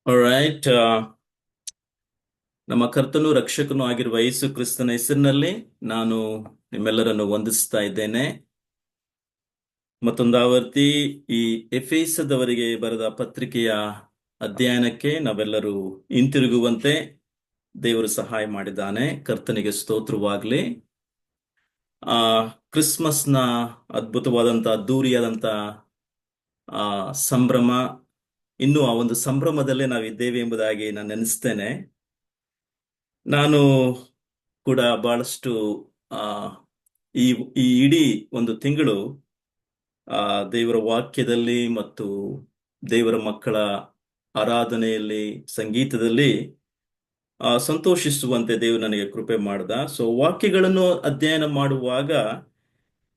Right. ನಮ್ಮ ಕರ್ತನು ರಕ್ಷಕನು ಆಗಿರುವ ಯೇಸು ಕ್ರಿಸ್ತನ ಹೆಸರಿನಲ್ಲಿ ನಾನು ನಿಮ್ಮೆಲ್ಲರನ್ನು ವಂದಿಸ್ತಾ ಇದ್ದೇನೆ. ಮತ್ತೊಂದು ಆವರ್ತಿ ಈ ಎಫೆಸದವರಿಗೆ ಬರೆದ ಪತ್ರಿಕೆಯ ಅಧ್ಯಯನಕ್ಕೆ ನಾವೆಲ್ಲರೂ ಹಿಂತಿರುಗುವಂತೆ ದೇವರು ಸಹಾಯ ಮಾಡಿದ್ದಾನೆ. ಕರ್ತನಿಗೆ ಸ್ತೋತ್ರವಾಗ್ಲಿ. ಆ ಕ್ರಿಸ್ಮಸ್ನ ಅದ್ಭುತವಾದಂಥ ಅದ್ದೂರಿಯಾದಂಥ ಸಂಭ್ರಮ, ಇನ್ನು ಆ ಒಂದು ಸಂಭ್ರಮದಲ್ಲೇ ನಾವಿದ್ದೇವೆ ಎಂಬುದಾಗಿ ನಾನು ನೆನೆಸ್ತೇನೆ. ನಾನು ಕೂಡ ಬಹಳಷ್ಟು ಆ ಈ ಈ ಇಡೀ ಒಂದು ತಿಂಗಳು ದೇವರ ವಾಕ್ಯದಲ್ಲಿ ಮತ್ತು ದೇವರ ಮಕ್ಕಳ ಆರಾಧನೆಯಲ್ಲಿ, ಸಂಗೀತದಲ್ಲಿ ಸಂತೋಷಿಸುವಂತೆ ದೇವರು ನನಗೆ ಕೃಪೆ ಮಾಡ್ದ. ಸೊ ವಾಕ್ಯಗಳನ್ನು ಅಧ್ಯಯನ ಮಾಡುವಾಗ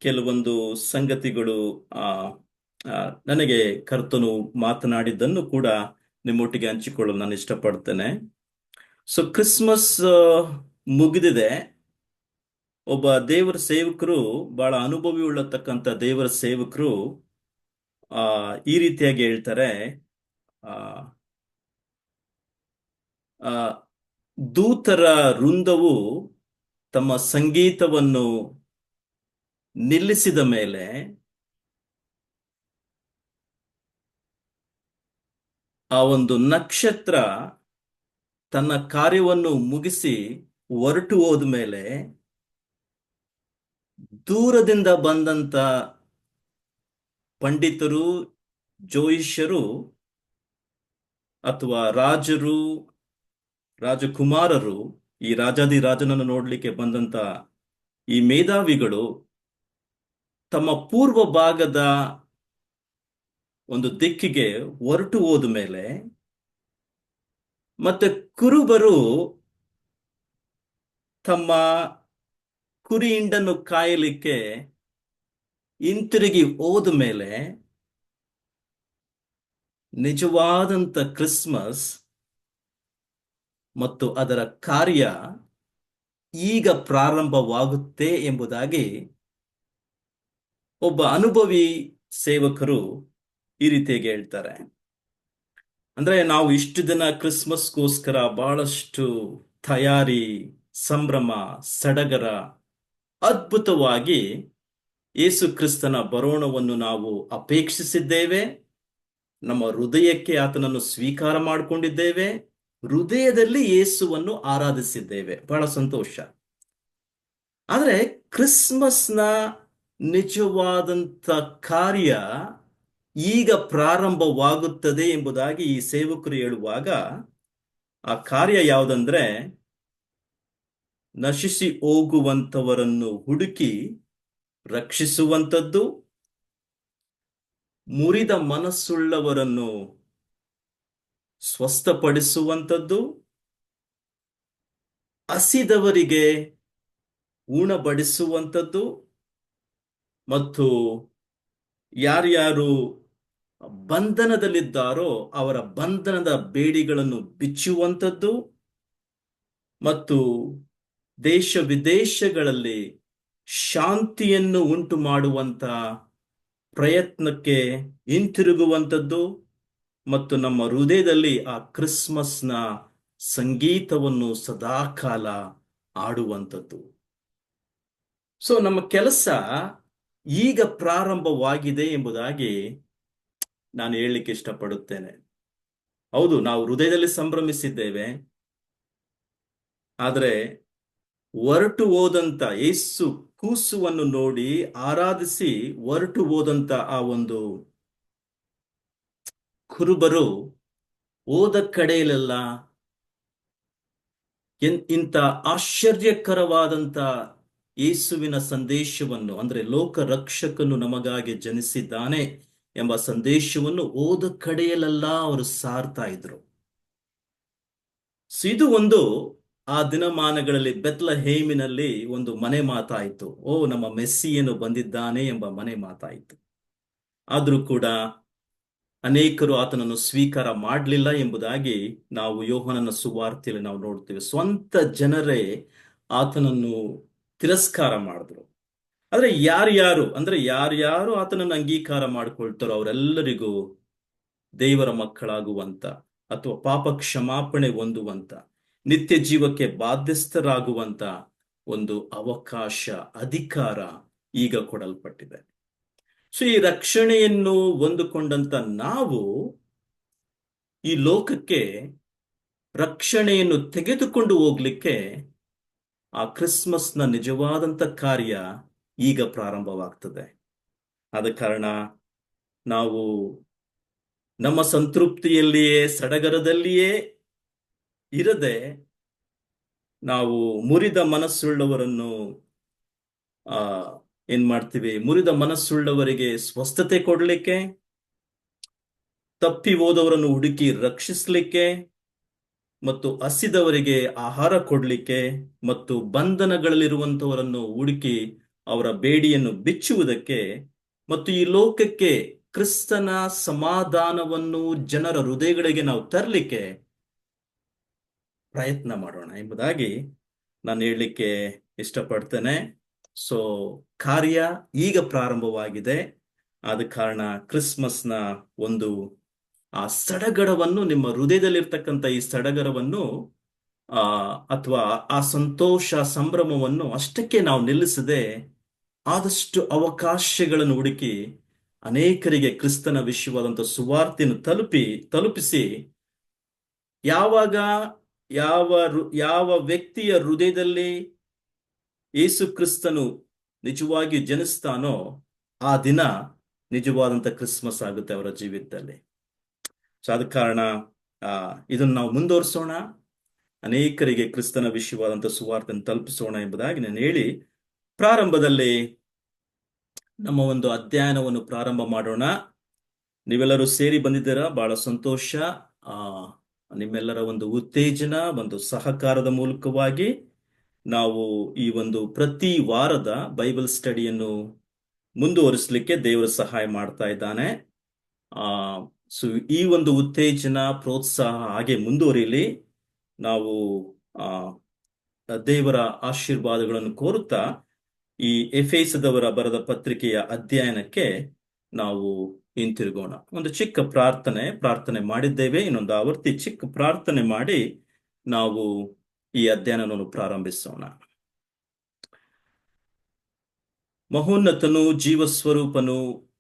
ಕೆಲವೊಂದು ಸಂಗತಿಗಳು ಆ ನನಗೆ ಕರ್ತನು ಮಾತನಾಡಿದ್ದನ್ನು ಕೂಡ ನಿಮ್ಮೊಟ್ಟಿಗೆ ಹಂಚಿಕೊಳ್ಳಲು ನಾನು ಇಷ್ಟಪಡ್ತೇನೆ. ಸೊ ಕ್ರಿಸ್ಮಸ್ ಮುಗಿದಿದೆ. ಒಬ್ಬ ದೇವರ ಸೇವಕರು, ಬಹಳ ಅನುಭವಿ ಉಳ್ಳತಕ್ಕಂಥ ದೇವರ ಸೇವಕರು ಈ ರೀತಿಯಾಗಿ ಹೇಳ್ತಾರೆ. ಆ ಆ, ದೂತರ ವೃಂದವು ತಮ್ಮ ಸಂಗೀತವನ್ನು ನಿಲ್ಲಿಸಿದ ಮೇಲೆ ಆ ಒಂದು ನಕ್ಷತ್ರ ತನ್ನ ಕಾರ್ಯವನ್ನು ಮುಗಿಸಿ ಹೊರಟು ಹೋದ್ಮೇಲೆ ದೂರದಿಂದ ಬಂದಂತ ಪಂಡಿತರು, ಜ್ಯೋತಿಷ್ಯರು ಅಥವಾ ರಾಜರು, ರಾಜಕುಮಾರರು, ಈ ರಾಜಾದಿರಾಜನನ್ನು ನೋಡ್ಲಿಕ್ಕೆ ಬಂದಂತ ಈ ಮೇಧಾವಿಗಳು ತಮ್ಮ ಪೂರ್ವ ಭಾಗದ ಒಂದು ದಿಕ್ಕಿಗೆ ಹೊರಟು ಹೋದ ಮೇಲೆ ಮತ್ತೆ ಕುರುಬರು ತಮ್ಮ ಕುರಿ ಹಿಂಡನ್ನು ಕಾಯಲಿಕ್ಕೆ ಹಿಂತಿರುಗಿ ಹೋದ ಮೇಲೆ ನಿಜವಾದಂತ ಕ್ರಿಸ್ಮಸ್ ಮತ್ತು ಅದರ ಕಾರ್ಯ ಈಗ ಪ್ರಾರಂಭವಾಗುತ್ತೆ ಎಂಬುದಾಗಿ ಒಬ್ಬ ಅನುಭವಿ ಸೇವಕರು ಈ ರೀತಿಯಾಗಿ ಹೇಳ್ತಾರೆ. ಅಂದ್ರೆ ನಾವು ಇಷ್ಟು ದಿನ ಕ್ರಿಸ್ಮಸ್ಗೋಸ್ಕರ ಬಹಳಷ್ಟು ತಯಾರಿ, ಸಂಭ್ರಮ, ಸಡಗರ, ಅದ್ಭುತವಾಗಿ ಯೇಸು ಕ್ರಿಸ್ತನ ಬರೋಣವನ್ನು ನಾವು ಅಪೇಕ್ಷಿಸಿದ್ದೇವೆ. ನಮ್ಮ ಹೃದಯಕ್ಕೆ ಆತನನ್ನು ಸ್ವೀಕಾರ ಮಾಡಿಕೊಂಡಿದ್ದೇವೆ. ಹೃದಯದಲ್ಲಿ ಯೇಸುವನ್ನು ಆರಾಧಿಸಿದ್ದೇವೆ. ಬಹಳ ಸಂತೋಷ. ಆದರೆ ಕ್ರಿಸ್ಮಸ್ನ ನಿಜವಾದಂಥ ಕಾರ್ಯ ಈಗ ಪ್ರಾರಂಭವಾಗುತ್ತದೆ ಎಂಬುದಾಗಿ ಈ ಸೇವಕರು ಹೇಳುವಾಗ, ಆ ಕಾರ್ಯ ಯಾವುದಂದ್ರೆ ನಶಿಸಿ ಹೋಗುವಂಥವರನ್ನು ಹುಡುಕಿ ರಕ್ಷಿಸುವಂಥದ್ದು, ಮುರಿದ ಮನಸ್ಸುಳ್ಳವರನ್ನು ಸ್ವಸ್ಥಪಡಿಸುವಂಥದ್ದು, ಹಸಿದವರಿಗೆ ಉಣಬಡಿಸುವಂಥದ್ದು, ಮತ್ತು ಯಾರ್ಯಾರು ಬಂಧನದಲ್ಲಿದ್ದಾರೋ ಅವರ ಬಂಧನದ ಬೇಡಿಗಳನ್ನು ಬಿಚ್ಚುವಂಥದ್ದು, ಮತ್ತು ದೇಶ ವಿದೇಶಗಳಲ್ಲಿ ಶಾಂತಿಯನ್ನು ಉಂಟು ಮಾಡುವಂತ ಪ್ರಯತ್ನಕ್ಕೆ ಹಿಂತಿರುಗುವಂಥದ್ದು, ಮತ್ತು ನಮ್ಮ ಹೃದಯದಲ್ಲಿ ಆ ಕ್ರಿಸ್ಮಸ್ನ ಸಂಗೀತವನ್ನು ಸದಾಕಾಲ ಆಡುವಂಥದ್ದು. ಸೊ ನಮ್ಮ ಕೆಲಸ ಈಗ ಪ್ರಾರಂಭವಾಗಿದೆ ಎಂಬುದಾಗಿ ನಾನು ಹೇಳಲಿಕ್ಕೆ ಇಷ್ಟಪಡುತ್ತೇನೆ. ಹೌದು, ನಾವು ಹೃದಯದಲ್ಲಿ ಸಂಭ್ರಮಿಸಿದ್ದೇವೆ. ಆದರೆ ಹೊರಟು ಹೋದಂತ ಯೇಸು ಕೂಸುವನ್ನು ನೋಡಿ ಆರಾಧಿಸಿ ಹೊರಟು ಹೋದಂತ ಆ ಒಂದು ಕುರುಬರು ಹೋದ ಕಡೆಯಲ್ಲೆಲ್ಲ ಇಂಥ ಆಶ್ಚರ್ಯಕರವಾದಂತ ಯೇಸುವಿನ ಸಂದೇಶವನ್ನು, ಅಂದ್ರೆ ಲೋಕ ರಕ್ಷಕನು ನಮಗಾಗಿ ಜನಿಸಿದ್ದಾನೆ ಎಂಬ ಸಂದೇಶವನ್ನು ಹೋದ ಕಡೆಯಲ್ಲೆಲ್ಲ ಅವರು ಸಾರ್ತಾ ಇದ್ರು. ಇದು ಒಂದು ಆ ದಿನಮಾನಗಳಲ್ಲಿ ಬೆತ್ಲೆಹೇಮಿನಲ್ಲಿ ಒಂದು ಮನೆ ಮಾತಾಯಿತು. ಓ, ನಮ್ಮ ಮೆಸ್ಸಿಯನು ಬಂದಿದ್ದಾನೆ ಎಂಬ ಮನೆ ಮಾತಾಯಿತು. ಆದ್ರೂ ಕೂಡ ಅನೇಕರು ಆತನನ್ನು ಸ್ವೀಕಾರ ಮಾಡಲಿಲ್ಲ ಎಂಬುದಾಗಿ ನಾವು ಯೋಹಾನನ ಸುವಾರ್ತೆಯಲ್ಲಿ ನಾವು ನೋಡ್ತೇವೆ. ಸ್ವಂತ ಜನರೇ ಆತನನ್ನು ತಿರಸ್ಕಾರ ಮಾಡಿದ್ರು. ಆದ್ರೆ ಯಾರ್ಯಾರು ಆತನನ್ನು ಅಂಗೀಕಾರ ಮಾಡಿಕೊಳ್ತಾರೋ ಅವರೆಲ್ಲರಿಗೂ ದೇವರ ಮಕ್ಕಳಾಗುವಂತ ಅಥವಾ ಪಾಪ ಕ್ಷಮಾಪಣೆ ಹೊಂದುವಂತ, ನಿತ್ಯ ಜೀವಕ್ಕೆ ಬಾಧ್ಯಸ್ಥರಾಗುವಂತ ಒಂದು ಅವಕಾಶ, ಅಧಿಕಾರ ಈಗ ಕೊಡಲ್ಪಟ್ಟಿದೆ. ಸೊ ಈ ರಕ್ಷಣೆಯನ್ನು ಹೊಂದಿಕೊಂಡಂತ ನಾವು ಈ ಲೋಕಕ್ಕೆ ರಕ್ಷಣೆಯನ್ನು ತೆಗೆದುಕೊಂಡು ಹೋಗ್ಲಿಕ್ಕೆ ಆ ಕ್ರಿಸ್ಮಸ್ನ ನಿಜವಾದಂತ ಕಾರ್ಯ ಈಗ ಪ್ರಾರಂಭವಾಗ್ತದೆ. ಆದ ಕಾರಣ ನಾವು ನಮ್ಮ ಸಂತೃಪ್ತಿಯಲ್ಲಿಯೇ, ಸಡಗರದಲ್ಲಿಯೇ ಇರದೆ, ನಾವು ಮುರಿದ ಮನಸ್ಸುಳ್ಳವರನ್ನು ಏನ್ ಮಾಡ್ತೀವಿ, ಮುರಿದ ಮನಸ್ಸುಳ್ಳವರಿಗೆ ಸ್ವಸ್ಥತೆ ಕೊಡ್ಲಿಕ್ಕೆ, ತಪ್ಪಿ ಹೋದವರನ್ನು ಹುಡುಕಿ ರಕ್ಷಿಸ್ಲಿಕ್ಕೆ, ಮತ್ತು ಹಸಿದವರಿಗೆ ಆಹಾರ ಕೊಡ್ಲಿಕ್ಕೆ, ಮತ್ತು ಬಂಧನಗಳಲ್ಲಿರುವಂತವರನ್ನು ಹುಡುಕಿ ಅವರ ಬೇಡಿಯನ್ನು ಬಿಚ್ಚುವುದಕ್ಕೆ, ಮತ್ತು ಈ ಲೋಕಕ್ಕೆ ಕ್ರಿಸ್ತನ ಸಮಾಧಾನವನ್ನು ಜನರ ಹೃದಯಗಳಿಗೆ ನಾವು ತರಲಿಕ್ಕೆ ಪ್ರಯತ್ನ ಮಾಡೋಣ ಎಂಬುದಾಗಿ ನಾನು ಹೇಳಲಿಕ್ಕೆ ಇಷ್ಟಪಡ್ತೇನೆ. ಸೊ ಕಾರ್ಯ ಈಗ ಪ್ರಾರಂಭವಾಗಿದೆ. ಆದ ಕಾರಣ ಕ್ರಿಸ್ಮಸ್ನ ಒಂದು ಆ ಸಡಗರವನ್ನು, ನಿಮ್ಮ ಹೃದಯದಲ್ಲಿರ್ತಕ್ಕಂಥ ಈ ಸಡಗರವನ್ನು ಅಥವಾ ಆ ಸಂತೋಷ, ಸಂಭ್ರಮವನ್ನು ಅಷ್ಟಕ್ಕೆ ನಾವು ನಿಲ್ಲಿಸದೆ ಆದಷ್ಟು ಅವಕಾಶಗಳನ್ನು ಹುಡುಕಿ ಅನೇಕರಿಗೆ ಕ್ರಿಸ್ತನ ವಿಷಯವಾದಂಥ ಸುವಾರ್ತೆಯನ್ನು ತಲುಪಿಸಿ, ಯಾವಾಗ ಯಾವ ವ್ಯಕ್ತಿಯ ಹೃದಯದಲ್ಲಿ ಯೇಸು ಕ್ರಿಸ್ತನು ನಿಜವಾಗಿ ಜನಿಸ್ತಾನೋ ಆ ದಿನ ನಿಜವಾದಂಥ ಕ್ರಿಸ್ಮಸ್ ಆಗುತ್ತೆ ಅವರ ಜೀವಿತದಲ್ಲಿ. ಸೊ ಆದ ಕಾರಣ ಇದನ್ನು ನಾವು ಮುಂದುವರಿಸೋಣ, ಅನೇಕರಿಗೆ ಕ್ರಿಸ್ತನ ವಿಷಯವಾದಂಥ ಸುವಾರ್ತೆಯನ್ನು ತಲುಪಿಸೋಣ ಎಂಬುದಾಗಿ ನಾನು ಹೇಳಿ ಪ್ರಾರಂಭದಲ್ಲಿ ನಮ್ಮ ಒಂದು ಅಧ್ಯಯನವನ್ನು ಪ್ರಾರಂಭ ಮಾಡೋಣ. ನೀವೆಲ್ಲರೂ ಸೇರಿ ಬಂದಿದ್ದೀರಾ, ಬಹಳ ಸಂತೋಷ. ನಿಮ್ಮೆಲ್ಲರ ಒಂದು ಉತ್ತೇಜನ, ಒಂದು ಸಹಕಾರದ ಮೂಲಕವಾಗಿ ನಾವು ಈ ಒಂದು ಪ್ರತಿ ವಾರದ ಬೈಬಲ್ ಸ್ಟಡಿಯನ್ನು ಮುಂದುವರಿಸಲಿಕ್ಕೆ ದೇವರು ಸಹಾಯ ಮಾಡ್ತಾ ಇದ್ದಾನೆ. ಸೊ ಈ ಒಂದು ಉತ್ತೇಜನ, ಪ್ರೋತ್ಸಾಹ ಹಾಗೆ ಮುಂದುವರಿಯಲಿ. ನಾವು ದೇವರ ಆಶೀರ್ವಾದಗಳನ್ನು ಕೋರುತ್ತಾ ಈ ಎಫೆಸದವರ ಬರೆದ ಪತ್ರಿಕೆಯ ಅಧ್ಯಯನಕ್ಕೆ ನಾವು ಹಿಂತಿರುಗೋಣ. ಒಂದು ಚಿಕ್ಕ ಪ್ರಾರ್ಥನೆ ಮಾಡಿದ್ದೇವೆ. ಇನ್ನೊಂದು ಆವರ್ತಿ ಚಿಕ್ಕ ಪ್ರಾರ್ಥನೆ ಮಾಡಿ ನಾವು ಈ ಅಧ್ಯಯನವನ್ನು ಪ್ರಾರಂಭಿಸೋಣ. ಮಹೋನ್ನತನು, ಜೀವಸ್ವರೂಪನು,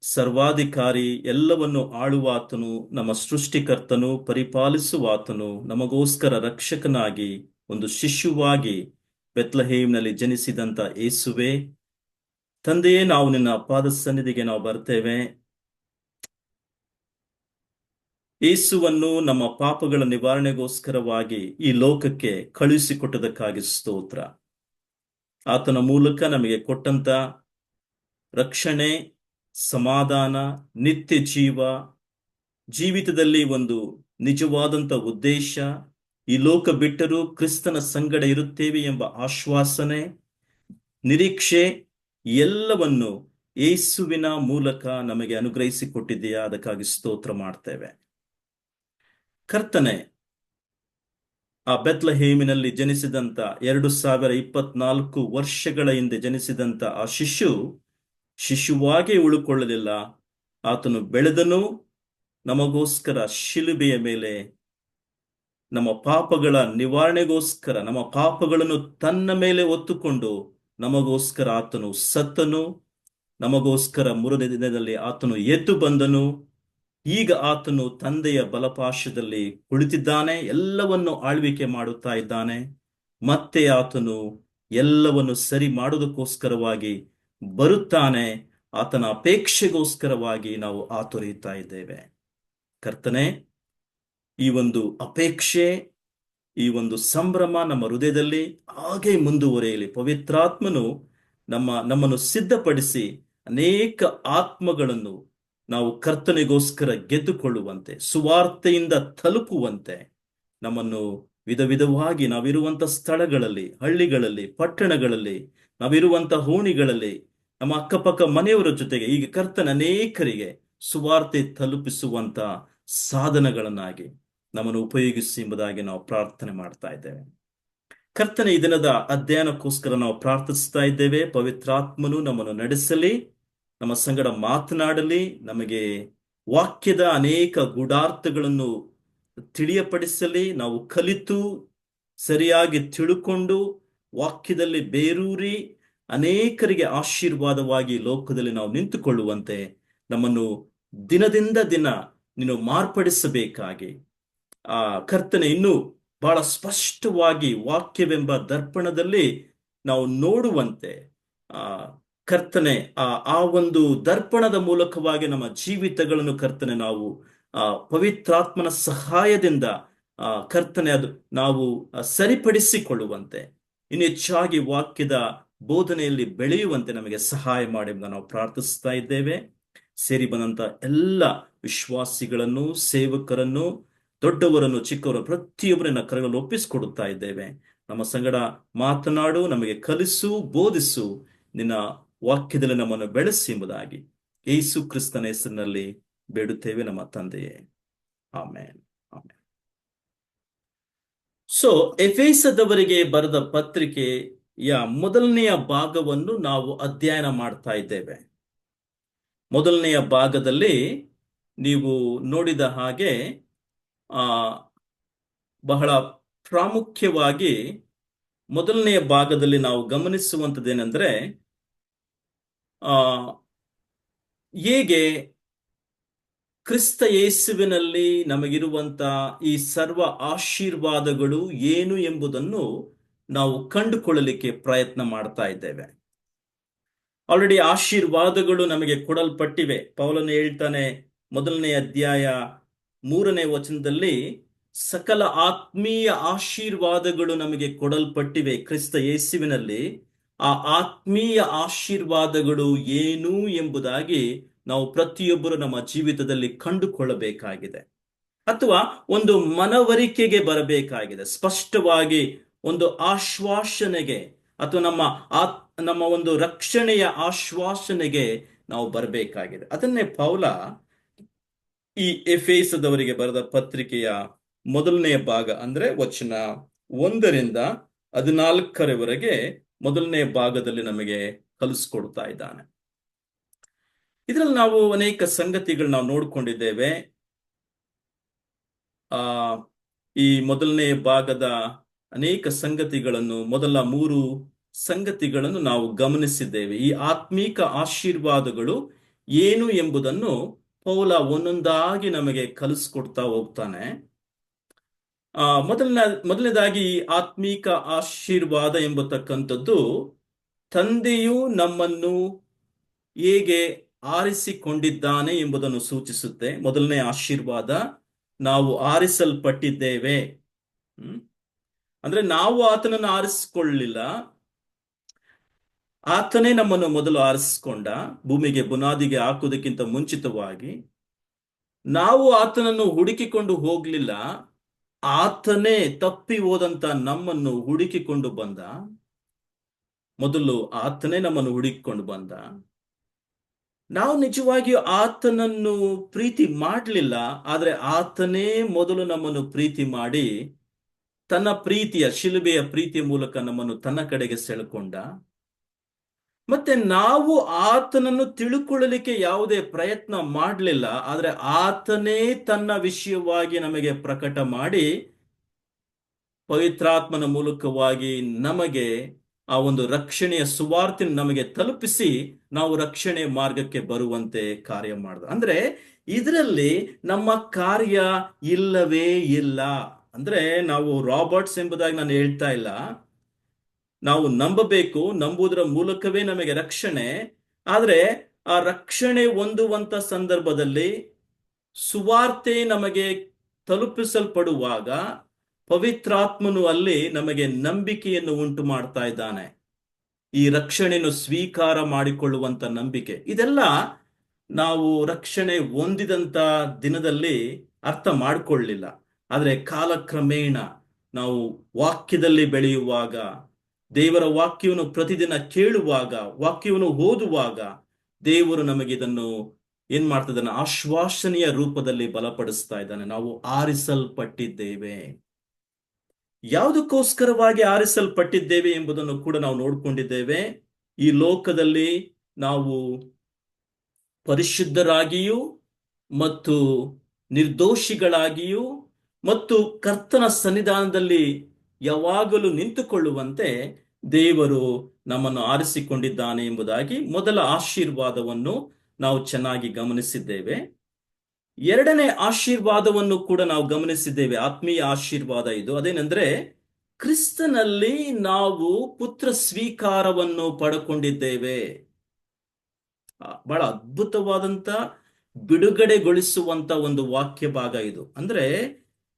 ಸರ್ವಾಧಿಕಾರಿ, ಎಲ್ಲವನ್ನು ಆಳುವಾತನು, ನಮ್ಮ ಸೃಷ್ಟಿಕರ್ತನು, ಪರಿಪಾಲಿಸುವಾತನು, ನಮಗೋಸ್ಕರ ರಕ್ಷಕನಾಗಿ ಒಂದು ಶಿಶುವಾಗಿ ಬೆತ್ಲಹೇಮ್ನಲ್ಲಿ ಜನಿಸಿದಂತ ಯೇಸುವೆ, ತಂದೆಯೇ, ನಾವು ನಿನ್ನ ಪಾದ ಸನ್ನಿಧಿಗೆ ನಾವು ಬರ್ತೇವೆ. ಯೇಸುವನ್ನು ನಮ್ಮ ಪಾಪಗಳ ನಿವಾರಣೆಗೋಸ್ಕರವಾಗಿ ಈ ಲೋಕಕ್ಕೆ ಕಳುಹಿಸಿಕೊಟ್ಟದಕ್ಕಾಗಿ ಸ್ತೋತ್ರ. ಆತನ ಮೂಲಕ ನಮಗೆ ಕೊಟ್ಟಂತ ರಕ್ಷಣೆ, ಸಮಾಧಾನ, ನಿತ್ಯ ಜೀವಿತದಲ್ಲಿ ಒಂದು ನಿಜವಾದಂತ ಉದ್ದೇಶ, ಈ ಲೋಕ ಬಿಟ್ಟರೂ ಕ್ರಿಸ್ತನ ಸಂಗಡ ಇರುತ್ತೇವೆ ಎಂಬ ಆಶ್ವಾಸನೆ, ನಿರೀಕ್ಷೆ ಎಲ್ಲವನ್ನು ಯೇಸುವಿನ ಮೂಲಕ ನಮಗೆ ಅನುಗ್ರಹಿಸಿಕೊಟ್ಟಿದೆಯಾ, ಅದಕ್ಕಾಗಿ ಸ್ತೋತ್ರ ಮಾಡ್ತೇವೆ. ಕರ್ತನೆ, ಆ ಬೆತ್ಲಹೇಮಿನಲ್ಲಿ ಜನಿಸಿದಂತ 2024 ವರ್ಷಗಳ ಹಿಂದೆ ಜನಿಸಿದಂತ ಆ ಶಿಶುವಾಗಿ ಉಳುಕೊಳ್ಳಲಿಲ್ಲ. ಆತನು ಬೆಳೆದನು, ನಮಗೋಸ್ಕರ ಶಿಲುಬೆಯ ಮೇಲೆ ನಮ್ಮ ಪಾಪಗಳ ನಿವಾರಣೆಗೋಸ್ಕರ ನಮ್ಮ ಪಾಪಗಳನ್ನು ತನ್ನ ಮೇಲೆ ಹೊತ್ತುಕೊಂಡು ನಮಗೋಸ್ಕರ ಆತನು ಸತ್ತನು. ನಮಗೋಸ್ಕರ 3ನೇ ದಿನದಲ್ಲಿ ಆತನು ಎದ್ದು ಬಂದನು. ಈಗ ಆತನು ತಂದೆಯ ಬಲಪಾರ್ಶ್ವದಲ್ಲಿ ಕುಳಿತಿದ್ದಾನೆ, ಎಲ್ಲವನ್ನು ಆಳ್ವಿಕೆ ಮಾಡುತ್ತಾ ಇದ್ದಾನೆ. ಮತ್ತೆ ಆತನು ಎಲ್ಲವನ್ನು ಸರಿ ಮಾಡುವುದಕ್ಕೋಸ್ಕರವಾಗಿ ಬರುತ್ತಾನೆ. ಆತನ ಅಪೇಕ್ಷೆಗೋಸ್ಕರವಾಗಿ ನಾವು ಆತುರಿಯುತ್ತಾ ಇದ್ದೇವೆ. ಕರ್ತನೆ, ಈ ಒಂದು ಅಪೇಕ್ಷೆ, ಈ ಒಂದು ಸಂಭ್ರಮ ನಮ್ಮ ಹೃದಯದಲ್ಲಿ ಹಾಗೆ ಮುಂದುವರಿಯಲಿ. ಪವಿತ್ರಾತ್ಮನು ನಮ್ಮನ್ನು ಸಿದ್ಧಪಡಿಸಿ ಅನೇಕ ಆತ್ಮಗಳನ್ನು ನಾವು ಕರ್ತನೆಗೋಸ್ಕರ ಗೆದ್ದುಕೊಳ್ಳುವಂತೆ, ಸುವಾರ್ತೆಯಿಂದ ತಲುಪುವಂತೆ ನಮ್ಮನ್ನು ವಿಧವಾಗಿ ನಾವಿರುವಂತ ಸ್ಥಳಗಳಲ್ಲಿ, ಹಳ್ಳಿಗಳಲ್ಲಿ, ಪಟ್ಟಣಗಳಲ್ಲಿ, ನಾವಿರುವಂತ ಓಣಿಗಳಲ್ಲಿ, ನಮ್ಮ ಅಕ್ಕಪಕ್ಕ ಮನೆಯವರ ಜೊತೆಗೆ ಈಗ ಕರ್ತನ ಅನೇಕರಿಗೆ ಸುವಾರ್ತೆ ತಲುಪಿಸುವಂತ ಸಾಧನಗಳನ್ನಾಗಿ ನಮ್ಮನ್ನು ಉಪಯೋಗಿಸಿ ಎಂಬುದಾಗಿ ನಾವು ಪ್ರಾರ್ಥನೆ ಮಾಡ್ತಾ ಇದ್ದೇವೆ. ಕರ್ತನ ಈ ದಿನದ ಅಧ್ಯಯನಕ್ಕೋಸ್ಕರ ನಾವು ಪ್ರಾರ್ಥಿಸ್ತಾ ಇದ್ದೇವೆ. ಪವಿತ್ರಾತ್ಮನು ನಮ್ಮನ್ನು ನಡೆಸಲಿ, ನಮ್ಮ ಸಂಗಡ ಮಾತನಾಡಲಿ, ನಮಗೆ ವಾಕ್ಯದ ಅನೇಕ ಗೂಢಾರ್ಥಗಳನ್ನು ತಿಳಿಯಪಡಿಸಲಿ, ನಾವು ಕಲಿತು ಸರಿಯಾಗಿ ತಿಳುಕೊಂಡು ವಾಕ್ಯದಲ್ಲಿ ಬೇರೂರಿ ಅನೇಕರಿಗೆ ಆಶೀರ್ವಾದವಾಗಿ ಲೋಕದಲ್ಲಿ ನಾವು ನಿಂತುಕೊಳ್ಳುವಂತೆ ನಮ್ಮನ್ನು ದಿನದಿಂದ ದಿನ ನೀನು ಮಾರ್ಪಡಿಸಬೇಕಾಗಿ ಆ ಕರ್ತನೆ ಇನ್ನೂ ಬಹಳ ಸ್ಪಷ್ಟವಾಗಿ ವಾಕ್ಯವೆಂಬ ದರ್ಪಣದಲ್ಲಿ ನಾವು ನೋಡುವಂತೆ ಆ ಕರ್ತನೆ ಆ ಒಂದು ದರ್ಪಣದ ಮೂಲಕವಾಗಿ ನಮ್ಮ ಜೀವಿತಗಳನ್ನು ಕರ್ತನೆ ನಾವು ಪವಿತ್ರಾತ್ಮನ ಸಹಾಯದಿಂದ ಕರ್ತನೆ ಅದು ನಾವು ಸರಿಪಡಿಸಿಕೊಳ್ಳುವಂತೆ ಇನ್ನು ಹೆಚ್ಚಾಗಿ ವಾಕ್ಯದ ಬೋಧನೆಯಲ್ಲಿ ಬೆಳೆಯುವಂತೆ ನಮಗೆ ಸಹಾಯ ಮಾಡಿ ಎಂದು ನಾವು ಪ್ರಾರ್ಥಿಸ್ತಾ ಇದ್ದೇವೆ. ಸೇರಿ ಬಂದಂತ ಎಲ್ಲ ವಿಶ್ವಾಸಿಗಳನ್ನು, ಸೇವಕರನ್ನು, ದೊಡ್ಡವರನ್ನು, ಚಿಕ್ಕವರನ್ನು ಪ್ರತಿಯೊಬ್ಬರನ್ನ ಕರೆಗಳಲ್ಲಿ ಒಪ್ಪಿಸಿಕೊಡುತ್ತಾ ಇದ್ದೇವೆ. ನಮ್ಮ ಸಂಗಡ ಮಾತನಾಡು, ನಮಗೆ ಕಲಿಸು, ಬೋಧಿಸು, ನಿನ್ನ ವಾಕ್ಯದಲ್ಲಿ ನಮ್ಮನ್ನು ಬೆಳೆಸಿ ಎಂಬುದಾಗಿ ಯೇಸು ಕ್ರಿಸ್ತನ ಹೆಸರಿನಲ್ಲಿ ಬೇಡುತ್ತೇವೆ ನಮ್ಮ ತಂದೆಯೇ, ಆಮೇನ್, ಆಮೇನ್. ಸೊ ಎಫೆಸದವರಿಗೆ ಬರೆದ ಪತ್ರಿಕೆಯ ಮೊದಲನೆಯ ಭಾಗವನ್ನು ನಾವು ಅಧ್ಯಯನ ಮಾಡ್ತಾ ಇದ್ದೇವೆ. ಮೊದಲನೆಯ ಭಾಗದಲ್ಲಿ ನೀವು ನೋಡಿದ ಹಾಗೆ ಬಹಳ ಪ್ರಾಮುಖ್ಯವಾಗಿ ಮೊದಲನೆಯ ಭಾಗದಲ್ಲಿ ನಾವು ಗಮನಿಸುವಂಥದ್ದೇನೆಂದ್ರೆ ಹೇಗೆ ಕ್ರಿಸ್ತ ಯೇಸುವಿನಲ್ಲಿ ನಮಗಿರುವಂತ ಈ ಸರ್ವ ಆಶೀರ್ವಾದಗಳು ಏನು ಎಂಬುದನ್ನು ನಾವು ಕಂಡುಕೊಳ್ಳಲಿಕ್ಕೆ ಪ್ರಯತ್ನ ಮಾಡ್ತಾ ಇದ್ದೇವೆ. ಆಲ್ರೆಡಿ ಆಶೀರ್ವಾದಗಳು ನಮಗೆ ಕೊಡಲ್ಪಟ್ಟಿವೆ. ಪೌಲನು ಹೇಳ್ತಾನೆ ಮೊದಲನೇ ಅಧ್ಯಾಯ 3ನೇ ವಚನದಲ್ಲಿ, ಸಕಲ ಆತ್ಮೀಯ ಆಶೀರ್ವಾದಗಳು ನಮಗೆ ಕೊಡಲ್ಪಟ್ಟಿವೆ ಕ್ರಿಸ್ತ ಯೇಸುವಿನಲ್ಲಿ. ಆ ಆತ್ಮೀಯ ಆಶೀರ್ವಾದಗಳು ಏನು ಎಂಬುದಾಗಿ ನಾವು ಪ್ರತಿಯೊಬ್ಬರು ನಮ್ಮ ಜೀವಿತದಲ್ಲಿ ಕಂಡುಕೊಳ್ಳಬೇಕಾಗಿದೆ, ಅಥವಾ ಒಂದು ಮನವರಿಕೆಗೆ ಬರಬೇಕಾಗಿದೆ. ಸ್ಪಷ್ಟವಾಗಿ ಒಂದು ಆಶ್ವಾಸನೆಗೆ ಅಥವಾ ನಮ್ಮ ಒಂದು ರಕ್ಷಣೆಯ ಆಶ್ವಾಸನೆಗೆ ನಾವು ಬರಬೇಕಾಗಿದೆ. ಅದನ್ನೇ ಪೌಲ ಈ ಎಫೆಸದವರಿಗೆ ಬರೆದ ಪತ್ರಿಕೆಯ ಮೊದಲನೆಯ ಭಾಗ ಅಂದ್ರೆ ವಚನ 1ರಿಂದ 14ರವರೆಗೆ ಮೊದಲನೇ ಭಾಗದಲ್ಲಿ ನಮಗೆ ಕಲಿಸ್ಕೊಡ್ತಾ ಇದ್ದಾನೆ. ಇದರಲ್ಲಿ ನಾವು ಅನೇಕ ಸಂಗತಿಗಳು ನಾವು ನೋಡ್ಕೊಂಡಿದ್ದೇವೆ. ಈ ಮೊದಲನೇ ಭಾಗದ ಅನೇಕ ಸಂಗತಿಗಳನ್ನು, ಮೊದಲ 3 ಸಂಗತಿಗಳನ್ನು ನಾವು ಗಮನಿಸಿದ್ದೇವೆ. ಈ ಆತ್ಮೀಕ ಆಶೀರ್ವಾದಗಳು ಏನು ಎಂಬುದನ್ನು ಪೌಲ ಒಂದೊಂದಾಗಿ ನಮಗೆ ಕಲಿಸ್ಕೊಡ್ತಾ ಹೋಗ್ತಾನೆ. ಮೊದಲನೇದಾಗಿ ಆತ್ಮೀಕ ಆಶೀರ್ವಾದ ಎಂಬತಕ್ಕಂಥದ್ದು ತಂದೆಯು ನಮ್ಮನ್ನು ಹೇಗೆ ಆರಿಸಿಕೊಂಡಿದ್ದಾನೆ ಎಂಬುದನ್ನು ಸೂಚಿಸುತ್ತೆ. ಮೊದಲನೇ ಆಶೀರ್ವಾದ, ನಾವು ಆರಿಸಲ್ಪಟ್ಟಿದ್ದೇವೆ. ಅಂದ್ರೆ ನಾವು ಆತನನ್ನು ಆರಿಸಿಕೊಳ್ಳಲಿಲ್ಲ, ಆತನೇ ನಮ್ಮನ್ನು ಮೊದಲು ಆರಿಸಿಕೊಂಡ. ಭೂಮಿಗೆ ಬುನಾದಿಗೆ ಹಾಕುವುದಕ್ಕಿಂತ ಮುಂಚಿತವಾಗಿ ನಾವು ಆತನನ್ನು ಹುಡುಕಿಕೊಂಡು ಹೋಗ್ಲಿಲ್ಲ, ಆತನೇ ತಪ್ಪಿ ಹೋದಂತ ನಮ್ಮನ್ನು ಹುಡುಕಿಕೊಂಡು ಬಂದ. ಮೊದಲು ಆತನೇ ನಮ್ಮನ್ನು ಹುಡುಕಿಕೊಂಡು ಬಂದ. ನಾವು ನಿಜವಾಗಿಯೂ ಆತನನ್ನು ಪ್ರೀತಿ ಮಾಡಲಿಲ್ಲ, ಆದ್ರೆ ಆತನೇ ಮೊದಲು ನಮ್ಮನ್ನು ಪ್ರೀತಿ ಮಾಡಿ ತನ್ನ ಪ್ರೀತಿಯ ಶಿಲುಬೆಯ ಪ್ರೀತಿಯ ಮೂಲಕ ನಮ್ಮನ್ನು ತನ್ನ ಕಡೆಗೆ ಸೆಳೆಕೊಂಡ. ಮತ್ತೆ ನಾವು ಆತನನ್ನು ತಿಳುಕೊಳ್ಳಲಿಕ್ಕೆ ಯಾವುದೇ ಪ್ರಯತ್ನ ಮಾಡಲಿಲ್ಲ, ಆದ್ರೆ ಆತನೇ ತನ್ನ ವಿಷಯವಾಗಿ ನಮಗೆ ಪ್ರಕಟ ಮಾಡಿ ಪವಿತ್ರಾತ್ಮನ ಮೂಲಕವಾಗಿ ನಮಗೆ ಆ ಒಂದು ರಕ್ಷಣೆಯ ಸುವಾರ್ತೆ ನಮಗೆ ತಲುಪಿಸಿ ನಾವು ರಕ್ಷಣೆ ಮಾರ್ಗಕ್ಕೆ ಬರುವಂತೆ ಕಾರ್ಯ ಮಾಡಿದ. ಅಂದ್ರೆ ಇದರಲ್ಲಿ ನಮ್ಮ ಕಾರ್ಯ ಇಲ್ಲವೇ ಇಲ್ಲ. ಅಂದ್ರೆ ನಾವು ರಾಬರ್ಟ್ಸ್ ಎಂಬುದಾಗಿ ನಾನು ಹೇಳ್ತಾ ಇಲ್ಲ. ನಾವು ನಂಬಬೇಕು, ನಂಬುವುದರ ಮೂಲಕವೇ ನಮಗೆ ರಕ್ಷಣೆ. ಆದ್ರೆ ಆ ರಕ್ಷಣೆ ಹೊಂದುವಂತ ಸಂದರ್ಭದಲ್ಲಿ ಸುವಾರ್ತೆ ನಮಗೆ ತಲುಪಿಸಲ್ಪಡುವಾಗ ಪವಿತ್ರಾತ್ಮನು ಅಲ್ಲಿ ನಮಗೆ ನಂಬಿಕೆಯನ್ನು ಉಂಟು ಮಾಡ್ತಾ ಇದ್ದಾನೆ. ಈ ರಕ್ಷಣೆಯನ್ನು ಸ್ವೀಕಾರ ಮಾಡಿಕೊಳ್ಳುವಂತ ನಂಬಿಕೆ, ಇದೆಲ್ಲ ನಾವು ರಕ್ಷಣೆ ಹೊಂದಿದಂತ ದಿನದಲ್ಲಿ ಅರ್ಥ ಮಾಡಿಕೊಳ್ಳಲಿಲ್ಲ. ಆದ್ರೆ ಕಾಲಕ್ರಮೇಣ ನಾವು ವಾಕ್ಯದಲ್ಲಿ ಬೆಳೆಯುವಾಗ, ದೇವರ ವಾಕ್ಯವನ್ನು ಪ್ರತಿದಿನ ಕೇಳುವಾಗ, ವಾಕ್ಯವನ್ನು ಓದುವಾಗ ದೇವರು ನಮಗೆ ಇದನ್ನು ಏನ್ ಮಾಡ್ತಿದ್ದಾನೆ, ಆಶ್ವಾಸನೆಯ ರೂಪದಲ್ಲಿ ಬಲಪಡಿಸ್ತಾ ಇದ್ದಾನೆ. ನಾವು ಆರಿಸಲ್ಪಟ್ಟಿದ್ದೇವೆ. ಯಾವುದಕ್ಕೋಸ್ಕರವಾಗಿ ಆರಿಸಲ್ಪಟ್ಟಿದ್ದೇವೆ ಎಂಬುದನ್ನು ಕೂಡ ನಾವು ನೋಡ್ಕೊಂಡಿದ್ದೇವೆ. ಈ ಲೋಕದಲ್ಲಿ ನಾವು ಪರಿಶುದ್ಧರಾಗಿಯೂ ಮತ್ತು ನಿರ್ದೋಷಿಗಳಾಗಿಯೂ ಮತ್ತು ಕರ್ತನ ಸನ್ನಿಧಾನದಲ್ಲಿ ಯಾವಾಗಲೂ ನಿಂತುಕೊಳ್ಳುವಂತೆ ದೇವರು ನಮ್ಮನ್ನು ಆರಿಸಿಕೊಂಡಿದ್ದಾನೆ ಎಂಬುದಾಗಿ ಮೊದಲ ಆಶೀರ್ವಾದವನ್ನು ನಾವು ಚೆನ್ನಾಗಿ ಗಮನಿಸಿದ್ದೇವೆ. ಎರಡನೇ ಆಶೀರ್ವಾದವನ್ನು ಕೂಡ ನಾವು ಗಮನಿಸಿದ್ದೇವೆ, ಆತ್ಮೀಯ ಆಶೀರ್ವಾದ ಇದು. ಅದೇನೆಂದ್ರೆ, ಕ್ರಿಸ್ತನಲ್ಲಿ ನಾವು ಪುತ್ರ ಸ್ವೀಕಾರವನ್ನು ಪಡ್ಕೊಂಡಿದ್ದೇವೆ. ಬಹಳ ಅದ್ಭುತವಾದಂತ ಬಿಡುಗಡೆಗೊಳಿಸುವಂತ ಒಂದು ವಾಕ್ಯ ಭಾಗ ಇದು. ಅಂದ್ರೆ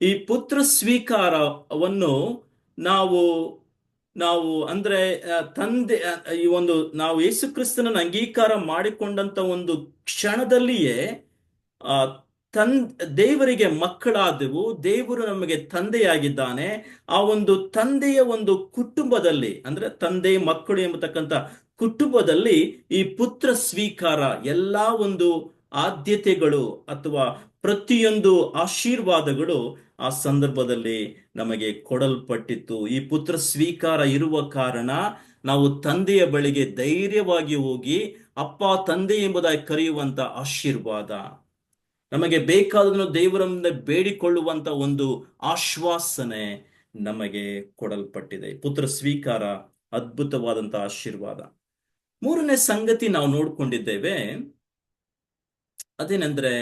ಈ ಪುತ್ರ ಸ್ವೀಕಾರವನ್ನು ನಾವು ನಾವು ಅಂದ್ರೆ ತಂದೆ ಈ ಒಂದು ನಾವು ಯೇಸು ಕ್ರಿಸ್ತನನ್ನು ಅಂಗೀಕಾರ ಮಾಡಿಕೊಂಡಂತ ಒಂದು ಕ್ಷಣದಲ್ಲಿಯೇ ಆ ತನ್ ದೇವರಿಗೆ ಮಕ್ಕಳಾದೆವು, ದೇವರು ನಮಗೆ ತಂದೆಯಾಗಿದ್ದಾನೆ. ಆ ಒಂದು ತಂದೆಯ ಒಂದು ಕುಟುಂಬದಲ್ಲಿ, ಅಂದ್ರೆ ತಂದೆ ಮಕ್ಕಳು ಎಂಬತಕ್ಕಂಥ ಕುಟುಂಬದಲ್ಲಿ ಈ ಪುತ್ರ ಸ್ವೀಕಾರ, ಎಲ್ಲಾ ಒಂದು ಆದ್ಯತೆಗಳು ಅಥವಾ ಪ್ರತಿಯೊಂದು ಆಶೀರ್ವಾದಗಳು ಆ ಸಂದರ್ಭದಲ್ಲಿ ನಮಗೆ ಕೊಡಲ್ಪಟ್ಟಿತ್ತು. ಈ ಪುತ್ರ ಸ್ವೀಕಾರ ಇರುವ ಕಾರಣ ನಾವು ತಂದೆಯ ಬಳಿಗೆ ಧೈರ್ಯವಾಗಿ ಹೋಗಿ ಅಪ್ಪ ತಂದೆ ಎಂಬುದಾಗಿ ಕರೆಯುವಂತ ಆಶೀರ್ವಾದ, ನಮಗೆ ಬೇಕಾದನ್ನು ದೇವರಿಂದ ಬೇಡಿಕೊಳ್ಳುವಂತ ಒಂದು ಆಶ್ವಾಸನೆ ನಮಗೆ ಕೊಡಲ್ಪಟ್ಟಿದೆ. ಪುತ್ರ ಸ್ವೀಕಾರ ಅದ್ಭುತವಾದಂತಹ ಆಶೀರ್ವಾದ. ಮೂರನೇ ಸಂಗತಿ ನಾವು ನೋಡ್ಕೊಂಡಿದ್ದೇವೆ, ಅದೇನೆಂದ್ರೆ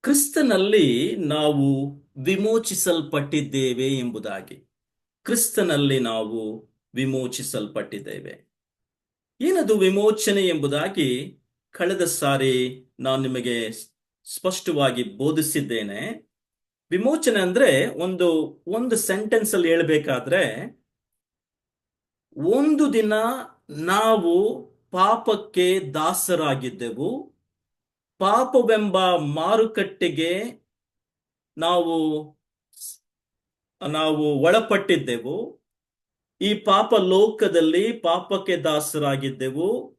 ಕ್ರಿಸ್ತನಲ್ಲಿ ನಾವು ವಿಮೋಚಿಸಲ್ಪಟ್ಟಿದ್ದೇವೆ ಎಂಬುದಾಗಿ. ಕ್ರಿಸ್ತನಲ್ಲಿ ನಾವು ವಿಮೋಚಿಸಲ್ಪಟ್ಟಿದ್ದೇವೆ. ಏನದು ವಿಮೋಚನೆ ಎಂಬುದಾಗಿ ಕಳೆದ ಸಾರಿ ನಾನು ನಿಮಗೆ ಸ್ಪಷ್ಟವಾಗಿ ಬೋಧಿಸಿದ್ದೇನೆ. ವಿಮೋಚನೆ ಅಂದ್ರೆ ಒಂದು ಸೆಂಟೆನ್ಸ್ ಅಲ್ಲಿ ಹೇಳ್ಬೇಕಾದ್ರೆ, ಒಂದು ದಿನ ನಾವು ಪಾಪಕ್ಕೆ ದಾಸರಾಗಿದ್ದೆವು, ಪಾಪವೆಂಬ ಮಾರುಕಟ್ಟೆಗೆ ನಾವು ಒಳಪಟ್ಟಿದ್ದೆವು. ಈ ಪಾಪ ಲೋಕದಲ್ಲಿ ಪಾಪಕ್ಕೆ ದಾಸರಾಗಿದ್ದೆವು,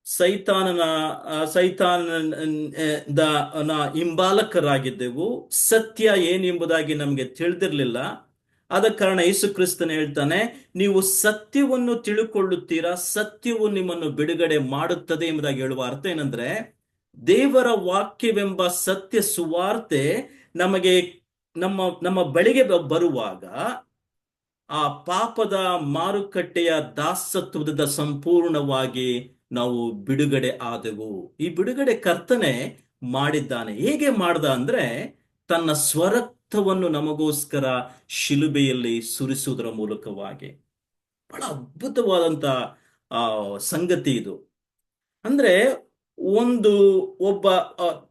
ಸೈತಾನನ ಹಿಂಬಾಲಕರಾಗಿದ್ದೆವು. ಸತ್ಯ ಏನೆಂಬುದಾಗಿ ನಮಗೆ ತಿಳಿದಿರಲಿಲ್ಲ. ಆದ ಕಾರಣ ಯೇಸು ಕ್ರಿಸ್ತನು ಹೇಳ್ತಾನೆ, ನೀವು ಸತ್ಯವನ್ನು ತಿಳುಕೊಳ್ಳುತ್ತೀರಾ, ಸತ್ಯವು ನಿಮ್ಮನ್ನು ಬಿಡುಗಡೆ ಮಾಡುತ್ತದೆ ಎಂಬುದಾಗಿ ಹೇಳುವ ಅರ್ಥ ಏನಂದ್ರೆ, ದೇವರ ವಾಕ್ಯವೆಂಬ ಸತ್ಯ ಸುವಾರ್ತೆ ನಮಗೆ ನಮ್ಮ ಬಳಿಗೆ ಬರುವಾಗ ಆ ಪಾಪದ ಮಾರುಕಟ್ಟೆಯ ದಾಸತ್ವದ ಸಂಪೂರ್ಣವಾಗಿ ನಾವು ಬಿಡುಗಡೆ ಆದೆವು. ಈ ಬಿಡುಗಡೆ ಕರ್ತನೆ ಮಾಡಿದ್ದಾನೆ. ಹೇಗೆ ಮಾಡ್ದ ಅಂದ್ರೆ, ತನ್ನ ಸ್ವರಕ್ತವನ್ನು ನಮಗೋಸ್ಕರ ಶಿಲುಬೆಯಲ್ಲಿ ಸುರಿಸುವುದರ ಮೂಲಕವಾಗಿ. ಬಹಳ ಅದ್ಭುತವಾದಂತ ಸಂಗತಿ ಇದು. ಅಂದ್ರೆ ಒಬ್ಬ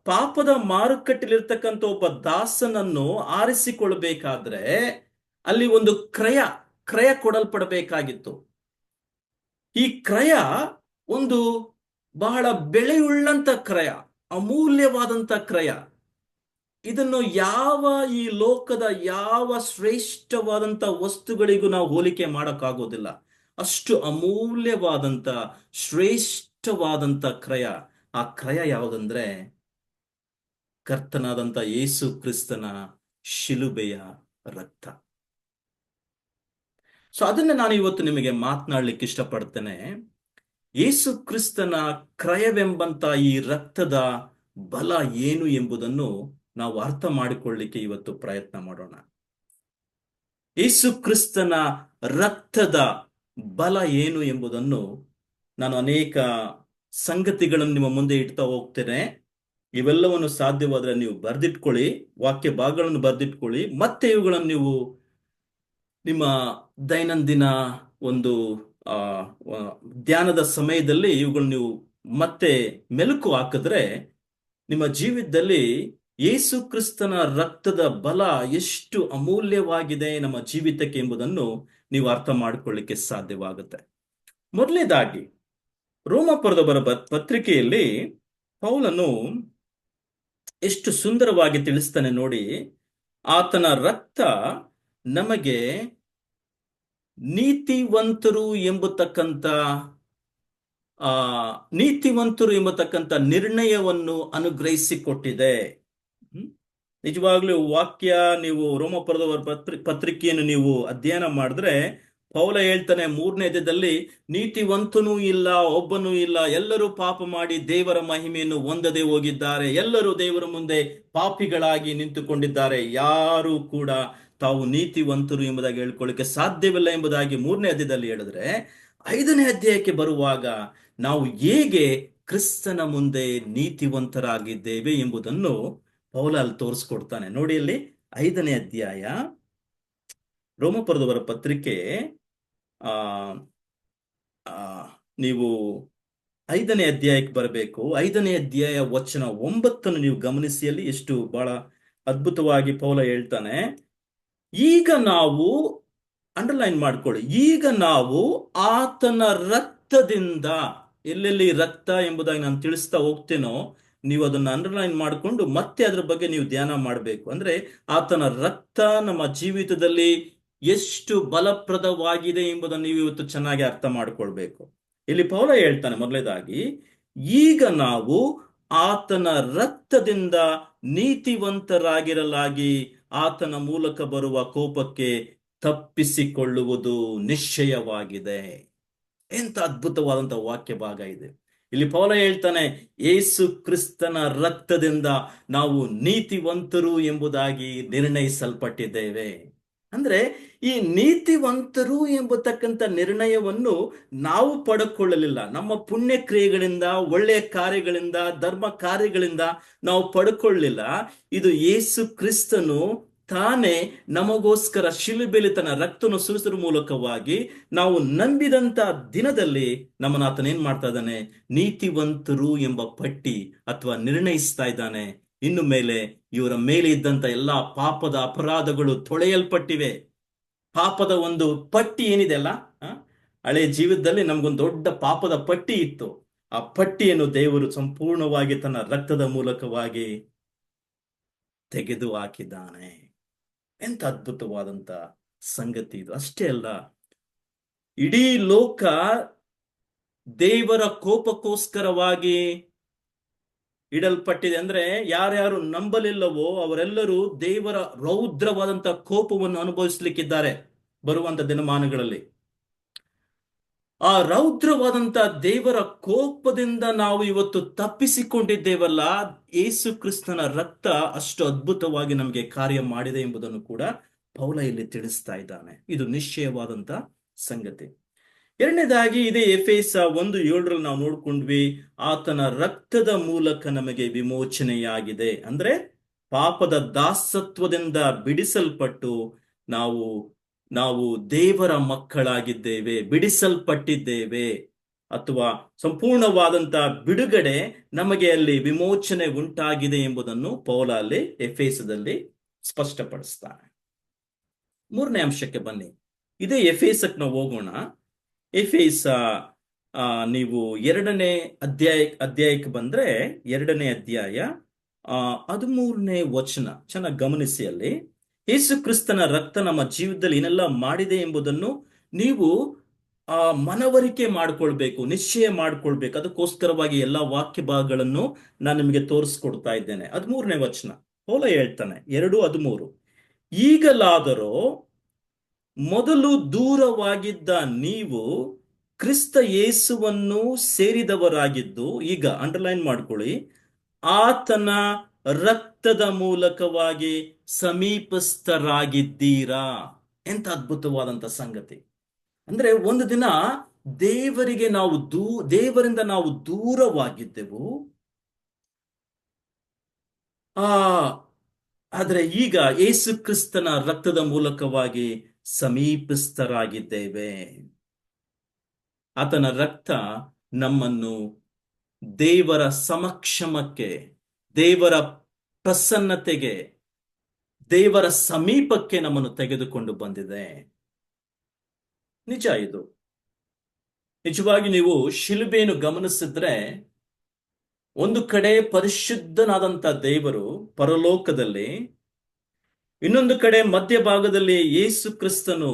ಪಾಪದ ಮಾರುಕಟ್ಟೆಯಲ್ಲಿರ್ತಕ್ಕಂಥ ಒಬ್ಬ ದಾಸನನ್ನು ಆರಿಸಿಕೊಳ್ಬೇಕಾದ್ರೆ ಅಲ್ಲಿ ಒಂದು ಕ್ರಯ ಕೊಡಲ್ಪಡಬೇಕಾಗಿತ್ತು. ಈ ಕ್ರಯ ಒಂದು ಬಹಳ ಬೆಲೆಯುಳ್ಳಂತ ಕ್ರಯ, ಅಮೂಲ್ಯವಾದಂತ ಕ್ರಯ. ಇದನ್ನು ಈ ಲೋಕದ ಯಾವ ಶ್ರೇಷ್ಠವಾದಂತ ವಸ್ತುಗಳಿಗೂ ನಾವು ಹೋಲಿಕೆ ಮಾಡಕ್ಕಾಗೋದಿಲ್ಲ. ಅಷ್ಟು ಅಮೂಲ್ಯವಾದಂತ ಶ್ರೇಷ್ಠವಾದಂತ ಕ್ರಯ. ಆ ಕ್ರಯ ಯಾವುದಂದ್ರೆ, ಕರ್ತನಾದಂತ ಯೇಸು ಕ್ರಿಸ್ತನ ಶಿಲುಬೆಯ ರಕ್ತ. ಸೊ ಅದನ್ನ ನಾನು ಇವತ್ತು ನಿಮಗೆ ಮಾತನಾಡ್ಲಿಕ್ಕೆ ಇಷ್ಟಪಡ್ತೇನೆ. ಯೇಸು ಕ್ರಿಸ್ತನ ಕ್ರಯವೆಂಬಂತ ಈ ರಕ್ತದ ಬಲ ಏನು ಎಂಬುದನ್ನು ನಾವು ಅರ್ಥ ಮಾಡಿಕೊಳ್ಳಲಿಕ್ಕೆ ಇವತ್ತು ಪ್ರಯತ್ನ ಮಾಡೋಣ. ಯೇಸು ಕ್ರಿಸ್ತನ ರಕ್ತದ ಬಲ ಏನು ಎಂಬುದನ್ನು ನಾನು ಅನೇಕ ಸಂಗತಿಗಳನ್ನು ನಿಮ್ಮ ಮುಂದೆ ಇಡ್ತಾ ಹೋಗ್ತೇನೆ. ಇವೆಲ್ಲವನ್ನು ಸಾಧ್ಯವಾದ್ರೆ ನೀವು ಬರೆದಿಟ್ಕೊಳ್ಳಿ, ವಾಕ್ಯ ಭಾಗಗಳನ್ನು ಬರೆದಿಟ್ಕೊಳ್ಳಿ. ಮತ್ತೆ ಇವುಗಳನ್ನು ನೀವು ನಿಮ್ಮ ದೈನಂದಿನ ಒಂದು ಧ್ಯಾನದ ಸಮಯದಲ್ಲಿ ಇವುಗಳನ್ನು ನೀವು ಮತ್ತೆ ಮೆಲುಕು ಹಾಕಿದ್ರೆ, ನಿಮ್ಮ ಜೀವಿತದಲ್ಲಿ ಯೇಸು ಕ್ರಿಸ್ತನ ರಕ್ತದ ಬಲ ಎಷ್ಟು ಅಮೂಲ್ಯವಾಗಿದೆ ನಮ್ಮ ಜೀವಿತಕ್ಕೆ ಎಂಬುದನ್ನು ನೀವು ಅರ್ಥ ಮಾಡಿಕೊಳ್ಳಿಕ್ಕೆ ಸಾಧ್ಯವಾಗುತ್ತೆ. ಮೊದಲನೇದಾಗಿ ರೋಮಾಪುರದವರ ಪತ್ರಿಕೆಯಲ್ಲಿ ಪೌಲನು ಎಷ್ಟು ಸುಂದರವಾಗಿ ತಿಳಿಸ್ತಾನೆ ನೋಡಿ. ಆತನ ರಕ್ತ ನಮಗೆ ನೀತಿವಂತರು ಎಂಬತಕ್ಕಂಥ ನಿರ್ಣಯವನ್ನು ಅನುಗ್ರಹಿಸಿಕೊಟ್ಟಿದೆ. ನಿಜವಾಗ್ಲೂ ವಾಕ್ಯ ನೀವು ರೋಮಾಪುರದವರ ಪತ್ರಿಕೆಯನ್ನು ನೀವು ಅಧ್ಯಯನ ಮಾಡಿದ್ರೆ ಪೌಲ ಹೇಳ್ತಾನೆ 3ನೇ ಅಧ್ಯಾಯದಲ್ಲಿ, ನೀತಿವಂತನೂ ಇಲ್ಲ, ಒಬ್ಬನೂ ಇಲ್ಲ, ಎಲ್ಲರೂ ಪಾಪ ಮಾಡಿ ದೇವರ ಮಹಿಮೆಯನ್ನು ಹೊಂದದೆ ಹೋಗಿದ್ದಾರೆ, ಎಲ್ಲರೂ ದೇವರ ಮುಂದೆ ಪಾಪಿಗಳಾಗಿ ನಿಂತುಕೊಂಡಿದ್ದಾರೆ, ಯಾರು ಕೂಡ ತಾವು ನೀತಿವಂತರು ಎಂಬುದಾಗಿ ಹೇಳ್ಕೊಳ್ಳಿಕ್ಕೆ ಸಾಧ್ಯವಿಲ್ಲ ಎಂಬುದಾಗಿ 3ನೇ ಅಧ್ಯಾಯದಲ್ಲಿ ಹೇಳಿದ್ರೆ, 5ನೇ ಅಧ್ಯಾಯಕ್ಕೆ ಬರುವಾಗ ನಾವು ಹೇಗೆ ಕ್ರಿಸ್ತನ ಮುಂದೆ ನೀತಿವಂತರಾಗಿದ್ದೇವೆ ಎಂಬುದನ್ನು ಪೌಲ ಅಲ್ಲಿ ತೋರಿಸ್ಕೊಡ್ತಾನೆ. ನೋಡಿ, ಅಲ್ಲಿ 5ನೇ ಅಧ್ಯಾಯ, ರೋಮಪುರದವರ ಪತ್ರಿಕೆ, ಆ ಆ, ನೀವು 5ನೇ ಅಧ್ಯಾಯಕ್ಕೆ ಬರಬೇಕು. 5ನೇ ಅಧ್ಯಾಯ ವಚನ 9 ನೀವು ಗಮನಿಸಿ, ಅಲ್ಲಿ ಎಷ್ಟು ಬಹಳ ಅದ್ಭುತವಾಗಿ ಪೌಲ ಹೇಳ್ತಾನೆ. ಈಗ ನಾವು, ಅಂಡರ್ಲೈನ್ ಮಾಡ್ಕೊಳ್ಳಿ, ಈಗ ನಾವು ಆತನ ರಕ್ತದಿಂದ, ಎಲ್ಲೆಲ್ಲಿ ರಕ್ತ ಎಂಬುದಾಗಿ ನಾನು ತಿಳಿಸ್ತಾ ಹೋಗ್ತೇನೋ ನೀವು ಅದನ್ನ ಅಂಡರ್ಲೈನ್ ಮಾಡಿಕೊಂಡು ಮತ್ತೆ ಅದ್ರ ಬಗ್ಗೆ ನೀವು ಧ್ಯಾನ ಮಾಡಬೇಕು. ಅಂದ್ರೆ ಆತನ ರಕ್ತ ನಮ್ಮ ಜೀವಿತದಲ್ಲಿ ಎಷ್ಟು ಬಲಪ್ರದವಾಗಿದೆ ಎಂಬುದನ್ನು ನೀವು ಇವತ್ತು ಚೆನ್ನಾಗಿ ಅರ್ಥ ಮಾಡ್ಕೊಳ್ಬೇಕು. ಇಲ್ಲಿ ಪೌಲ ಹೇಳ್ತಾನೆ ಮೊದಲನೇದಾಗಿ, ಈಗ ನಾವು ಆತನ ರಕ್ತದಿಂದ ನೀತಿವಂತರಾಗಿರಲಾಗಿ ಆತನ ಮೂಲಕ ಬರುವ ಕೋಪಕ್ಕೆ ತಪ್ಪಿಸಿಕೊಳ್ಳುವುದು ನಿಶ್ಚಯವಾಗಿದೆ. ಎಂತ ಅದ್ಭುತವಾದಂತಹ ವಾಕ್ಯ ಭಾಗ ಇದೆ. ಇಲ್ಲಿ ಪೌಲ ಹೇಳ್ತಾನೆ, ಯೇಸು ಕ್ರಿಸ್ತನ ರಕ್ತದಿಂದ ನಾವು ನೀತಿವಂತರು ಎಂಬುದಾಗಿ ನಿರ್ಣಯಿಸಲ್ಪಟ್ಟಿದ್ದೇವೆ. ಅಂದ್ರೆ ಈ ನೀತಿವಂತರು ಎಂಬತಕ್ಕಂಥ ನಿರ್ಣಯವನ್ನು ನಾವು ಪಡ್ಕೊಳ್ಳಲಿಲ್ಲ. ನಮ್ಮ ಪುಣ್ಯ ಕ್ರಿಯೆಗಳಿಂದ, ಒಳ್ಳೆಯ ಕಾರ್ಯಗಳಿಂದ, ಧರ್ಮ ಕಾರ್ಯಗಳಿಂದ ನಾವು ಪಡ್ಕೊಳ್ಳಿಲ್ಲ. ಇದು ಯೇಸು ಕ್ರಿಸ್ತನು ತಾನೇ ನಮಗೋಸ್ಕರ ಶಿಲುಬೆಯಲ್ಲಿ ತನ್ನ ರಕ್ತವನ್ನು ಸುರಿಸುವ ಮೂಲಕವಾಗಿ ನಾವು ನಂಬಿದಂತ ದಿನದಲ್ಲಿ ನಮ್ಮನ್ನ ಆತನ ಏನ್ ಮಾಡ್ತಾ ಇದ್ದಾನೆ, ನೀತಿವಂತರು ಎಂಬ ಪಟ್ಟಿ ಅಥವಾ ನಿರ್ಣಯಿಸ್ತಾ ಇದ್ದಾನೆ. ಇನ್ನು ಮೇಲೆ ಇವರ ಮೇಲೆ ಇದ್ದಂತ ಎಲ್ಲಾ ಪಾಪದ ಅಪರಾಧಗಳು ತೊಳೆಯಲ್ಪಟ್ಟಿವೆ. ಪಾಪದ ಒಂದು ಪಟ್ಟಿ ಏನಿದೆ ಅಲ್ಲ, ಹಳೆ ಜೀವಿತದಲ್ಲಿ ನಮ್ಗೊಂದು ದೊಡ್ಡ ಪಾಪದ ಪಟ್ಟಿ ಇತ್ತು. ಆ ಪಟ್ಟಿಯನ್ನು ದೇವರು ಸಂಪೂರ್ಣವಾಗಿ ತನ್ನ ರಕ್ತದ ಮೂಲಕವಾಗಿ ತೆಗೆದು ಹಾಕಿದ್ದಾನೆ. ಎಂತ ಅದ್ಭುತವಾದಂತ ಸಂಗತಿ ಇದು. ಅಷ್ಟೇ ಅಲ್ಲ, ಇಡೀ ಲೋಕ ದೇವರ ಕೋಪಕ್ಕೋಸ್ಕರವಾಗಿ ಇಡಲ್ಪಟ್ಟಿದೆ. ಅಂದ್ರೆ ಯಾರ್ಯಾರು ನಂಬಲಿಲ್ಲವೋ ಅವರೆಲ್ಲರೂ ದೇವರ ರೌದ್ರವಾದಂತ ಕೋಪವನ್ನು ಅನುಭವಿಸ್ಲಿಕ್ಕಿದ್ದಾರೆ ಬರುವಂತ ದಿನಮಾನಗಳಲ್ಲಿ. ಆ ರೌದ್ರವಾದಂತ ದೇವರ ಕೋಪದಿಂದ ನಾವು ಇವತ್ತು ತಪ್ಪಿಸಿಕೊಂಡಿದ್ದೇವಲ್ಲ, ಯೇಸು ಕ್ರಿಸ್ತನ ರಕ್ತ ಅಷ್ಟು ಅದ್ಭುತವಾಗಿ ನಮಗೆ ಕಾರ್ಯ ಮಾಡಿದೆ ಎಂಬುದನ್ನು ಕೂಡ ಪೌಲ ಇಲ್ಲಿ ತಿಳಿಸ್ತಾ ಇದ್ದಾನೆ. ಇದು ನಿಶ್ಚಯವಾದಂತ ಸಂಗತಿ. ಎರಡನೇದಾಗಿ ಇದೇ ಎಫೆಸ 1:7 ನಾವು ನೋಡ್ಕೊಂಡ್ವಿ, ಆತನ ರಕ್ತದ ಮೂಲಕ ನಮಗೆ ವಿಮೋಚನೆಯಾಗಿದೆ. ಅಂದ್ರೆ ಪಾಪದ ದಾಸತ್ವದಿಂದ ಬಿಡಿಸಲ್ಪಟ್ಟು ನಾವು ದೇವರ ಮಕ್ಕಳಾಗಿದ್ದೇವೆ, ಬಿಡಿಸಲ್ಪಟ್ಟಿದ್ದೇವೆ, ಅಥವಾ ಸಂಪೂರ್ಣವಾದಂತ ಬಿಡುಗಡೆ ನಮಗೆ ಅಲ್ಲಿ ವಿಮೋಚನೆ ಉಂಟಾಗಿದೆ ಎಂಬುದನ್ನು ಪೌಲ ಅಲ್ಲಿ ಎಫೆಸದಲ್ಲಿ ಸ್ಪಷ್ಟಪಡಿಸ್ತಾನೆ. 3ನೇ ಅಂಶಕ್ಕೆ ಬನ್ನಿ. ಇದೇ ಎಫೆಸಕ್ಕೆ ನಾವು ಹೋಗೋಣ. ಎಫೆಸ ನೀವು 2ನೇ ಅಧ್ಯಾಯಕ್ಕೆ ಬಂದ್ರೆ 2ನೇ ಅಧ್ಯಾಯ 13ನೇ ವಚನ ಚೆನ್ನಾಗಿ ಗಮನಿಸಿ. ಅಲ್ಲಿ ಯೇಸು ಕ್ರಿಸ್ತನ ರಕ್ತ ನಮ್ಮ ಜೀವಿತದಲ್ಲಿ ಏನೆಲ್ಲ ಮಾಡಿದೆ ಎಂಬುದನ್ನು ನೀವು ಮನವರಿಕೆ ಮಾಡ್ಕೊಳ್ಬೇಕು, ನಿಶ್ಚಯ ಮಾಡ್ಕೊಳ್ಬೇಕು. ಅದಕ್ಕೋಸ್ಕರವಾಗಿ ಎಲ್ಲಾ ವಾಕ್ಯ ಭಾಗಗಳನ್ನು ನಾನು ನಿಮಗೆ ತೋರಿಸ್ಕೊಡ್ತಾ ಇದ್ದೇನೆ. 13ನೇ ವಚನ ಪೌಲ ಹೇಳ್ತಾನೆ, 2:13, ಈಗಲಾದರೋ ಮೊದಲು ದೂರವಾಗಿದ್ದ ನೀವು ಕ್ರಿಸ್ತ ಯೇಸುವನ್ನು ಸೇರಿದವರಾಗಿದ್ದು, ಈಗ ಅಂಡರ್ಲೈನ್ ಮಾಡ್ಕೊಳ್ಳಿ, ಆತನ ರಕ್ತದ ಮೂಲಕವಾಗಿ ಸಮೀಪಸ್ಥರಾಗಿದ್ದೀರಾ. ಎಂತ ಅದ್ಭುತವಾದಂತ ಸಂಗತಿ. ಅಂದ್ರೆ ಒಂದು ದಿನ ದೇವರಿಂದ ನಾವು ದೂರವಾಗಿದ್ದೆವು, ಆದ್ರೆ ಈಗ ಯೇಸು ಕ್ರಿಸ್ತನ ರಕ್ತದ ಮೂಲಕವಾಗಿ ಸಮೀಪಸ್ಥರಾಗಿದ್ದೇವೆ. ಆತನ ರಕ್ತ ನಮ್ಮನ್ನು ದೇವರ ಸಮಕ್ಷಮಕ್ಕೆ, ದೇವರ ಪ್ರಸನ್ನತೆಗೆ, ದೇವರ ಸಮೀಪಕ್ಕೆ ನಮ್ಮನ್ನು ತೆಗೆದುಕೊಂಡು ಬಂದಿದೆ. ನಿಜ ಇದು. ನಿಜವಾಗಿ ನೀವು ಶಿಲುಬೆಯನ್ನು ಗಮನಿಸಿದ್ರೆ, ಒಂದು ಕಡೆ ಪರಿಶುದ್ಧನಾದಂತ ದೇವರು ಪರಲೋಕದಲ್ಲಿ, ಇನ್ನೊಂದು ಕಡೆ ಮಧ್ಯಭಾಗದಲ್ಲಿ ಯೇಸು ಕ್ರಿಸ್ತನು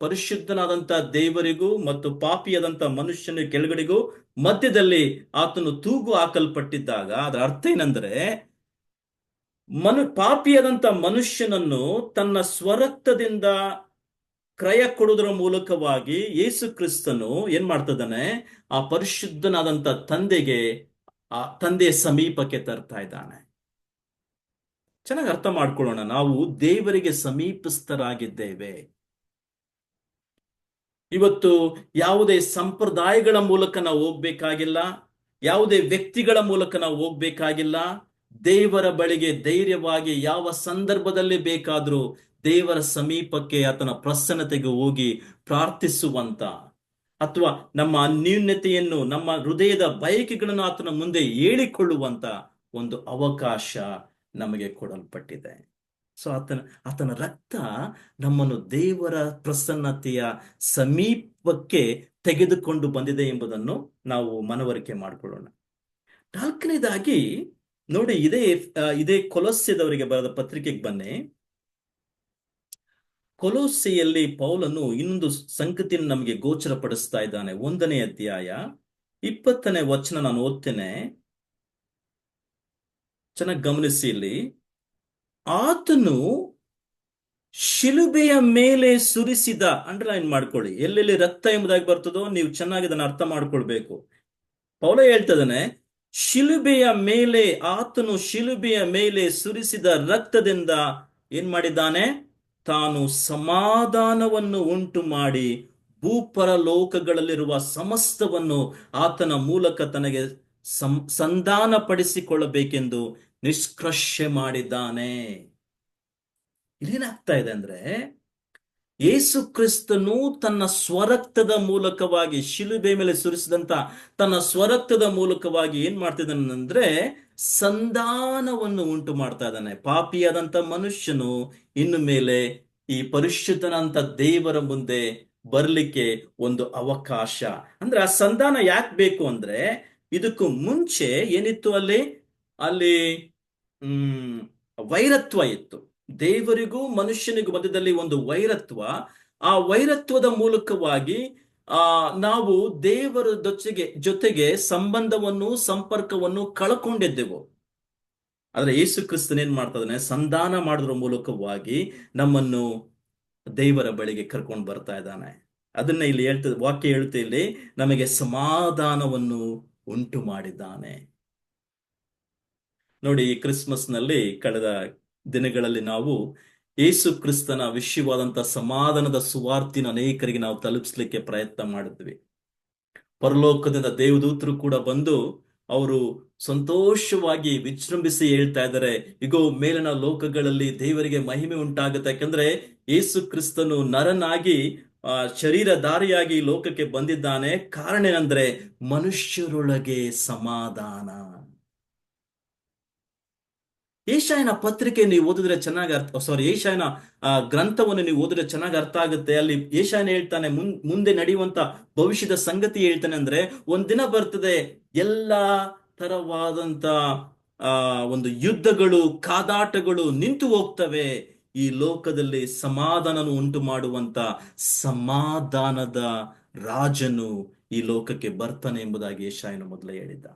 ಪರಿಶುದ್ಧನಾದಂತ ದೇವರಿಗೂ ಮತ್ತು ಪಾಪಿಯಾದಂತ ಮನುಷ್ಯನ ಕೆಳಗಡೆಗೂ ಮಧ್ಯದಲ್ಲಿ ಆತನು ತೂಗು ಹಾಕಲ್ಪಟ್ಟಿದ್ದಾಗ ಅದರ ಅರ್ಥ ಏನಂದ್ರೆ, ಪಾಪಿಯಾದಂತ ಮನುಷ್ಯನನ್ನು ತನ್ನ ಸ್ವರಕ್ತದಿಂದ ಕ್ರಯ ಕೊಡುವುದರ ಮೂಲಕವಾಗಿ ಯೇಸು ಕ್ರಿಸ್ತನು ಏನ್ ಮಾಡ್ತಿದ್ದಾನೆ? ಆ ಪರಿಶುದ್ಧನಾದಂತ ತಂದೆಗೆ, ಆ ತಂದೆಯ ಸಮೀಪಕ್ಕೆ ತರ್ತಾ ಇದ್ದಾನೆ. ಚೆನ್ನಾಗಿ ಅರ್ಥ ಮಾಡ್ಕೊಳ್ಳೋಣ. ನಾವು ದೇವರಿಗೆ ಸಮೀಪಸ್ಥರಾಗಿದ್ದೇವೆ. ಇವತ್ತು ಯಾವುದೇ ಸಂಪ್ರದಾಯಗಳ ಮೂಲಕ ನಾವು ಹೋಗ್ಬೇಕಾಗಿಲ್ಲ, ಯಾವುದೇ ವ್ಯಕ್ತಿಗಳ ಮೂಲಕ ನಾವು ಹೋಗ್ಬೇಕಾಗಿಲ್ಲ. ದೇವರ ಬಳಿಗೆ ಧೈರ್ಯವಾಗಿ ಯಾವ ಸಂದರ್ಭದಲ್ಲಿ ಬೇಕಾದರೂ ದೇವರ ಸಮೀಪಕ್ಕೆ, ಆತನ ಪ್ರಸನ್ನತೆಗೆ ಹೋಗಿ ಪ್ರಾರ್ಥಿಸುವಂತ, ಅಥವಾ ನಮ್ಮ ಅನ್ಯೂನ್ಯತೆಯನ್ನು, ನಮ್ಮ ಹೃದಯದ ಬಯಕೆಗಳನ್ನು ಆತನ ಮುಂದೆ ಹೇಳಿಕೊಳ್ಳುವಂತ ಒಂದು ಅವಕಾಶ ನಮಗೆ ಕೊಡಲ್ಪಟ್ಟಿದೆ. ಸೊ ಆತನ ರಕ್ತ ನಮ್ಮನ್ನು ದೇವರ ಪ್ರಸನ್ನತೆಯ ಸಮೀಪಕ್ಕೆ ತೆಗೆದುಕೊಂಡು ಬಂದಿದೆ ಎಂಬುದನ್ನು ನಾವು ಮನವರಿಕೆ ಮಾಡಿಕೊಳ್ಳೋಣ. ನಾಲ್ಕನೇದಾಗಿ ನೋಡಿ, ಇದೇ ಕೊಲೊಸ್ಸೆದವರಿಗೆ ಬರೆದ ಪತ್ರಿಕೆಗೆ ಬನ್ನಿ. ಕೊಲೊಸ್ಸೆಯಲ್ಲಿ ಪೌಲನು ಇನ್ನೊಂದು ಸಂಗತಿಯನ್ನು ನಮಗೆ ಗೋಚರಪಡಿಸ್ತಾ ಇದ್ದಾನೆ. 1ನೇ ಅಧ್ಯಾಯ 20ನೇ ವಚನ ನಾನು ಓದ್ತೇನೆ, ಚೆನ್ನಾಗಿ ಗಮನಿಸಿ. ಇಲ್ಲಿ ಆತನು ಶಿಲುಬೆಯ ಮೇಲೆ ಸುರಿಸಿದ, ಅಂಡರ್ಲೈನ್ ಮಾಡ್ಕೊಳ್ಳಿ, ಎಲ್ಲೆಲ್ಲಿ ರಕ್ತ ಎಂಬುದಾಗಿ ಬರ್ತದೋ ನೀವು ಚೆನ್ನಾಗಿ ಅದನ್ನು ಅರ್ಥ ಮಾಡ್ಕೊಳ್ಬೇಕು. ಪೌಲ ಹೇಳ್ತದಾನೆ, ಶಿಲುಬೆಯ ಮೇಲೆ, ಆತನು ಶಿಲುಬೆಯ ಮೇಲೆ ಸುರಿಸಿದ ರಕ್ತದಿಂದ ಏನ್ ಮಾಡಿದ್ದಾನೆ? ತಾನು ಸಮಾಧಾನವನ್ನು ಉಂಟು ಮಾಡಿ ಭೂಪರಲೋಕಗಳಲ್ಲಿರುವ ಸಮಸ್ತವನ್ನು ಆತನ ಮೂಲಕ ತನಗೆ ಸಂಧಾನಪಡಿಸಿಕೊಳ್ಳಬೇಕೆಂದು ನಿಷ್ಕರ್ಷೆ ಮಾಡಿದ್ದಾನೆ. ಇಲ್ಲೇನಾಗ್ತಾ ಇದೆ ಅಂದ್ರೆ, ಯೇಸು ಕ್ರಿಸ್ತನು ತನ್ನ ಸ್ವರಕ್ತದ ಮೂಲಕವಾಗಿ, ಶಿಲುಬೆ ಮೇಲೆ ಸುರಿಸಿದಂತ ತನ್ನ ಸ್ವರಕ್ತದ ಮೂಲಕವಾಗಿ ಏನ್ ಮಾಡ್ತಿದ್ದಾನಂದ್ರೆ ಸಂಧಾನವನ್ನು ಉಂಟು ಮಾಡ್ತಾ ಇದ್ದಾನೆ. ಪಾಪಿಯಾದಂತ ಮನುಷ್ಯನು ಇನ್ನು ಮೇಲೆ ಈ ಪರಿಶುದ್ಧನಂತ ದೇವರ ಮುಂದೆ ಬರ್ಲಿಕ್ಕೆ ಒಂದು ಅವಕಾಶ. ಅಂದ್ರೆ ಆ ಸಂಧಾನ ಯಾಕೆ ಬೇಕು ಅಂದ್ರೆ, ಇದಕ್ಕೂ ಮುಂಚೆ ಏನಿತ್ತು? ಅಲ್ಲಿ ವೈರತ್ವ ಇತ್ತು. ದೇವರಿಗೂ ಮನುಷ್ಯನಿಗೂ ಮಧ್ಯದಲ್ಲಿ ಒಂದು ವೈರತ್ವ. ಆ ವೈರತ್ವದ ಮೂಲಕವಾಗಿ ನಾವು ದೇವರ ಜೊತೆಗೆ ಸಂಬಂಧವನ್ನು, ಸಂಪರ್ಕವನ್ನು ಕಳ್ಕೊಂಡಿದ್ದೆವು. ಆದ್ರೆ ಯೇಸು ಕ್ರಿಸ್ತನ್ ಏನ್ ಮಾಡ್ತಾ ಇದ್ದಾನೆ? ಸಂಧಾನ ಮಾಡೋದ್ರ ಮೂಲಕವಾಗಿ ನಮ್ಮನ್ನು ದೇವರ ಬಳಿಗೆ ಕರ್ಕೊಂಡು ಬರ್ತಾ ಇದ್ದಾನೆ. ಅದನ್ನ ಇಲ್ಲಿ ವಾಕ್ಯ ಹೇಳ್ತಾ, ಇಲ್ಲಿ ನಮಗೆ ಸಮಾಧಾನವನ್ನು ಉಂಟು ಮಾಡಿದ್ದಾನೆ. ನೋಡಿ, ಈ ಕ್ರಿಸ್ಮಸ್ ನಲ್ಲಿ ಕಳೆದ ದಿನಗಳಲ್ಲಿ ನಾವು ಯೇಸು ಕ್ರಿಸ್ತನ ವಿಶ್ವವಾದಂತ ಸಮಾಧಾನದ ಸುವಾರ್ತಿನ ಅನೇಕರಿಗೆ ನಾವು ತಲುಪಿಸ್ಲಿಕ್ಕೆ ಪ್ರಯತ್ನ ಮಾಡಿದ್ವಿ. ಪರಲೋಕದಿಂದ ದೇವದೂತರು ಕೂಡ ಬಂದು ಅವರು ಸಂತೋಷವಾಗಿ ವಿಜೃಂಭಿಸಿ ಹೇಳ್ತಾ ಇದ್ದಾರೆ, ಇಗೋ ಮೇಲಿನ ಲೋಕಗಳಲ್ಲಿ ದೇವರಿಗೆ ಮಹಿಮೆ ಉಂಟಾಗುತ್ತೆ. ಯಾಕಂದ್ರೆ ಯೇಸು ಕ್ರಿಸ್ತನು ನರನಾಗಿ ಶರೀರಧಾರಿಯಾಗಿ ಲೋಕಕ್ಕೆ ಬಂದಿದ್ದಾನೆ. ಕಾರಣ ಏನಂದ್ರೆ ಮನುಷ್ಯರೊಳಗೆ ಸಮಾಧಾನ. ಏಷಾಯನ ಪತ್ರಿಕೆ ನೀವು ಓದಿದ್ರೆ ಚೆನ್ನಾಗಿ ಏಷಾಯನ ಗ್ರಂಥವನ್ನು ನೀವು ಓದಿದ್ರೆ ಚೆನ್ನಾಗಿ ಅರ್ಥ ಆಗುತ್ತೆ. ಅಲ್ಲಿ ಏಷಾಯನ ಹೇಳ್ತಾನೆ, ಮುಂದೆ ನಡೆಯುವಂತ ಭವಿಷ್ಯದ ಸಂಗತಿ ಹೇಳ್ತಾನೆ. ಅಂದ್ರೆ ಒಂದಿನ ಬರ್ತದೆ, ಎಲ್ಲಾ ತರವಾದಂತ ಒಂದು ಯುದ್ಧಗಳು, ಕಾದಾಟಗಳು ನಿಂತು ಹೋಗ್ತವೆ. ಈ ಲೋಕದಲ್ಲಿ ಸಮಾಧಾನವನ್ನು ಉಂಟು ಮಾಡುವಂತ ಸಮಾಧಾನದ ರಾಜನು ಈ ಲೋಕಕ್ಕೆ ಬರ್ತಾನೆ ಎಂಬುದಾಗಿ ಏಷಾಯನು ಮೊದಲೇ ಹೇಳಿದ್ದ.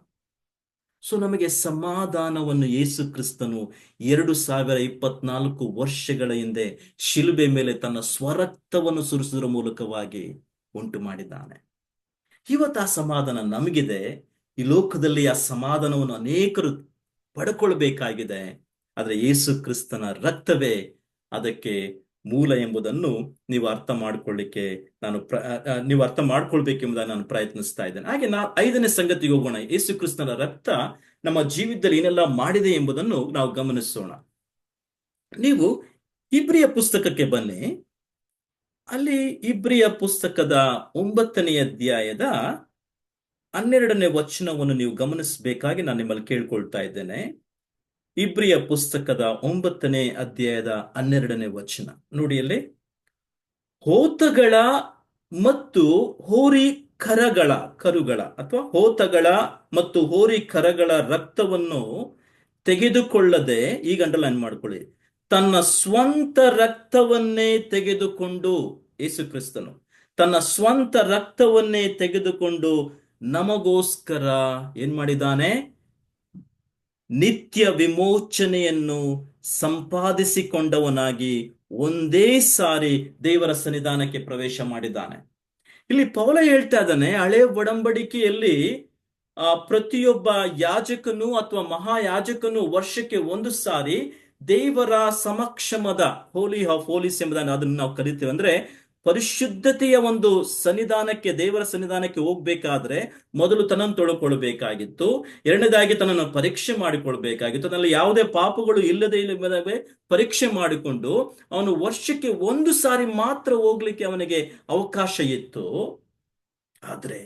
ಸೊ ನಮಗೆ ಸಮಾಧಾನವನ್ನು ಯೇಸು ಕ್ರಿಸ್ತನು 2024 ವರ್ಷಗಳ ಹಿಂದೆ ಶಿಲುಬೆ ಮೇಲೆ ತನ್ನ ಸ್ವರಕ್ತವನ್ನು ಸುರಿಸುವುದರ ಮೂಲಕವಾಗಿ ಉಂಟು ಮಾಡಿದ್ದಾನೆ. ಇವತ್ತು ಆ ಸಮಾಧಾನ ನಮಗಿದೆ. ಈ ಲೋಕದಲ್ಲಿ ಆ ಸಮಾಧಾನವನ್ನು ಅನೇಕರು ಪಡ್ಕೊಳ್ಬೇಕಾಗಿದೆ. ಆದ್ರೆ ಯೇಸು ಕ್ರಿಸ್ತನ ರಕ್ತವೇ ಅದಕ್ಕೆ ಮೂಲ ಎಂಬುದನ್ನು ನೀವು ಅರ್ಥ ಮಾಡ್ಕೊಳ್ಬೇಕೆಂಬುದಾಗಿ ನಾನು ಪ್ರಯತ್ನಿಸ್ತಾ ಇದ್ದೇನೆ. ಹಾಗೆ 5ನೇ ಸಂಗತಿಗೆ ಹೋಗೋಣ. ಯೇಸು ಕ್ರಿಸ್ತನ ರಕ್ತ ನಮ್ಮ ಜೀವಿತದಲ್ಲಿ ಏನೆಲ್ಲ ಮಾಡಿದೆ ಎಂಬುದನ್ನು ನಾವು ಗಮನಿಸೋಣ. ನೀವು ಇಬ್ರಿಯ ಪುಸ್ತಕಕ್ಕೆ ಬನ್ನಿ. ಅಲ್ಲಿ ಇಬ್ರಿಯ ಪುಸ್ತಕದ 9ನೇ ಅಧ್ಯಾಯದ 12ನೇ ವಚನವನ್ನು ನೀವು ಗಮನಿಸಬೇಕಾಗಿ ನಾನು ನಿಮ್ಮಲ್ಲಿ ಕೇಳ್ಕೊಳ್ತಾ ಇದ್ದೇನೆ. ಇಬ್ರಿಯ ಪುಸ್ತಕದ 9ನೇ ಅಧ್ಯಾಯದ 12ನೇ ವಚನ ನೋಡಿ. ಅಲ್ಲಿ ಹೋತಗಳ ಮತ್ತು ಹೋರಿ ಕರುಗಳ ಅಥವಾ ಹೋತಗಳ ಮತ್ತು ಹೋರಿ ಕರಗಳ ರಕ್ತವನ್ನು ತೆಗೆದುಕೊಳ್ಳದೆ, ಈಗ ಅಂಡರ್ಲೈನ್ ಮಾಡ್ಕೊಳ್ಳಿ, ತನ್ನ ಸ್ವಂತ ರಕ್ತವನ್ನೇ ತೆಗೆದುಕೊಂಡು, ಯೇಸು ಕ್ರಿಸ್ತನು ತನ್ನ ಸ್ವಂತ ರಕ್ತವನ್ನೇ ತೆಗೆದುಕೊಂಡು ನಮಗೋಸ್ಕರ ಏನ್ ಮಾಡಿದ್ದಾನೆ? ನಿತ್ಯ ವಿಮೋಚನೆಯನ್ನು ಸಂಪಾದಿಸಿಕೊಂಡವನಾಗಿ ಒಂದೇ ಸಾರಿ ದೇವರ ಸನ್ನಿಧಾನಕ್ಕೆ ಪ್ರವೇಶ ಮಾಡಿದ್ದಾನೆ. ಇಲ್ಲಿ ಪೌಲ ಹೇಳ್ತಾ ಇದ್ದಾನೆ, ಹಳೆ ಒಡಂಬಡಿಕೆಯಲ್ಲಿ ಪ್ರತಿಯೊಬ್ಬ ಯಾಜಕನು ಅಥವಾ ಮಹಾಯಾಜಕನು ವರ್ಷಕ್ಕೆ ಒಂದು ಸಾರಿ ದೇವರ ಸಮಕ್ಷಮದ ಹೋಲಿ ಆಫ್ ಹೋಲಿಸ್ ಎಂಬುದನ್ನು ಅದನ್ನು ನಾವು ಕರಿತೀವಿ. ಅಂದ್ರೆ ಪರಿಶುದ್ಧತೆಯ ಒಂದು ಸನ್ನಿಧಾನಕ್ಕೆ, ದೇವರ ಸನ್ನಿಧಾನಕ್ಕೆ ಹೋಗ್ಬೇಕಾದ್ರೆ ಮೊದಲು ತನ್ನನ್ನು ತೊಳ್ಕೊಳ್ಬೇಕಾಗಿತ್ತು. ಎರಡನೇದಾಗಿ ತನ್ನನ್ನು ಪರೀಕ್ಷೆ ಮಾಡಿಕೊಳ್ಬೇಕಾಗಿತ್ತು. ಅದರಲ್ಲಿ ಯಾವುದೇ ಪಾಪಗಳು ಇಲ್ಲದೆ ಪರೀಕ್ಷೆ ಮಾಡಿಕೊಂಡು ಅವನು ವರ್ಷಕ್ಕೆ ಒಂದು ಸಾರಿ ಮಾತ್ರ ಹೋಗ್ಲಿಕ್ಕೆ ಅವನಿಗೆ ಅವಕಾಶ ಇತ್ತು. ಆದ್ರೆ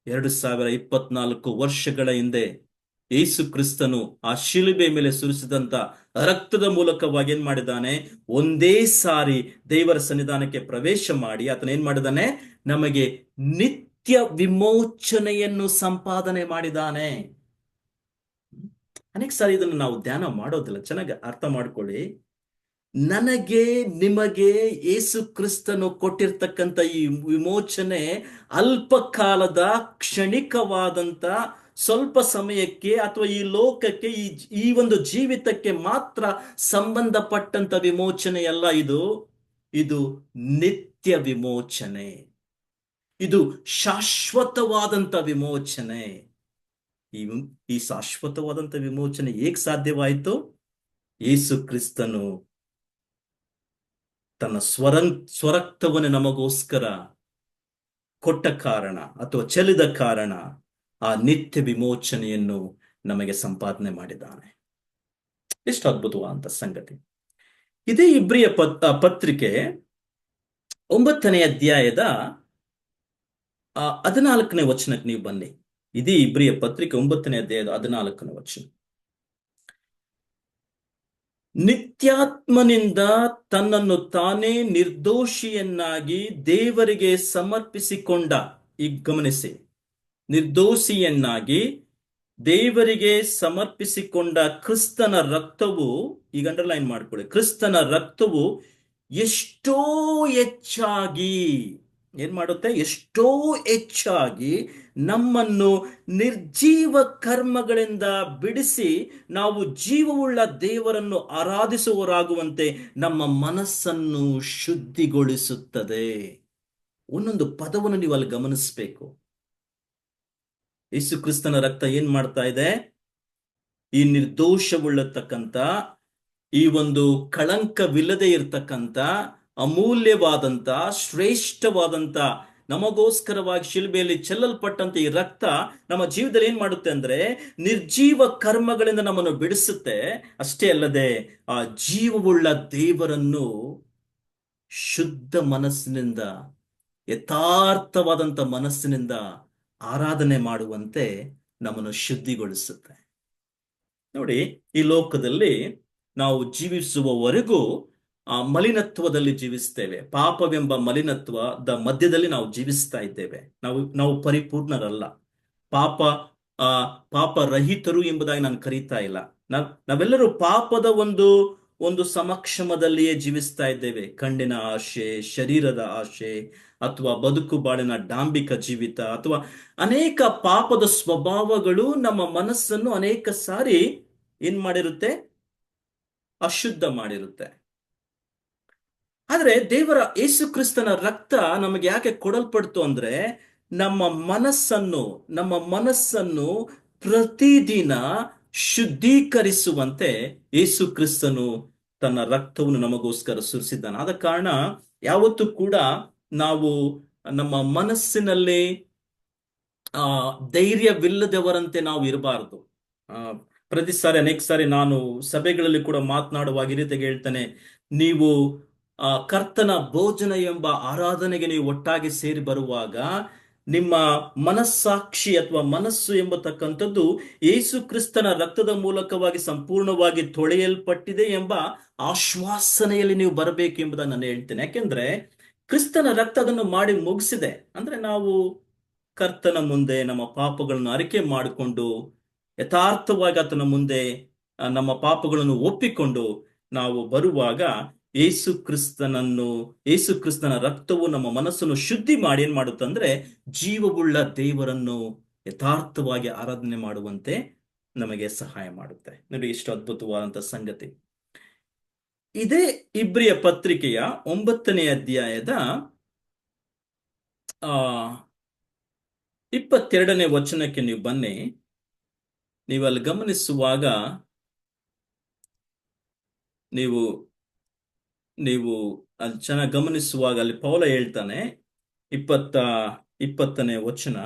2024 ವರ್ಷಗಳ ಹಿಂದೆ ಯೇಸು ಕ್ರಿಸ್ತನು ಆ ಶಿಲುಬೆ ಮೇಲೆ ಸುರಿಸಿದಂತ ರಕ್ತದ ಮೂಲಕವಾಗಿ ಏನ್ ಮಾಡಿದ್ದಾನೆ, ಒಂದೇ ಸಾರಿ ದೇವರ ಸನ್ನಿಧಾನಕ್ಕೆ ಪ್ರವೇಶ ಮಾಡಿ ಆತನ ಏನ್ ಮಾಡಿದ್ದಾನೆ, ನಮಗೆ ನಿತ್ಯ ವಿಮೋಚನೆಯನ್ನು ಸಂಪಾದನೆ ಮಾಡಿದ್ದಾನೆ. ಅನೇಕ ಸಾರಿ ಇದನ್ನು ನಾವು ಧ್ಯಾನ ಮಾಡೋದಿಲ್ಲ. ಚೆನ್ನಾಗಿ ಅರ್ಥ ಮಾಡ್ಕೊಳ್ಳಿ. ನನಗೆ ನಿಮಗೆ ಯೇಸು ಕ್ರಿಸ್ತನು ಕೊಟ್ಟಿರ್ತಕ್ಕಂಥ ಈ ವಿಮೋಚನೆ ಅಲ್ಪ ಕಾಲದ, ಕ್ಷಣಿಕವಾದಂತ, ಸ್ವಲ್ಪ ಸಮಯಕ್ಕೆ ಅಥವಾ ಈ ಲೋಕಕ್ಕೆ, ಈ ಒಂದು ಜೀವಿತಕ್ಕೆ ಮಾತ್ರ ಸಂಬಂಧಪಟ್ಟಂತ ವಿಮೋಚನೆಯಲ್ಲ. ಇದು ನಿತ್ಯ ವಿಮೋಚನೆ. ಇದು ಶಾಶ್ವತವಾದಂತ ವಿಮೋಚನೆ. ಈ ಶಾಶ್ವತವಾದಂತ ವಿಮೋಚನೆ ಹೇಗೆ ಸಾಧ್ಯವಾಯಿತು? ಯೇಸು ಕ್ರಿಸ್ತನು ತನ್ನ ಸ್ವರಕ್ತವನ್ನು ನಮಗೋಸ್ಕರ ಕೊಟ್ಟ ಕಾರಣ ಅಥವಾ ಚೆಲ್ಲಿದ ಕಾರಣ ಆ ನಿತ್ಯ ವಿಮೋಚನೆಯನ್ನು ನಮಗೆ ಸಂಪಾದನೆ ಮಾಡಿದ್ದಾನೆ. ಎಷ್ಟು ಅದ್ಭುತವಾದಂತ ಸಂಗತಿ. ಇದೇ ಇಬ್ರಿಯ ಪತ್ರಿಕೆ 9ನೇ ಅಧ್ಯಾಯದ 14ನೇ ವಚನಕ್ಕೆ ನೀವು ಬನ್ನಿ. ಇದೇ ಇಬ್ರಿಯ ಪತ್ರಿಕೆ 9ನೇ ಅಧ್ಯಾಯದ 14ನೇ ವಚನ. ನಿತ್ಯಾತ್ಮನಿಂದ ತನ್ನನ್ನು ತಾನೇ ನಿರ್ದೋಷಿಯನ್ನಾಗಿ ದೇವರಿಗೆ ಸಮರ್ಪಿಸಿಕೊಂಡ, ಈಗ ಗಮನಿಸಿ, ನಿರ್ದೋಷಿಯನ್ನಾಗಿ ದೇವರಿಗೆ ಸಮರ್ಪಿಸಿಕೊಂಡ ಕ್ರಿಸ್ತನ ರಕ್ತವು, ಈಗ ಅಂಡರ್ಲೈನ್ ಮಾಡ್ಕೊಳ್ಳಿ, ಕ್ರಿಸ್ತನ ರಕ್ತವು ಎಷ್ಟೋ ಹೆಚ್ಚಾಗಿ ಏನ್ ಮಾಡುತ್ತೆ, ಎಷ್ಟೋ ಹೆಚ್ಚಾಗಿ ನಮ್ಮನ್ನು ನಿರ್ಜೀವ ಕರ್ಮಗಳಿಂದ ಬಿಡಿಸಿ ನಾವು ಜೀವವುಳ್ಳ ದೇವರನ್ನು ಆರಾಧಿಸುವವರಾಗುವಂತೆ ನಮ್ಮ ಮನಸ್ಸನ್ನು ಶುದ್ಧಿಗೊಳಿಸುತ್ತದೆ. ಒಂದೊಂದು ಪದವನ್ನು ನೀವು ಅಲ್ಲಿ ಗಮನಿಸಬೇಕು. ಯೇಸು ಕ್ರಿಸ್ತನ ರಕ್ತ ಏನ್ ಮಾಡ್ತಾ ಇದೆ? ಈ ನಿರ್ದೋಷವುಳ್ಳತಕ್ಕಂಥ, ಈ ಒಂದು ಕಳಂಕವಿಲ್ಲದೆ ಇರತಕ್ಕಂಥ, ಅಮೂಲ್ಯವಾದಂತ, ಶ್ರೇಷ್ಠವಾದಂತ, ನಮಗೋಸ್ಕರವಾಗಿ ಶಿಲುಬೆಯಲ್ಲಿ ಚೆಲ್ಲಲ್ಪಟ್ಟಂತ ಈ ರಕ್ತ ನಮ್ಮ ಜೀವನದಲ್ಲಿ ಏನ್ ಮಾಡುತ್ತೆ ಅಂದ್ರೆ, ನಿರ್ಜೀವ ಕರ್ಮಗಳಿಂದ ನಮ್ಮನ್ನು ಬಿಡಿಸುತ್ತೆ. ಅಷ್ಟೇ ಅಲ್ಲದೆ ಆ ಜೀವವುಳ್ಳ ದೇವರನ್ನು ಶುದ್ಧ ಮನಸ್ಸಿನಿಂದ, ಯಥಾರ್ಥವಾದಂತ ಮನಸ್ಸಿನಿಂದ ಆರಾಧನೆ ಮಾಡುವಂತೆ ನಮ್ಮನ್ನು ಶುದ್ಧಿಗೊಳಿಸುತ್ತೆ. ನೋಡಿ, ಈ ಲೋಕದಲ್ಲಿ ನಾವು ಜೀವಿಸುವವರೆಗೂ ಆ ಮಲಿನತ್ವದಲ್ಲಿ ಜೀವಿಸ್ತೇವೆ. ಪಾಪವೆಂಬ ಮಲಿನತ್ವದ ಮಧ್ಯದಲ್ಲಿ ನಾವು ಜೀವಿಸ್ತಾ ಇದ್ದೇವೆ. ನಾವು ಪರಿಪೂರ್ಣರಲ್ಲ. ಪಾಪ ರಹಿತರು ಎಂಬುದಾಗಿ ನಾನು ಕರೀತಾ ಇಲ್ಲ. ನಾವೆಲ್ಲರೂ ಪಾಪದ ಒಂದು ಸಮಕ್ಷಮದಲ್ಲಿಯೇ ಜೀವಿಸ್ತಾ ಇದ್ದೇವೆ. ಕಣ್ಣಿನ ಆಶೆ, ಶರೀರದ ಆಶೆ, ಅಥವಾ ಬದುಕು ಬಾಳಿನ ಡಾಂಬಿಕ ಜೀವಿತ, ಅಥವಾ ಅನೇಕ ಪಾಪದ ಸ್ವಭಾವಗಳು ನಮ್ಮ ಮನಸ್ಸನ್ನು ಅನೇಕ ಸಾರಿ ಏನ್ ಮಾಡಿರುತ್ತೆ, ಅಶುದ್ಧ ಮಾಡಿರುತ್ತೆ. ಆದ್ರೆ ದೇವರ ಯೇಸು ಕ್ರಿಸ್ತನ ರಕ್ತ ನಮಗೆ ಯಾಕೆ ಕೊಡಲ್ಪಡ್ತು ಅಂದ್ರೆ, ನಮ್ಮ ಮನಸ್ಸನ್ನು ಪ್ರತಿದಿನ ಶುದ್ಧೀಕರಿಸುವಂತೆ ಯೇಸು ಕ್ರಿಸ್ತನು ತನ್ನ ರಕ್ತವನ್ನು ನಮಗೋಸ್ಕರ ಸುರಿಸಿದ್ದಾನೆ. ಆದ ಕಾರಣ ಯಾವತ್ತೂ ಕೂಡ ನಾವು ನಮ್ಮ ಮನಸ್ಸಿನಲ್ಲಿ ಧೈರ್ಯವಿಲ್ಲದವರಂತೆ ನಾವು ಇರಬಾರದು. ಪ್ರತಿ ಸಾರಿ, ಅನೇಕ ಸಾರಿ ನಾನು ಸಭೆಗಳಲ್ಲಿ ಕೂಡ ಮಾತನಾಡುವಾಗ ಈ ರೀತಿಯಾಗಿ ಹೇಳ್ತಾನೆ, ನೀವು ಕರ್ತನ ಭೋಜನ ಎಂಬ ಆರಾಧನೆಗೆ ನೀವು ಒಟ್ಟಾಗಿ ಸೇರಿ ಬರುವಾಗ ನಿಮ್ಮ ಮನಸ್ಸಾಕ್ಷಿ ಅಥವಾ ಮನಸ್ಸು ಎಂಬತಕ್ಕಂಥದ್ದು ಯೇಸು ಕ್ರಿಸ್ತನ ರಕ್ತದ ಮೂಲಕವಾಗಿ ಸಂಪೂರ್ಣವಾಗಿ ತೊಳೆಯಲ್ಪಟ್ಟಿದೆ ಎಂಬ ಆಶ್ವಾಸನೆಯಲ್ಲಿ ನೀವು ಬರಬೇಕು ಎಂಬುದನ್ನು ನಾನು ಹೇಳ್ತೇನೆ. ಯಾಕೆಂದ್ರೆ ಕ್ರಿಸ್ತನ ರಕ್ತ ಅದನ್ನು ಮಾಡಿ ಮುಗಿಸಿದೆ. ಅಂದ್ರೆ ನಾವು ಕರ್ತನ ಮುಂದೆ ನಮ್ಮ ಪಾಪಗಳನ್ನು ಅರಿಕೆ ಮಾಡಿಕೊಂಡು ಯಥಾರ್ಥವಾಗಿ ಆತನ ಮುಂದೆ ನಮ್ಮ ಪಾಪಗಳನ್ನು ಒಪ್ಪಿಕೊಂಡು ನಾವು ಬರುವಾಗ ಯೇಸು ಕ್ರಿಸ್ತನ ರಕ್ತವು ನಮ್ಮ ಮನಸ್ಸನ್ನು ಶುದ್ಧಿ ಮಾಡಿ ಏನ್ ಮಾಡುತ್ತಂದ್ರೆ, ಜೀವವುಳ್ಳ ದೇವರನ್ನು ಯಥಾರ್ಥವಾಗಿ ಆರಾಧನೆ ಮಾಡುವಂತೆ ನಮಗೆ ಸಹಾಯ ಮಾಡುತ್ತೆ. ನೋಡಿ, ಎಷ್ಟು ಅದ್ಭುತವಾದಂತ ಸಂಗತಿ. ಇದೇ ಇಬ್ರಿಯ ಪತ್ರಿಕೆಯ 9ನೇ ಅಧ್ಯಾಯದ ಆ 22ನೇ ವಚನಕ್ಕೆ ನೀವು ಬನ್ನಿ. ನೀವು ಅಲ್ಲಿ ಗಮನಿಸುವಾಗ ನೀವು ನೀವು ಅಲ್ಲಿ ಚೆನ್ನಾಗಿ ಗಮನಿಸುವಾಗ ಅಲ್ಲಿ ಪೌಲ ಹೇಳ್ತಾನೆ, 20ನೇ ವಚನ,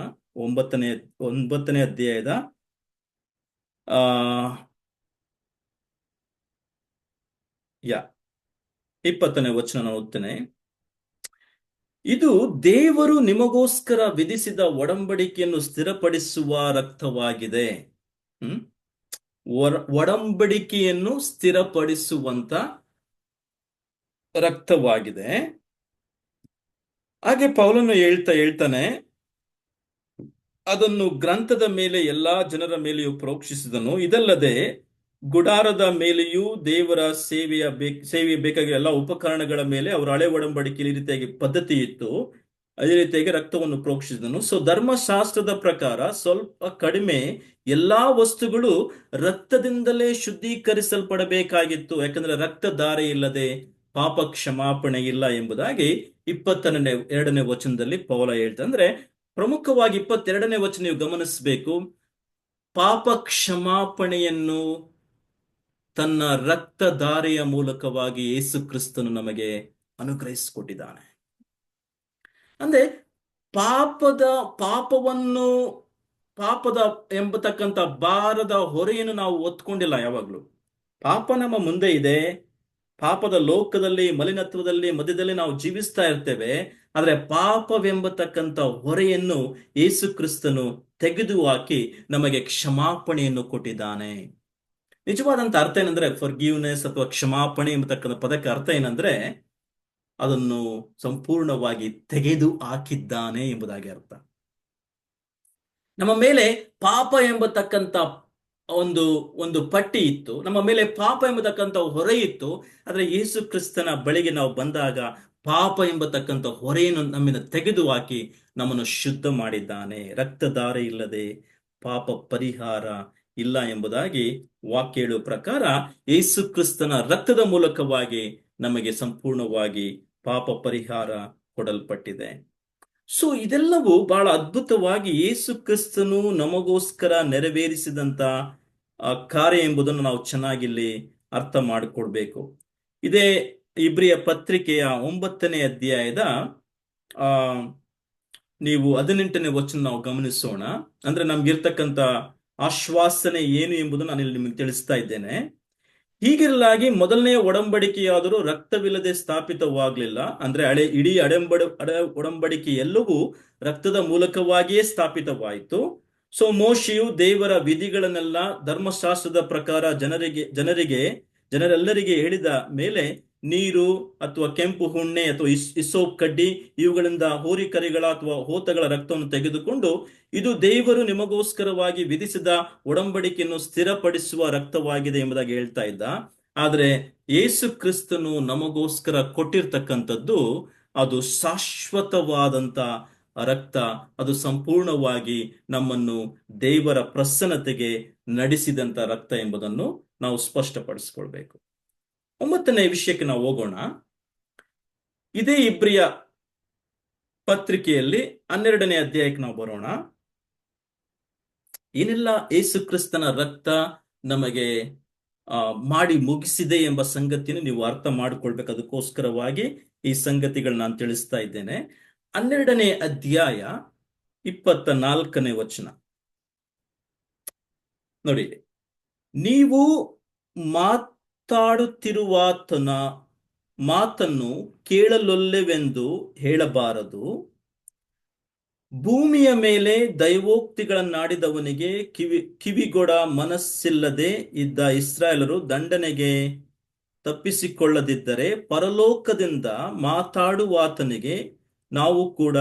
9ನೇ ಅಧ್ಯಾಯದ ಆ ಯಾ 20ನೇ ವಚನ ನಾನು ಓದ್ತೇನೆ. ಇದು ದೇವರು ನಿಮಗೋಸ್ಕರ ವಿಧಿಸಿದ ಒಡಂಬಡಿಕೆಯನ್ನು ಸ್ಥಿರಪಡಿಸುವ ರಕ್ತವಾಗಿದೆ. ಒಡಂಬಡಿಕೆಯನ್ನು ಸ್ಥಿರಪಡಿಸುವಂತ ರಕ್ತವಾಗಿದೆ. ಹಾಗೆ ಪೌಲನು ಹೇಳ್ತಾನೆ, ಅದನ್ನು ಗ್ರಂಥದ ಮೇಲೆ ಎಲ್ಲಾ ಜನರ ಮೇಲೆಯೂ ಪ್ರೋಕ್ಷಿಸಿದನು. ಇದಲ್ಲದೆ ಗುಡಾರದ ಮೇಲೆಯೂ ದೇವರ ಸೇವೆಯ ಬೇಕಾಗಿರೋ ಎಲ್ಲ ಉಪಕರಣಗಳ ಮೇಲೆ ಅವರ ಹಳೆ ಒಡಂಬಡಿಕೆಯಲ್ಲಿ ಈ ರೀತಿಯಾಗಿ ಪದ್ಧತಿ ಇತ್ತು. ಅದೇ ರೀತಿಯಾಗಿ ರಕ್ತವನ್ನು ಪ್ರೋಕ್ಷಿಸಿದನು. ಸೊ ಧರ್ಮಶಾಸ್ತ್ರದ ಪ್ರಕಾರ ಸ್ವಲ್ಪ ಕಡಿಮೆ ಎಲ್ಲಾ ವಸ್ತುಗಳು ರಕ್ತದಿಂದಲೇ ಶುದ್ಧೀಕರಿಸಲ್ಪಡಬೇಕಾಗಿತ್ತು. ಯಾಕಂದ್ರೆ ರಕ್ತಧಾರೆ ಇಲ್ಲದೆ ಪಾಪ ಕ್ಷಮಾಪಣೆ ಇಲ್ಲ ಎಂಬುದಾಗಿ 22ನೇ ವಚನದಲ್ಲಿ ಪೌಲ ಹೇಳ್ತಾನೆ. ಅಂದ್ರೆ ಪ್ರಮುಖವಾಗಿ 22ನೇ ವಚನ ನೀವು ಗಮನಿಸಬೇಕು. ಪಾಪ ಕ್ಷಮಾಪಣೆಯನ್ನು ತನ್ನ ರಕ್ತಧಾರೆಯ ಮೂಲಕವಾಗಿ ಯೇಸು ಕ್ರಿಸ್ತನು ನಮಗೆ ಅನುಗ್ರಹಿಸಿಕೊಟ್ಟಿದ್ದಾನೆ. ಅಂದ್ರೆ ಪಾಪದ ಎಂಬತಕ್ಕಂಥ ಭಾರದ ಹೊರೆಯನ್ನು ನಾವು ಹೊತ್ಕೊಂಡಿಲ್ಲ ಯಾವಾಗ್ಲೂ. ಪಾಪ ನಮ್ಮ ಮುಂದೆ ಇದೆ. ಪಾಪದ ಲೋಕದಲ್ಲಿ, ಮಲಿನತ್ವದಲ್ಲಿ, ಮಧ್ಯದಲ್ಲಿ ನಾವು ಜೀವಿಸ್ತಾ ಇರ್ತೇವೆ. ಆದ್ರೆ ಪಾಪವೆಂಬತಕ್ಕಂಥ ಹೊರೆಯನ್ನು ಯೇಸು ಕ್ರಿಸ್ತನು ತೆಗೆದುಹಾಕಿ ನಮಗೆ ಕ್ಷಮಾಪಣೆಯನ್ನು ಕೊಟ್ಟಿದ್ದಾನೆ. ನಿಜವಾದಂತ ಅರ್ಥ ಏನಂದ್ರೆ, ಫರ್ಗಿವ್ನೆಸ್ ಅಥವಾ ಕ್ಷಮಾಪಣೆ ಎಂಬತಕ್ಕಂಥ ಪದಕ್ಕೆ ಅರ್ಥ ಏನಂದ್ರೆ, ಅದನ್ನು ಸಂಪೂರ್ಣವಾಗಿ ತೆಗೆದು ಹಾಕಿದ್ದಾನೆ ಎಂಬುದಾಗಿ ಅರ್ಥ. ನಮ್ಮ ಮೇಲೆ ಪಾಪ ಎಂಬತಕ್ಕಂಥ ಒಂದು ಪಟ್ಟಿ ಇತ್ತು, ನಮ್ಮ ಮೇಲೆ ಪಾಪ ಎಂಬತಕ್ಕಂಥ ಹೊರೆ ಇತ್ತು. ಆದ್ರೆ ಯೇಸು ಕ್ರಿಸ್ತನ ಬಳಿಗೆ ನಾವು ಬಂದಾಗ ಪಾಪ ಎಂಬತಕ್ಕಂಥ ಹೊರೆಯನ್ನು ನಮ್ಮಿಂದ ತೆಗೆದು ಹಾಕಿ ನಮ್ಮನ್ನು ಶುದ್ಧ ಮಾಡಿದ್ದಾನೆ. ರಕ್ತಧಾರೆ ಇಲ್ಲದೆ ಪಾಪ ಪರಿಹಾರ ಇಲ್ಲ ಎಂಬುದಾಗಿ ವಾಕ್ಯ ಹೇಳುವ ಪ್ರಕಾರ ಯೇಸು ಕ್ರಿಸ್ತನ ರಕ್ತದ ಮೂಲಕವಾಗಿ ನಮಗೆ ಸಂಪೂರ್ಣವಾಗಿ ಪಾಪ ಪರಿಹಾರ ಕೊಡಲ್ಪಟ್ಟಿದೆ. ಸೊ ಇದೆಲ್ಲವೂ ಬಹಳ ಅದ್ಭುತವಾಗಿ ಯೇಸು ಕ್ರಿಸ್ತನು ನಮಗೋಸ್ಕರ ನೆರವೇರಿಸಿದಂತ ಕಾರ್ಯ ಎಂಬುದನ್ನು ನಾವು ಚೆನ್ನಾಗಿಲ್ಲಿ ಅರ್ಥ ಮಾಡಿಕೊಡ್ಬೇಕು. ಇದೇ ಇಬ್ರಿಯ ಪತ್ರಿಕೆಯ 9ನೇ ಅಧ್ಯಾಯದ ನೀವು 18ನೇ ವಚನ ನಾವು ಗಮನಿಸೋಣ. ಅಂದ್ರೆ ನಮ್ಗಿರ್ತಕ್ಕಂಥ ಆಶ್ವಾಸನೆ ಏನು ಎಂಬುದನ್ನು ನಾನು ಇಲ್ಲಿ ನಿಮಗೆ ತಿಳಿಸ್ತಾ ಇದ್ದೇನೆ. ಹೀಗಿರಲಾಗಿ ಮೊದಲನೆಯ ಒಡಂಬಡಿಕೆಯಾದರೂ ರಕ್ತವಿಲ್ಲದೆ ಸ್ಥಾಪಿತವಾಗಲಿಲ್ಲ. ಅಂದ್ರೆ ಇಡೀ ಒಡಂಬಡಿಕೆ ಎಲ್ಲವೂ ರಕ್ತದ ಮೂಲಕವಾಗಿಯೇ ಸ್ಥಾಪಿತವಾಯಿತು. ಸೊ ಮೋಶೆಯು ದೇವರ ವಿಧಿಗಳನ್ನೆಲ್ಲ ಧರ್ಮಶಾಸ್ತ್ರದ ಪ್ರಕಾರ ಜನರೆಲ್ಲರಿಗೆ ಹೇಳಿದ ಮೇಲೆ ನೀರು ಅಥವಾ ಕೆಂಪು ಹುಣ್ಣೆ ಅಥವಾ ಇಸೋಪ್ ಕಡ್ಡಿ ಇವುಗಳಿಂದ ಹೋರಿಕರಿಗಳ ಅಥವಾ ಹೋತಗಳ ರಕ್ತವನ್ನು ತೆಗೆದುಕೊಂಡು, ಇದು ದೇವರು ನಿಮಗೋಸ್ಕರವಾಗಿ ವಿಧಿಸಿದ ಒಡಂಬಡಿಕೆಯನ್ನು ಸ್ಥಿರಪಡಿಸುವ ರಕ್ತವಾಗಿದೆ ಎಂಬುದಾಗಿ ಹೇಳ್ತಾ ಇದ್ದ. ಆದ್ರೆ ಯೇಸು ಕ್ರಿಸ್ತನು ನಮಗೋಸ್ಕರ ಕೊಟ್ಟಿರ್ತಕ್ಕಂಥದ್ದು ಅದು ಶಾಶ್ವತವಾದಂತ ರಕ್ತ. ಅದು ಸಂಪೂರ್ಣವಾಗಿ ನಮ್ಮನ್ನು ದೇವರ ಪ್ರಸನ್ನತೆಗೆ ನಡೆಸಿದಂತ ರಕ್ತ ಎಂಬುದನ್ನು ನಾವು ಸ್ಪಷ್ಟಪಡಿಸಿಕೊಳ್ಬೇಕು. 9ನೇ ವಿಷಯಕ್ಕೆ ನಾವು ಹೋಗೋಣ. ಇದೇ ಇಬ್ರಿಯ ಪತ್ರಿಕೆಯಲ್ಲಿ 12ನೇ ಅಧ್ಯಾಯಕ್ಕೆ ನಾವು ಬರೋಣ. ಏನೆಲ್ಲ ಯೇಸು ಕ್ರಿಸ್ತನ ರಕ್ತ ನಮಗೆ ಮಾಡಿ ಮುಗಿಸಿದೆ ಎಂಬ ಸಂಗತಿಯನ್ನು ನೀವು ಅರ್ಥ ಮಾಡಿಕೊಳ್ಬೇಕು. ಅದಕ್ಕೋಸ್ಕರವಾಗಿ ಈ ಸಂಗತಿಗಳು ನಾನು ತಿಳಿಸ್ತಾ ಇದ್ದೇನೆ. 12ನೇ ಅಧ್ಯಾಯ 24ನೇ ವಚನ ನೋಡಿ. ನೀವು ಮಾತಾಡುತ್ತಿರುವಾತನ ಮಾತನ್ನು ಕೇಳಲೊಲ್ಲೆವೆಂದು ಹೇಳಬಾರದು. ಭೂಮಿಯ ಮೇಲೆ ದೈವೋಕ್ತಿಗಳನ್ನಾಡಿದವನಿಗೆ ಕಿವಿಗೊಡ ಮನಸ್ಸಿಲ್ಲದೆ ಇದ್ದ ಇಸ್ರಾಯೇಲರು ದಂಡನೆಗೆ ತಪ್ಪಿಸಿಕೊಳ್ಳದಿದ್ದರೆ, ಪರಲೋಕದಿಂದ ಮಾತಾಡುವಾತನಿಗೆ ನಾವು ಕೂಡ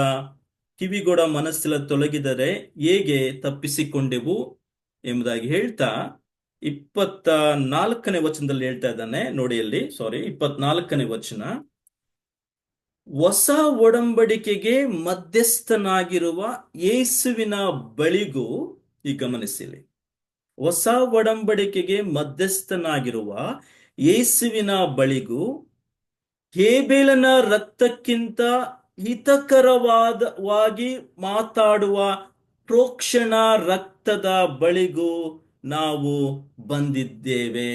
ಕಿವಿಗೊಡ ಮನಸ್ಸಿಲ್ಲ ತೊಲಗಿದರೆ ಹೇಗೆ ತಪ್ಪಿಸಿಕೊಂಡೆವು ಎಂಬುದಾಗಿ ಹೇಳ್ತಾ 24ನೇ ವಚನದಲ್ಲಿ ಹೇಳ್ತಾ ಇದ್ದಾನೆ ನೋಡಿ. 24ನೇ ವಚನ, ಹೊಸ ಒಡಂಬಡಿಕೆಗೆ ಮಧ್ಯಸ್ಥನಾಗಿರುವ ಯೇಸುವಿನ ಬಳಿಗೂ, ಈ ಗಮನಿಸಿಲಿ, ಹೊಸ ಒಡಂಬಡಿಕೆಗೆ ಮಧ್ಯಸ್ಥನಾಗಿರುವ ಯೇಸುವಿನ ಬಳಿಗೂ ಹೇಬೇಲನ ರಕ್ತಕ್ಕಿಂತ ಹಿತಕರವಾಗಿ ಮಾತಾಡುವ ಪ್ರೋಕ್ಷಣ ರಕ್ತದ ಬಳಿಗೂ ನಾವು ಬಂದಿದ್ದೇವೆ.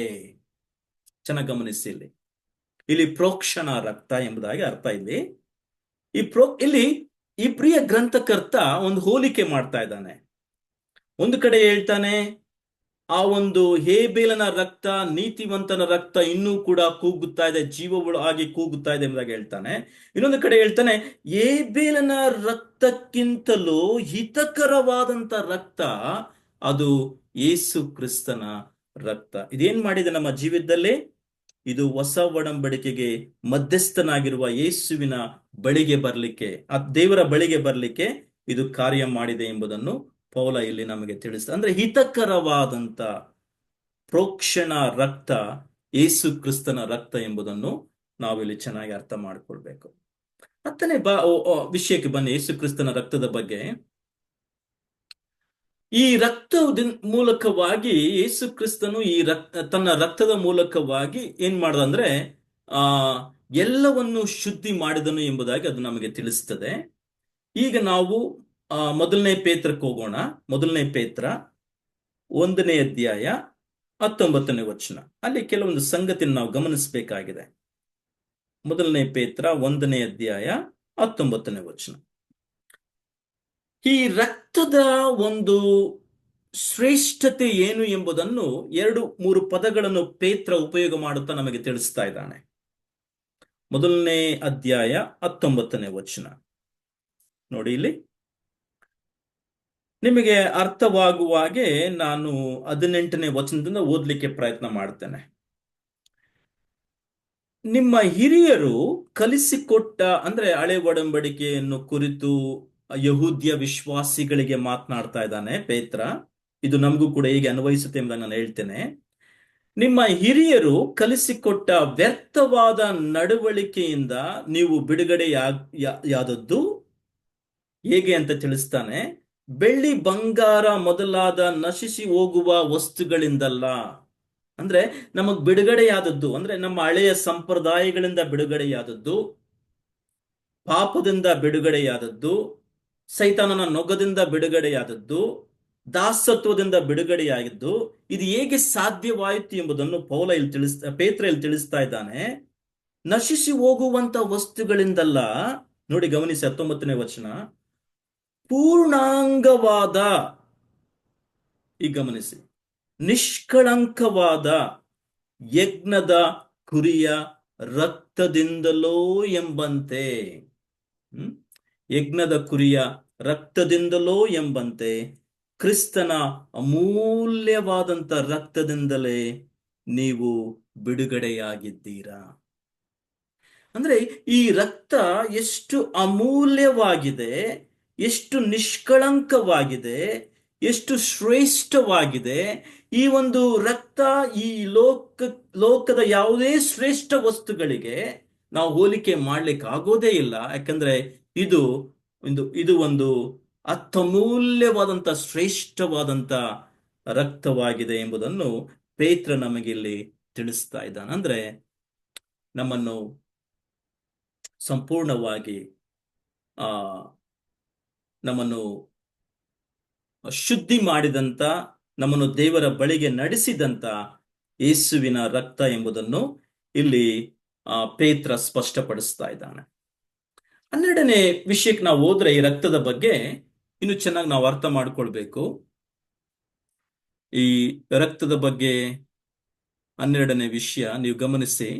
ಚೆನ್ನಾಗಿ ಗಮನಿಸಿ, ಇಲ್ಲಿ ಪ್ರೋಕ್ಷಣ ರಕ್ತ ಎಂಬುದಾಗಿ ಅರ್ಥ. ಇಲ್ಲಿ ಈ ಪ್ರಿಯ ಗ್ರಂಥಕರ್ತ ಒಂದು ಹೋಲಿಕೆ ಮಾಡ್ತಾ ಇದ್ದಾನೆ. ಒಂದು ಕಡೆ ಹೇಳ್ತಾನೆ, ಆ ಒಂದು ಹೇಬೇಲನ ರಕ್ತ, ನೀತಿವಂತನ ರಕ್ತ ಇನ್ನೂ ಕೂಡ ಕೂಗುತ್ತಾ ಇದೆ, ಜೀವಗಳು ಆಗಿ ಕೂಗುತ್ತಾ ಇದೆ ಎಂಬುದಾಗಿ ಹೇಳ್ತಾನೆ. ಇನ್ನೊಂದು ಕಡೆ ಹೇಳ್ತಾನೆ, ಹೇಬೇಲನ ರಕ್ತಕ್ಕಿಂತಲೂ ಹಿತಕರವಾದಂತ ರಕ್ತ ಅದು ಯೇಸು ಕ್ರಿಸ್ತನ ರಕ್ತ. ಇದೇನ್ ಮಾಡಿದೆ ನಮ್ಮ ಜೀವಿತದಲ್ಲಿ? ಇದು ಹೊಸ ಒಡಂಬಡಿಕೆಗೆ ಮಧ್ಯಸ್ಥನಾಗಿರುವ ಯೇಸುವಿನ ಬಳಿಗೆ ಬರ್ಲಿಕ್ಕೆ, ಆ ದೇವರ ಬಳಿಗೆ ಬರ್ಲಿಕ್ಕೆ ಇದು ಕಾರ್ಯ ಮಾಡಿದೆ ಎಂಬುದನ್ನು ಪೌಲ ಇಲ್ಲಿ ನಮಗೆ ತಿಳಿಸ್ತಾರೆ. ಅಂದ್ರೆ ಹಿತಕರವಾದಂತ ಪ್ರೋಕ್ಷಣ ರಕ್ತ ಯೇಸು ಕ್ರಿಸ್ತನ ರಕ್ತ ಎಂಬುದನ್ನು ನಾವಿಲ್ಲಿ ಚೆನ್ನಾಗಿ ಅರ್ಥ ಮಾಡ್ಕೊಳ್ಬೇಕು. ಹತ್ತನೇ ವಿಷಯಕ್ಕೆ ಬನ್ನಿ, ಯೇಸು ಕ್ರಿಸ್ತನ ರಕ್ತದ ಬಗ್ಗೆ. ಈ ರಕ್ತದ ಮೂಲಕವಾಗಿ ಯೇಸು ಕ್ರಿಸ್ತನು ತನ್ನ ರಕ್ತದ ಮೂಲಕವಾಗಿ ಏನ್ ಮಾಡ್ದ ಅಂದ್ರೆ ಎಲ್ಲವನ್ನು ಶುದ್ಧಿ ಮಾಡಿದನು ಎಂಬುದಾಗಿ ಅದು ನಮಗೆ ತಿಳಿಸ್ತದೆ. ಈಗ ನಾವು ಮೊದಲನೇ ಪೇತ್ರಕ್ಕೆ ಹೋಗೋಣ. ಮೊದಲನೇ ಪೇತ್ರ 1ನೇ ಅಧ್ಯಾಯ 19ನೇ ವಚನ. ಅಲ್ಲಿ ಕೆಲವೊಂದು ಸಂಗತಿಯನ್ನು ನಾವು ಗಮನಿಸಬೇಕಾಗಿದೆ. ಮೊದಲನೇ ಪೇತ್ರ 1ನೇ ಅಧ್ಯಾಯ 19ನೇ ವಚನ. ಈ ರಕ್ತದ ಒಂದು ಶ್ರೇಷ್ಠತೆ ಏನು ಎಂಬುದನ್ನು 2-3 ಪದಗಳನ್ನು ಪೇತ್ರ ಉಪಯೋಗ ಮಾಡುತ್ತಾ ನಮಗೆ ತಿಳಿಸ್ತಾ ಇದ್ದಾನೆ. ಮೊದಲನೇ ಅಧ್ಯಾಯ 19ನೇ ವಚನ ನೋಡಿ. ಇಲ್ಲಿ ನಿಮಗೆ ಅರ್ಥವಾಗುವ ಹಾಗೆ ನಾನು 18ನೇ ವಚನದಿಂದ ಓದಲಿಕ್ಕೆ ಪ್ರಯತ್ನ ಮಾಡ್ತೇನೆ. ನಿಮ್ಮ ಹಿರಿಯರು ಕಲಿಸಿಕೊಟ್ಟ, ಅಂದ್ರೆ ಹಳೆ ಒಡಂಬಡಿಕೆಯನ್ನು ಕುರಿತು ಯಹೂದ್ಯ ವಿಶ್ವಾಸಿಗಳಿಗೆ ಮಾತನಾಡ್ತಾ ಇದ್ದಾನೆ ಪೇತ್ರ. ಇದು ನಮಗೂ ಕೂಡ ಹೇಗೆ ಅನ್ವಯಿಸುತ್ತೆ ಎಂಬುದನ್ನು ನಾನು ಹೇಳ್ತೇನೆ. ನಿಮ್ಮ ಹಿರಿಯರು ಕಲಿಸಿಕೊಟ್ಟ ವ್ಯರ್ಥವಾದ ನಡವಳಿಕೆಯಿಂದ ನೀವು ಬಿಡುಗಡೆಯಾದದ್ದು ಹೇಗೆ ಅಂತ ತಿಳಿಸ್ತಾನೆ. ಬೆಳ್ಳಿ ಬಂಗಾರ ಮೊದಲಾದ ನಶಿಸಿ ಹೋಗುವ ವಸ್ತುಗಳಿಂದಲ್ಲ. ಅಂದ್ರೆ ನಮಗ್ ಬಿಡುಗಡೆಯಾದದ್ದು ಅಂದ್ರೆ ನಮ್ಮ ಹಳೆಯ ಸಂಪ್ರದಾಯಗಳಿಂದ ಬಿಡುಗಡೆಯಾದದ್ದು, ಪಾಪದಿಂದ ಬಿಡುಗಡೆಯಾದದ್ದು, ಸೈತಾನನ ನೊಗದಿಂದ ಬಿಡುಗಡೆಯಾದದ್ದು, ದಾಸತ್ವದಿಂದ ಬಿಡುಗಡೆಯಾಗಿದ್ದು. ಇದು ಹೇಗೆ ಸಾಧ್ಯವಾಯಿತು ಎಂಬುದನ್ನು ಪೇತ್ರ ಇಲ್ಲಿ ತಿಳಿಸ್ತಾ ಇದ್ದಾನೆ. ನಶಿಸಿ ಹೋಗುವಂತ ವಸ್ತುಗಳಿಂದಲ್ಲ. ನೋಡಿ, ಗಮನಿಸಿ 19ನೇ ವಚನ. ಪೂರ್ಣಾಂಗವಾದ, ಈಗ ಗಮನಿಸಿ, ನಿಷ್ಕಳಂಕವಾದ ಯಜ್ಞದ ಕುರಿಯ ರಕ್ತದಿಂದಲೋ ಎಂಬಂತೆ. ಯಜ್ಞದ ಕುರಿಯ ರಕ್ತದಿಂದಲೋ ಎಂಬಂತೆ ಕ್ರಿಸ್ತನ ಅಮೂಲ್ಯವಾದಂತ ರಕ್ತದಿಂದಲೇ ನೀವು ಬಿಡುಗಡೆಯಾಗಿದ್ದೀರಾ. ಅಂದ್ರೆ ಈ ರಕ್ತ ಎಷ್ಟು ಅಮೂಲ್ಯವಾಗಿದೆ, ಎಷ್ಟು ನಿಷ್ಕಳಂಕವಾಗಿದೆ, ಎಷ್ಟು ಶ್ರೇಷ್ಠವಾಗಿದೆ. ಈ ಒಂದು ರಕ್ತ ಈ ಲೋಕದ ಯಾವುದೇ ಶ್ರೇಷ್ಠ ವಸ್ತುಗಳಿಗೆ ನಾವು ಹೋಲಿಕೆ ಮಾಡ್ಲಿಕ್ಕೆ ಆಗೋದೇ ಇಲ್ಲ. ಯಾಕಂದ್ರೆ ಇದು ಒಂದು ಅತ್ಯಮೂಲ್ಯವಾದಂತ ಶ್ರೇಷ್ಠವಾದಂತ ರಕ್ತವಾಗಿದೆ ಎಂಬುದನ್ನು ಪೇತ್ರ ನಮಗಿಲ್ಲಿ ತಿಳಿಸ್ತಾ ಇದ್ದಾನೆ. ಅಂದ್ರೆ ನಮ್ಮನ್ನು ಸಂಪೂರ್ಣವಾಗಿ ನಮ್ಮನ್ನು ಶುದ್ಧಿ ಮಾಡಿದಂತ, ನಮ್ಮನ್ನು ದೇವರ ಬಳಿಗೆ ನಡೆಸಿದಂತ ಯೇಸುವಿನ ರಕ್ತ ಎಂಬುದನ್ನು ಇಲ್ಲಿ ಪೇತ್ರ ಸ್ಪಷ್ಟಪಡಿಸ್ತಾ ಇದ್ದಾನೆ. 12ನೇ ವಿಷಯಕ್ಕೆ ನಾವು ಹೋದ್ರೆ, ಈ ರಕ್ತದ ಬಗ್ಗೆ ಇನ್ನು ಚೆನ್ನಾಗಿ ನಾವು ಅರ್ಥ ಮಾಡ್ಕೊಳ್ಬೇಕು. ಈ ರಕ್ತದ ಬಗ್ಗೆ 12ನೇ ವಿಷಯ ನೀವು ಗಮನಿಸಿ.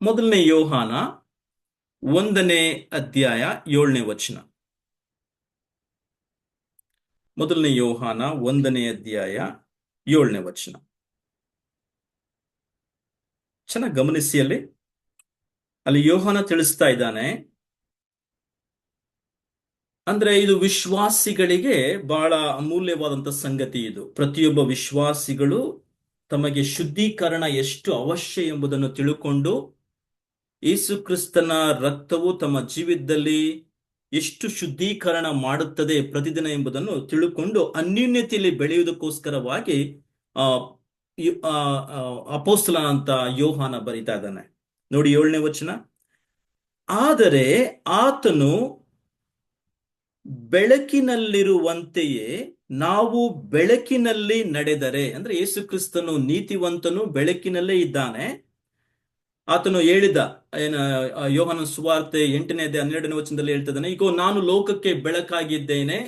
ಮೊದಲನೇ ಯೋಹಾನ 1ನೇ ಅಧ್ಯಾಯ 7ನೇ ವಚನ. ಮೊದಲನೇ ಯೋಹಾನ 1ನೇ ಅಧ್ಯಾಯ 7ನೇ ವಚನ ಚೆನ್ನಾಗಿ ಗಮನಿಸಿ. ಅಲ್ಲಿ ಯೋಹಾನ ತಿಳಿಸ್ತಾ ಇದ್ದಾನೆ, ಅಂದ್ರೆ ಇದು ವಿಶ್ವಾಸಿಗಳಿಗೆ ಬಹಳ ಅಮೂಲ್ಯವಾದಂತ ಸಂಗತಿ. ಇದು ಪ್ರತಿಯೊಬ್ಬ ವಿಶ್ವಾಸಿಗಳು ತಮಗೆ ಶುದ್ಧೀಕರಣ ಎಷ್ಟು ಅವಶ್ಯ ಎಂಬುದನ್ನು ತಿಳ್ಕೊಂಡು ಯೇಸು ಕ್ರಿಸ್ತನ ರಕ್ತವು ತಮ್ಮ ಜೀವಿತದಲ್ಲಿ ಎಷ್ಟು ಶುದ್ಧೀಕರಣ ಮಾಡುತ್ತದೆ ಪ್ರತಿದಿನ ಎಂಬುದನ್ನು ತಿಳುಕೊಂಡು ಅನ್ಯೂನ್ಯತೆಯಲ್ಲಿ ಬೆಳೆಯುವುದಕ್ಕೋಸ್ಕರವಾಗಿ ಆ ಅಪೋಸ್ತಲ ಅಂತ ಯೋಹಾನ ಬರಿತಾ ಇದ್ದಾನೆ. ನೋಡಿ 7ನೇ ವಚನ. ಆದರೆ ಆತನು ಬೆಳಕಿನಲ್ಲಿರುವಂತೆಯೇ ನಾವು ಬೆಳಕಿನಲ್ಲಿ ನಡೆದರೆ, ಅಂದ್ರೆ ಯೇಸು ಕ್ರಿಸ್ತನು ನೀತಿವಂತನು, ಬೆಳಕಿನಲ್ಲೇ ಇದ್ದಾನೆ. ಆತನು ಹೇಳಿದ ಯೋಹಾನ ಸುವಾರ್ತೆ 8ನೇ ಅಧ್ಯಾಯ 12ನೇ ವಚನದಲ್ಲಿ ಹೇಳ್ತಿದ್ದಾನೆ, ಈಗ ನಾನು ಲೋಕಕ್ಕೆ ಬೆಳಕಾಗಿದ್ದೇನೆ,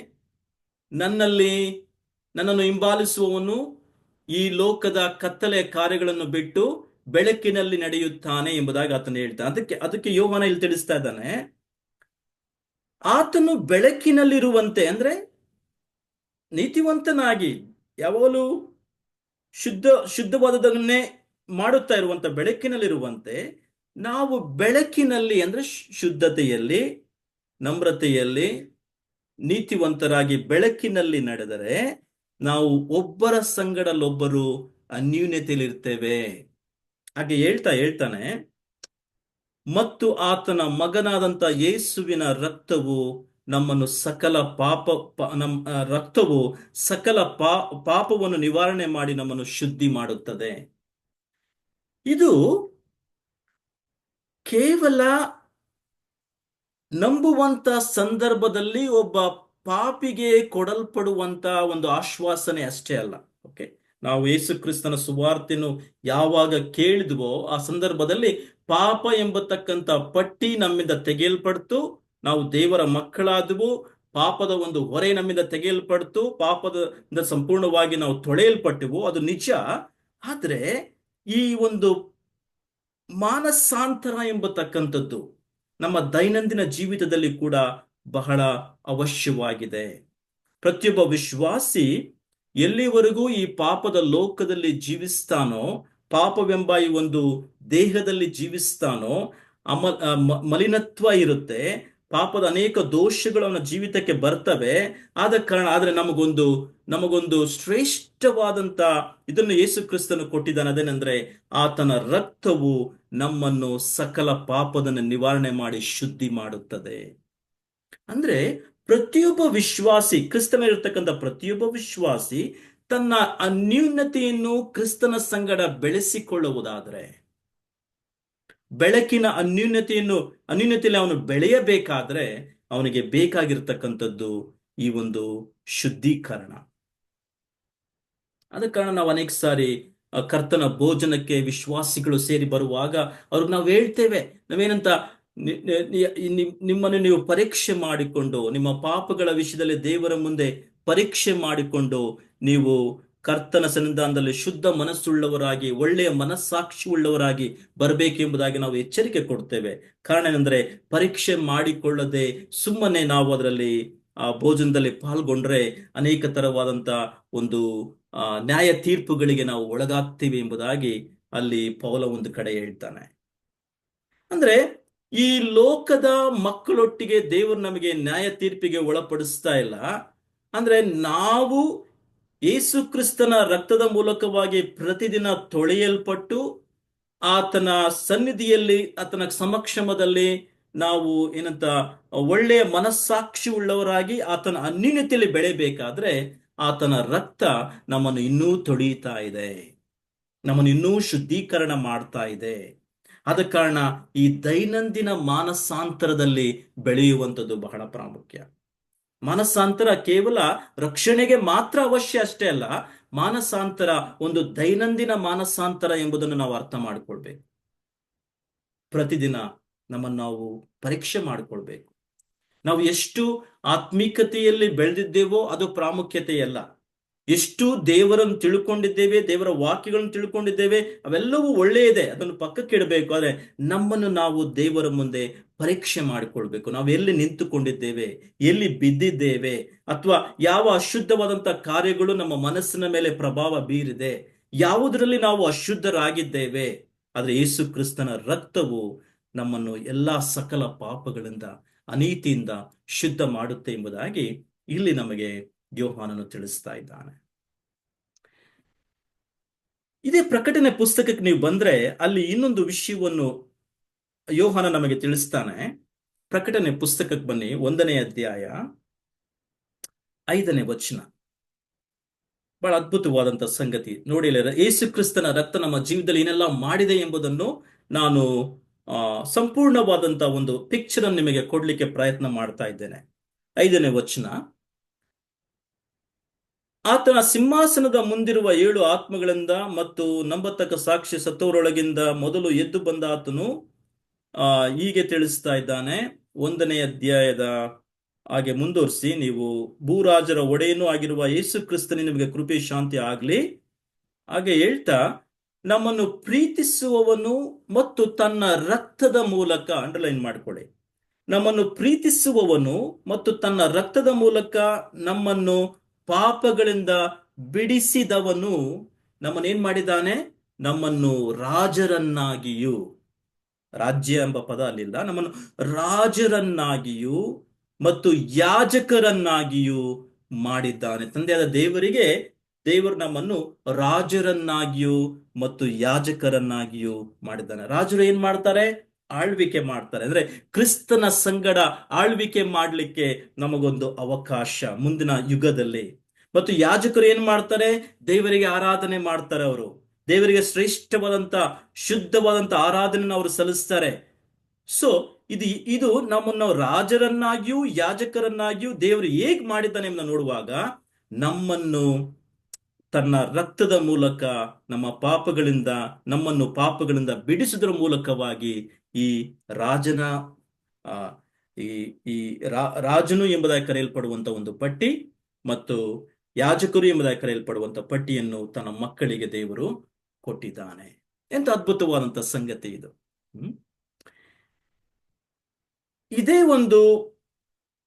ನನ್ನನ್ನು ಹಿಂಬಾಲಿಸುವವನು ಈ ಲೋಕದ ಕತ್ತಲೆಯ ಕಾರ್ಯಗಳನ್ನು ಬಿಟ್ಟು ಬೆಳಕಿನಲ್ಲಿ ನಡೆಯುತ್ತಾನೆ ಎಂಬುದಾಗಿ ಆತನು ಹೇಳ್ತಾನೆ. ಅದಕ್ಕೆ ಯೋಹಾನ ಇಲ್ಲಿ ತಿಳಿಸ್ತಾ ಇದ್ದಾನೆ, ಆತನು ಬೆಳಕಿನಲ್ಲಿರುವಂತೆ ಅಂದ್ರೆ ನೀತಿವಂತನಾಗಿ ಯಾವಾಗಲೂ ಶುದ್ಧವಾದದನ್ನೇ ಮಾಡುತ್ತಾ ಇರುವಂತ ಬೆಳಕಿನಲ್ಲಿರುವಂತೆ ನಾವು ಬೆಳಕಿನಲ್ಲಿ ಅಂದ್ರೆ ಶುದ್ಧತೆಯಲ್ಲಿ, ನಮ್ರತೆಯಲ್ಲಿ, ನೀತಿವಂತರಾಗಿ ಬೆಳಕಿನಲ್ಲಿ ನಡೆದರೆ ನಾವು ಒಬ್ಬರ ಸಂಗಡಲ್ಲೊಬ್ಬರು ಅನ್ಯೂನ್ಯತೆಯಲ್ಲಿರ್ತೇವೆ. ಹಾಗೆ ಹೇಳ್ತಾನೆ, ಮತ್ತು ಆತನ ಮಗನಾದಂತ ಯೇಸುವಿನ ರಕ್ತವು ನಮ್ಮನ್ನು ರಕ್ತವು ಸಕಲ ಪಾಪವನ್ನು ನಿವಾರಣೆ ಮಾಡಿ ನಮ್ಮನ್ನು ಶುದ್ಧಿ ಮಾಡುತ್ತದೆ. ಇದು ಕೇವಲ ನಂಬುವಂತ ಸಂದರ್ಭದಲ್ಲಿ ಒಬ್ಬ ಪಾಪಿಗೆ ಕೊಡಲ್ಪಡುವಂತ ಒಂದು ಆಶ್ವಾಸನೆ ಅಷ್ಟೇ ಅಲ್ಲ. ಓಕೆ, ನಾವು ಯೇಸು ಕ್ರಿಸ್ತನ ಸುವಾರ್ತೆಯನ್ನು ಯಾವಾಗ ಕೇಳಿದ್ವೋ ಆ ಸಂದರ್ಭದಲ್ಲಿ ಪಾಪ ಎಂಬತಕ್ಕಂತ ಪಟ್ಟಿ ನಮ್ಮಿಂದ ತೆಗೆಯಲ್ಪಡ್ತು, ನಾವು ದೇವರ ಮಕ್ಕಳಾದವು, ಪಾಪದ ಒಂದು ಹೊರೆ ನಮ್ಮಿಂದ ತೆಗೆಯಲ್ಪಡ್ತು, ಪಾಪದಿಂದ ಸಂಪೂರ್ಣವಾಗಿ ನಾವು ತೊಳೆಯಲ್ಪಟ್ಟೆವು, ಅದು ನಿಜ. ಆದ್ರೆ ಈ ಒಂದು ಮಾನಸಾಂತರ ಎಂಬತಕ್ಕಂಥದ್ದು ನಮ್ಮ ದೈನಂದಿನ ಜೀವಿತದಲ್ಲಿ ಕೂಡ ಬಹಳ ಅವಶ್ಯವಾಗಿದೆ. ಪ್ರತಿಯೊಬ್ಬ ವಿಶ್ವಾಸಿ ಎಲ್ಲಿವರೆಗೂ ಈ ಪಾಪದ ಲೋಕದಲ್ಲಿ ಜೀವಿಸ್ತಾನೋ, ಪಾಪವೆಂಬ ಈ ಒಂದು ದೇಹದಲ್ಲಿ ಜೀವಿಸ್ತಾನೋ, ಮಲಿನತ್ವ ಇರುತ್ತೆ, ಪಾಪದ ಅನೇಕ ದೋಷಗಳು ಅವನ ಜೀವಿತಕ್ಕೆ ಬರ್ತವೆ. ಆದ್ರೆ ನಮಗೊಂದು ಶ್ರೇಷ್ಠವಾದಂತ ಇದನ್ನು ಯೇಸು ಕ್ರಿಸ್ತನು ಕೊಟ್ಟಿದ್ದಾನೆ. ಅದೇನೆಂದ್ರೆ ಆತನ ರಕ್ತವು ನಮ್ಮನ್ನು ಸಕಲ ಪಾಪದನ್ನು ನಿವಾರಣೆ ಮಾಡಿ ಶುದ್ಧಿ ಮಾಡುತ್ತದೆ. ಅಂದ್ರೆ ಪ್ರತಿಯೊಬ್ಬ ವಿಶ್ವಾಸಿ, ಕ್ರಿಸ್ತನಲ್ಲಿರ್ತಕ್ಕಂಥ ಪ್ರತಿಯೊಬ್ಬ ವಿಶ್ವಾಸಿ ತನ್ನ ಅನ್ಯೂನ್ಯತೆಯನ್ನು ಕ್ರಿಸ್ತನ ಸಂಗಡ ಬೆಳೆಸಿಕೊಳ್ಳುವುದಾದ್ರೆ, ಬೆಳಕಿನ ಅನ್ಯೂನ್ಯತೆಯಲ್ಲಿ ಅವನು ಬೆಳೆಯಬೇಕಾದ್ರೆ ಅವನಿಗೆ ಬೇಕಾಗಿರ್ತಕ್ಕಂಥದ್ದು ಈ ಒಂದು ಶುದ್ಧೀಕರಣ. ಆದ ಕಾರಣ ನಾವು ಅನೇಕ ಸಾರಿ ಕರ್ತನ ಭೋಜನಕ್ಕೆ ವಿಶ್ವಾಸಿಗಳು ಸೇರಿ ಬರುವಾಗ ಅವ್ರಿಗೆ ನಾವು ಹೇಳ್ತೇವೆ, ನಾವೇನಂತ, ನಿಮ್ಮನ್ನು ನೀವು ಪರೀಕ್ಷೆ ಮಾಡಿಕೊಂಡು, ನಿಮ್ಮ ಪಾಪಗಳ ವಿಷಯದಲ್ಲಿ ದೇವರ ಮುಂದೆ ಪರೀಕ್ಷೆ ಮಾಡಿಕೊಂಡು ನೀವು ಕರ್ತನ ಸನ್ನಿಧಾನದಲ್ಲಿ ಶುದ್ಧ ಮನಸ್ಸುಳ್ಳವರಾಗಿ, ಒಳ್ಳೆಯ ಮನಸ್ಸಾಕ್ಷಿ ಉಳ್ಳವರಾಗಿ ಬರಬೇಕೆಂಬುದಾಗಿ ನಾವು ಎಚ್ಚರಿಕೆ ಕೊಡ್ತೇವೆ. ಕಾರಣ ಏನಂದ್ರೆ, ಪರೀಕ್ಷೆ ಮಾಡಿಕೊಳ್ಳದೆ ಸುಮ್ಮನೆ ನಾವು ಅದರಲ್ಲಿ ಆ ಭೋಜನದಲ್ಲಿ ಪಾಲ್ಗೊಂಡ್ರೆ ಅನೇಕ ತರವಾದಂತ ಒಂದು ನ್ಯಾಯ ತೀರ್ಪುಗಳಿಗೆ ನಾವು ಒಳಗಾಗ್ತೀವಿ ಎಂಬುದಾಗಿ ಅಲ್ಲಿ ಪೌಲ ಒಂದು ಕಡೆ ಹೇಳ್ತಾನೆ. ಅಂದ್ರೆ ಈ ಲೋಕದ ಮಕ್ಕಳೊಟ್ಟಿಗೆ ದೇವರು ನಮಗೆ ನ್ಯಾಯ ತೀರ್ಪಿಗೆ ಒಳಪಡಿಸ್ತಾ ಇಲ್ಲ. ಅಂದ್ರೆ ನಾವು ಯೇಸು ಕ್ರಿಸ್ತನ ರಕ್ತದ ಮೂಲಕವಾಗಿ ಪ್ರತಿದಿನ ತೊಳೆಯಲ್ಪಟ್ಟು ಆತನ ಸನ್ನಿಧಿಯಲ್ಲಿ, ಆತನ ಸಮಕ್ಷಮದಲ್ಲಿ ನಾವು ಒಳ್ಳೆಯ ಮನಸ್ಸಾಕ್ಷಿ ಉಳ್ಳವರಾಗಿ ಆತನ ಅನ್ಯೂನ್ಯತೆಯಲ್ಲಿ ಬೆಳೆಯಬೇಕಾದ್ರೆ ಆತನ ರಕ್ತ ನಮ್ಮನ್ನು ಇನ್ನೂ ತೊಳೆಯುತ್ತಾ ಇದೆ, ನಮ್ಮನ್ನು ಇನ್ನೂ ಶುದ್ಧೀಕರಣ ಮಾಡ್ತಾ ಇದೆ. ಆದ ಕಾರಣ ಈ ದೈನಂದಿನ ಮಾನಸಾಂತರದಲ್ಲಿ ಬೆಳೆಯುವಂಥದ್ದು ಬಹಳ ಪ್ರಾಮುಖ್ಯ. ಮಾನಸಾಂತರ ಕೇವಲ ರಕ್ಷಣೆಗೆ ಮಾತ್ರ ಅವಶ್ಯ ಅಷ್ಟೇ ಅಲ್ಲ, ಮಾನಸಾಂತರ ಒಂದು ದೈನಂದಿನ ಮಾನಸಾಂತರ ಎಂಬುದನ್ನು ನಾವು ಅರ್ಥ ಮಾಡಿಕೊಳ್ಬೇಕು. ಪ್ರತಿದಿನ ನಮ್ಮನ್ನು ನಾವು ಪರೀಕ್ಷೆ ಮಾಡಿಕೊಳ್ಬೇಕು. ನಾವು ಎಷ್ಟು ಆತ್ಮೀಕತೆಯಲ್ಲಿ ಬೆಳೆದಿದ್ದೇವೋ ಅದು ಪ್ರಾಮುಖ್ಯತೆಯಲ್ಲ, ಎಷ್ಟು ದೇವರನ್ನು ತಿಳ್ಕೊಂಡಿದ್ದೇವೆ, ದೇವರ ವಾಕ್ಯಗಳನ್ನು ತಿಳ್ಕೊಂಡಿದ್ದೇವೆ, ಅವೆಲ್ಲವೂ ಒಳ್ಳೆಯದೇ, ಅದನ್ನು ಪಕ್ಕಕ್ಕೆ ಇಡಬೇಕು. ಆದರೆ ನಮ್ಮನ್ನು ನಾವು ದೇವರ ಮುಂದೆ ಪರೀಕ್ಷೆ ಮಾಡಿಕೊಳ್ಬೇಕು. ನಾವು ಎಲ್ಲಿ ನಿಂತುಕೊಂಡಿದ್ದೇವೆ, ಎಲ್ಲಿ ಬಿದ್ದಿದ್ದೇವೆ, ಅಥವಾ ಯಾವ ಅಶುದ್ಧವಾದಂತ ಕಾರ್ಯಗಳು ನಮ್ಮ ಮನಸ್ಸಿನ ಮೇಲೆ ಪ್ರಭಾವ ಬೀರಿದೆ, ಯಾವುದರಲ್ಲಿ ನಾವು ಅಶುದ್ಧರಾಗಿದ್ದೇವೆ. ಆದರೆ ಯೇಸು ಕ್ರಿಸ್ತನ ರಕ್ತವು ನಮ್ಮನ್ನು ಎಲ್ಲಾ ಸಕಲ ಪಾಪಗಳಿಂದ, ಅನೀತಿಯಿಂದ ಶುದ್ಧ ಮಾಡುತ್ತೆ ಎಂಬುದಾಗಿ ಇಲ್ಲಿ ನಮಗೆ ಯೋಹಾನನು ತಿಳಿಸ್ತಾ ಇದ್ದಾನೆ. ಇದೇ ಪ್ರಕಟಣೆ ಪುಸ್ತಕಕ್ಕೆ ನೀವು ಬಂದ್ರೆ ಅಲ್ಲಿ ಇನ್ನೊಂದು ವಿಷಯವನ್ನು ಯೋಹಾನ ನಮಗೆ ತಿಳಿಸ್ತಾನೆ. ಪ್ರಕಟಣೆ ಪುಸ್ತಕಕ್ಕೆ ಬನ್ನಿ, 1ನೇ ಅಧ್ಯಾಯ 5ನೇ ವಚನ. ಬಹಳ ಅದ್ಭುತವಾದಂತ ಸಂಗತಿ ನೋಡಿ. ಯೇಸು ಕ್ರಿಸ್ತನ ರಕ್ತ ನಮ್ಮ ಜೀವಿತದಲ್ಲಿ ಏನೆಲ್ಲ ಮಾಡಿದೆ ಎಂಬುದನ್ನು ನಾನು ಸಂಪೂರ್ಣವಾದಂತ ಒಂದು ಪಿಕ್ಚರ್ ಅನ್ನು ನಿಮಗೆ ಕೊಡ್ಲಿಕ್ಕೆ ಪ್ರಯತ್ನ ಮಾಡ್ತಾ ಇದ್ದೇನೆ. 5ನೇ ವಚನ. ಆತನ ಸಿಂಹಾಸನದ ಮುಂದಿರುವ 7 ಆತ್ಮಗಳಿಂದ ಮತ್ತು ನಂಬತಕ್ಕ ಸಾಕ್ಷಿ ಸತ್ತವರೊಳಗಿಂದ ಮೊದಲು ಎದ್ದು ಬಂದ ಆತನು ಹೀಗೆ ತಿಳಿಸ್ತಾ ಇದ್ದಾನೆ. 1ನೇ ಅಧ್ಯಾಯದ ಹಾಗೆ ಮುಂದುವರಿಸಿ, ನೀವು ಭೂರಾಜರ ಒಡೆಯನೂ ಆಗಿರುವ ಯೇಸು ಕ್ರಿಸ್ತನಿಗೆ ನಿಮಗೆ ಕೃಪೆ ಶಾಂತಿ ಆಗ್ಲಿ. ಹಾಗೆ ಹೇಳ್ತಾ, ನಮ್ಮನ್ನು ಪ್ರೀತಿಸುವವನು ಮತ್ತು ತನ್ನ ರಕ್ತದ ಮೂಲಕ, ಅಂಡರ್ಲೈನ್ ಮಾಡಿಕೊಳ್ಳಿ, ನಮ್ಮನ್ನು ಪ್ರೀತಿಸುವವನು ಮತ್ತು ತನ್ನ ರಕ್ತದ ಮೂಲಕ ನಮ್ಮನ್ನು ಪಾಪಗಳಿಂದ ಬಿಡಿಸಿದವನು ನಮ್ಮನ್ನೇನ್ ಮಾಡಿದ್ದಾನೆ? ನಮ್ಮನ್ನು ರಾಜರನ್ನಾಗಿಯೂ, ರಾಜ್ಯ ಎಂಬ ಪದ ಅಲ್ಲಿಲ್ಲ, ನಮ್ಮನ್ನು ರಾಜರನ್ನಾಗಿಯೂ ಮತ್ತು ಯಾಜಕರನ್ನಾಗಿಯೂ ಮಾಡಿದ್ದಾನೆ. ತಂದೆಯಾದ ದೇವರಿಗೆ, ದೇವರು ನಮ್ಮನ್ನು ರಾಜರನ್ನಾಗಿಯೂ ಮತ್ತು ಯಾಜಕರನ್ನಾಗಿಯೂ ಮಾಡಿದ್ದಾನೆ. ರಾಜರು ಏನ್ ಮಾಡ್ತಾರೆ? ಆಳ್ವಿಕೆ ಮಾಡ್ತಾರೆ. ಅಂದ್ರೆ ಕ್ರಿಸ್ತನ ಸಂಗಡ ಆಳ್ವಿಕೆ ಮಾಡಲಿಕ್ಕೆ ನಮಗೊಂದು ಅವಕಾಶ ಮುಂದಿನ ಯುಗದಲ್ಲಿ. ಮತ್ತು ಯಾಜಕರು ಏನ್ ಮಾಡ್ತಾರೆ? ದೇವರಿಗೆ ಆರಾಧನೆ ಮಾಡ್ತಾರೆ. ಅವರು ದೇವರಿಗೆ ಶ್ರೇಷ್ಠವಾದಂತ ಶುದ್ಧವಾದಂತ ಆರಾಧನೆಯನ್ನು ಅವರು ಸಲ್ಲಿಸ್ತಾರೆ. ಸೊ ಇದು ನಮ್ಮನ್ನು ರಾಜರನ್ನಾಗಿಯೂ ಯಾಜಕರನ್ನಾಗಿಯೂ ದೇವರು ಹೇಗ್ ಮಾಡಿದ್ದಾನೆ ಎಂಬ ನೋಡುವಾಗ, ನಮ್ಮನ್ನು ತನ್ನ ರಕ್ತದ ಮೂಲಕ ನಮ್ಮನ್ನು ಪಾಪಗಳಿಂದ ಬಿಡಿಸುವುದರ ಮೂಲಕವಾಗಿ ಈ ರಾಜನ ಈ ರಾಜನು ಎಂಬುದಾಗಿ ಕರೆಯಲ್ಪಡುವಂತ ಒಂದು ಪಟ್ಟಿ ಮತ್ತು ಯಾಜಕರು ಎಂಬುದಾಗಿ ಕರೆಯಲ್ಪಡುವಂತ ಪಟ್ಟಿಯನ್ನು ತನ್ನ ಮಕ್ಕಳಿಗೆ ದೇವರು ಕೊಟ್ಟಿದ್ದಾನೆ. ಎಂತ ಅದ್ಭುತವಾದಂತ ಸಂಗತಿ ಇದು. ಇದೇ ಒಂದು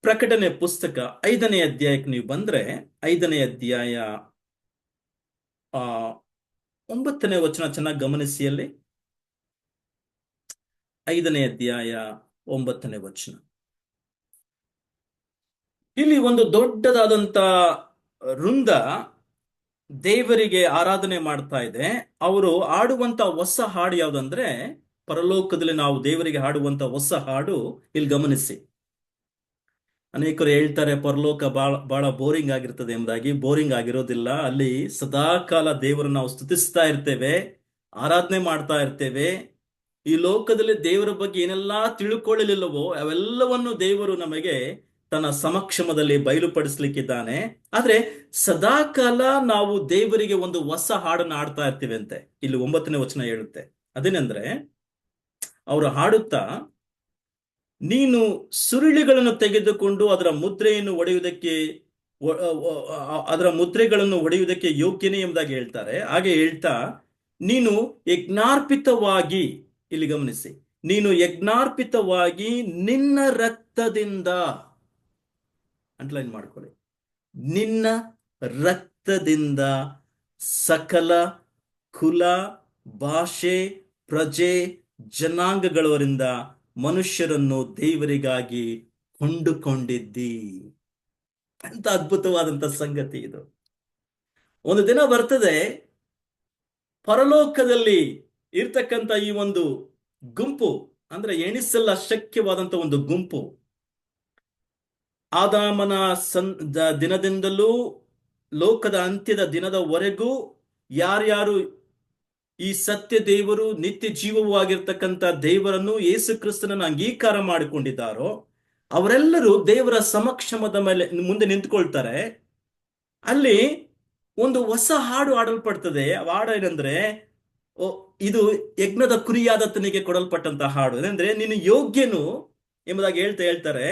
ಪ್ರಕಟಣೆ ಪುಸ್ತಕ 5ನೇ ಅಧ್ಯಾಯಕ್ಕೆ ನೀವು ಬಂದ್ರೆ, 5ನೇ ಅಧ್ಯಾಯ 9ನೇ ವಚನ ಚೆನ್ನಾಗಿ ಗಮನಿಸಿ. ಅಲ್ಲಿ 5ನೇ ಅಧ್ಯಾಯ 9ನೇ ವಚನ. ಇಲ್ಲಿ ಒಂದು ದೊಡ್ಡದಾದಂತ ವೃಂದ ದೇವರಿಗೆ ಆರಾಧನೆ ಮಾಡ್ತಾ ಇದೆ. ಅವರು ಆಡುವಂತ ಹೊಸ ಹಾಡು ಯಾವುದಂದ್ರೆ, ಪರಲೋಕದಲ್ಲಿ ನಾವು ದೇವರಿಗೆ ಹಾಡುವಂತ ಹೊಸ ಹಾಡು. ಇಲ್ಲಿ ಗಮನಿಸಿ. ಅನೇಕರು ಹೇಳ್ತಾರೆ ಪರಲೋಕ ಬಹಳ ಬೋರಿಂಗ್ ಆಗಿರ್ತದೆ ಎಂಬುದಾಗಿ. ಬೋರಿಂಗ್ ಆಗಿರೋದಿಲ್ಲ. ಅಲ್ಲಿ ಸದಾಕಾಲ ದೇವರನ್ನು ನಾವು ಸ್ತುತಿಸ್ತಾ ಇರ್ತೇವೆ, ಆರಾಧನೆ ಮಾಡ್ತಾ ಇರ್ತೇವೆ. ಈ ಲೋಕದಲ್ಲಿ ದೇವರ ಬಗ್ಗೆ ಏನೆಲ್ಲಾ ತಿಳ್ಕೊಳ್ಳಲಿಲ್ಲವೋ ಅವೆಲ್ಲವನ್ನು ದೇವರು ನಮಗೆ ತನ್ನ ಸಮಕ್ಷಮದಲ್ಲಿ ಬಯಲುಪಡಿಸ್ಲಿಕ್ಕಿದ್ದಾನೆ. ಆದ್ರೆ ಸದಾಕಾಲ ನಾವು ದೇವರಿಗೆ ಒಂದು ಹೊಸ ಹಾಡನ್ನು ಹಾಡ್ತಾ ಇರ್ತೀವಿ ಅಂತೆ. ಇಲ್ಲಿ 9ನೇ ವಚನ ಹೇಳುತ್ತೆ. ಅದೇನೆಂದ್ರೆ, ಅವರು ಹಾಡುತ್ತಾ, ನೀನು ಸುರುಳಿಗಳನ್ನು ತೆಗೆದುಕೊಂಡು ಅದರ ಮುದ್ರೆಗಳನ್ನು ಒಡೆಯುವುದಕ್ಕೆ ಯೋಗ್ಯನೇ ಎಂಬುದಾಗಿ ಹೇಳ್ತಾರೆ. ಹಾಗೆ ಹೇಳ್ತಾ, ನೀನು ಯಜ್ಞಾರ್ಪಿತವಾಗಿ, ಇಲ್ಲಿ ಗಮನಿಸಿ, ನೀನು ಯಜ್ಞಾರ್ಪಿತವಾಗಿ ನಿನ್ನ ರಕ್ತದಿಂದ, ಅಂಡರ್ಲೈನ್ ಮಾಡ್ಕೊಳ್ಳಿ, ನಿನ್ನ ರಕ್ತದಿಂದ ಸಕಲ ಕುಲ, ಭಾಷೆ, ಪ್ರಜೆ, ಜನಾಂಗಗಳವರಿಂದ ಮನುಷ್ಯರನ್ನು ದೇವರಿಗಾಗಿ ಕೊಂಡುಕೊಂಡಿದ್ದಿ. ಅಂತ ಅದ್ಭುತವಾದಂತ ಸಂಗತಿ ಇದು. ಒಂದು ದಿನ ಬರ್ತದೆ, ಪರಲೋಕದಲ್ಲಿ ಇರ್ತಕ್ಕಂಥ ಈ ಒಂದು ಗುಂಪು, ಅಂದ್ರೆ ಎಣಿಸಲ್ಲ ಶಕ್ಯವಾದಂತ ಒಂದು ಗುಂಪು, ಆದಾಮನ ದಿನದಿಂದಲೂ ಲೋಕದ ಅಂತ್ಯದ ದಿನದವರೆಗೂ ಯಾರ್ಯಾರು ಈ ಸತ್ಯ ದೇವರು, ನಿತ್ಯ ಜೀವವೂ ಆಗಿರ್ತಕ್ಕಂಥ ದೇವರನ್ನು, ಯೇಸು ಕ್ರಿಸ್ತನನ್ನು ಅಂಗೀಕಾರ ಮಾಡಿಕೊಂಡಿದ್ದಾರೋ ಅವರೆಲ್ಲರೂ ದೇವರ ಸಮಕ್ಷಮದ ಮುಂದೆ ನಿಂತ್ಕೊಳ್ತಾರೆ. ಅಲ್ಲಿ ಒಂದು ಹೊಸ ಹಾಡು ಆಡಲ್ಪಡ್ತದೆ. ಆ ಹಾಡು ಏನಂದ್ರೆ, ಇದು ಯಜ್ಞದ ಕುರಿಯಾದತನಿಗೆ ಕೊಡಲ್ಪಟ್ಟಂತ ಹಾಡು. ಏನಂದ್ರೆ, ನೀನು ಯೋಗ್ಯನು ಎಂಬುದಾಗಿ ಹೇಳ್ತಾರೆ.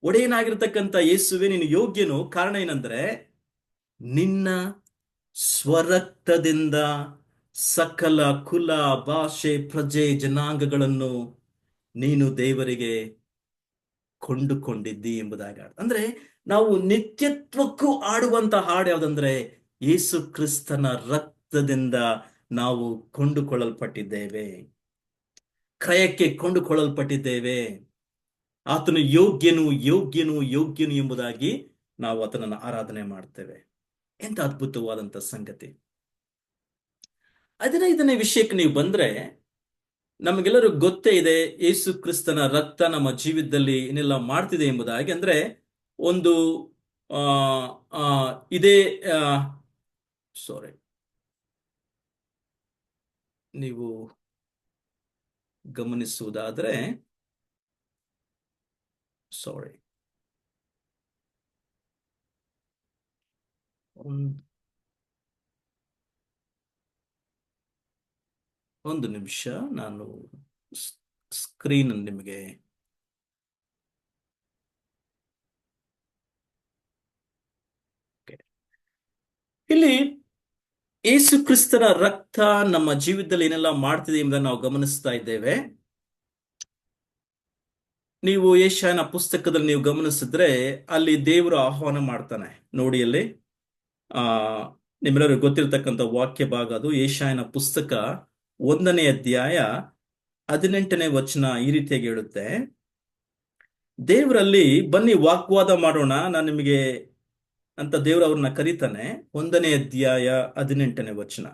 ಒಡೆಯನಾಗಿರ್ತಕ್ಕಂಥ ಯೇಸುವೆ, ನೀನು ಯೋಗ್ಯನು. ಕಾರಣ ಏನಂದ್ರೆ, ನಿನ್ನ ಸ್ವರಕ್ತದಿಂದ ಸಕಲ ಕುಲ, ಭಾಷೆ, ಪ್ರಜೆ, ಜನಾಂಗಗಳನ್ನು ನೀನು ದೇವರಿಗೆ ಕೊಂಡುಕೊಂಡಿದ್ದಿ ಎಂಬುದಾಗಿ. ಅಂದ್ರೆ ನಾವು ನಿತ್ಯತ್ವಕ್ಕೂ ಆಡುವಂತ ಹಾಡು ಯಾವ್ದಂದ್ರೆ, ಯೇಸು ಕ್ರಿಸ್ತನ ರಕ್ತದಿಂದ ನಾವು ಕೊಂಡುಕೊಳ್ಳಲ್ಪಟ್ಟಿದ್ದೇವೆ, ಕ್ರಯಕ್ಕೆ ಕೊಂಡುಕೊಳ್ಳಲ್ಪಟ್ಟಿದ್ದೇವೆ. ಆತನು ಯೋಗ್ಯನು ಯೋಗ್ಯನು ಯೋಗ್ಯನು ಎಂಬುದಾಗಿ ನಾವು ಆತನನ್ನು ಆರಾಧನೆ ಮಾಡ್ತೇವೆ. ಎಂತ ಅದ್ಭುತವಾದಂತ ಸಂಗತಿ. 15ನೇ ವಿಷಯಕ್ಕೆ ನೀವು ಬಂದ್ರೆ, ನಮಗೆಲ್ಲರೂ ಗೊತ್ತೇ ಇದೆ ಯೇಸು ಕ್ರಿಸ್ತನ ರಕ್ತ ನಮ್ಮ ಜೀವಿತದಲ್ಲಿ ಏನೆಲ್ಲ ಮಾಡ್ತಿದೆ ಎಂಬುದಾಗಿ. ಅಂದ್ರೆ ಒಂದು ಆ ಆ ಇದೇ ಸಾರಿ, ನೀವು ಗಮನಿಸುವುದಾದ್ರೆ, ಸಾರಿ, ಒಂದು ನಿಮಿಷ, ನಾನು ಸ್ಕ್ರೀನ್ ನಿಮಗೆ ಇಲ್ಲಿ ಯೇಸು ಕ್ರಿಸ್ತನ ರಕ್ತ ನಮ್ಮ ಜೀವಿತದಲ್ಲಿ ಏನೆಲ್ಲ ಮಾಡ್ತಿದೆ ಎಂಬುದನ್ನು ನಾವು ಗಮನಿಸ್ತಾ ಇದ್ದೇವೆ. ನೀವು ಯೆಶಾಯನ ಪುಸ್ತಕದಲ್ಲಿ ನೀವು ಗಮನಿಸಿದ್ರೆ ಅಲ್ಲಿ ದೇವರು ಆಹ್ವಾನ ಮಾಡ್ತಾನೆ. ನೋಡಿ ಅಲ್ಲಿ ಆ ನಿಮ್ಮೆಲ್ಲರಿಗೂ ಗೊತ್ತಿರತಕ್ಕಂಥ ವಾಕ್ಯ ಭಾಗ ಅದು. ಯೆಶಾಯನ ಪುಸ್ತಕ 1ನೇ ಅಧ್ಯಾಯ 18ನೇ ವಚನ ಈ ರೀತಿಯಾಗಿ ಹೇಳುತ್ತೆ, ದೇವರಲ್ಲಿ ಬನ್ನಿ ವಾಗ್ವಾದ ಮಾಡೋಣ ನಾನು ನಿಮಗೆ ಅಂತ ದೇವರು ಅವ್ರನ್ನ ಕರೀತಾನೆ. 1ನೇ ಅಧ್ಯಾಯ 18ನೇ ವಚನ.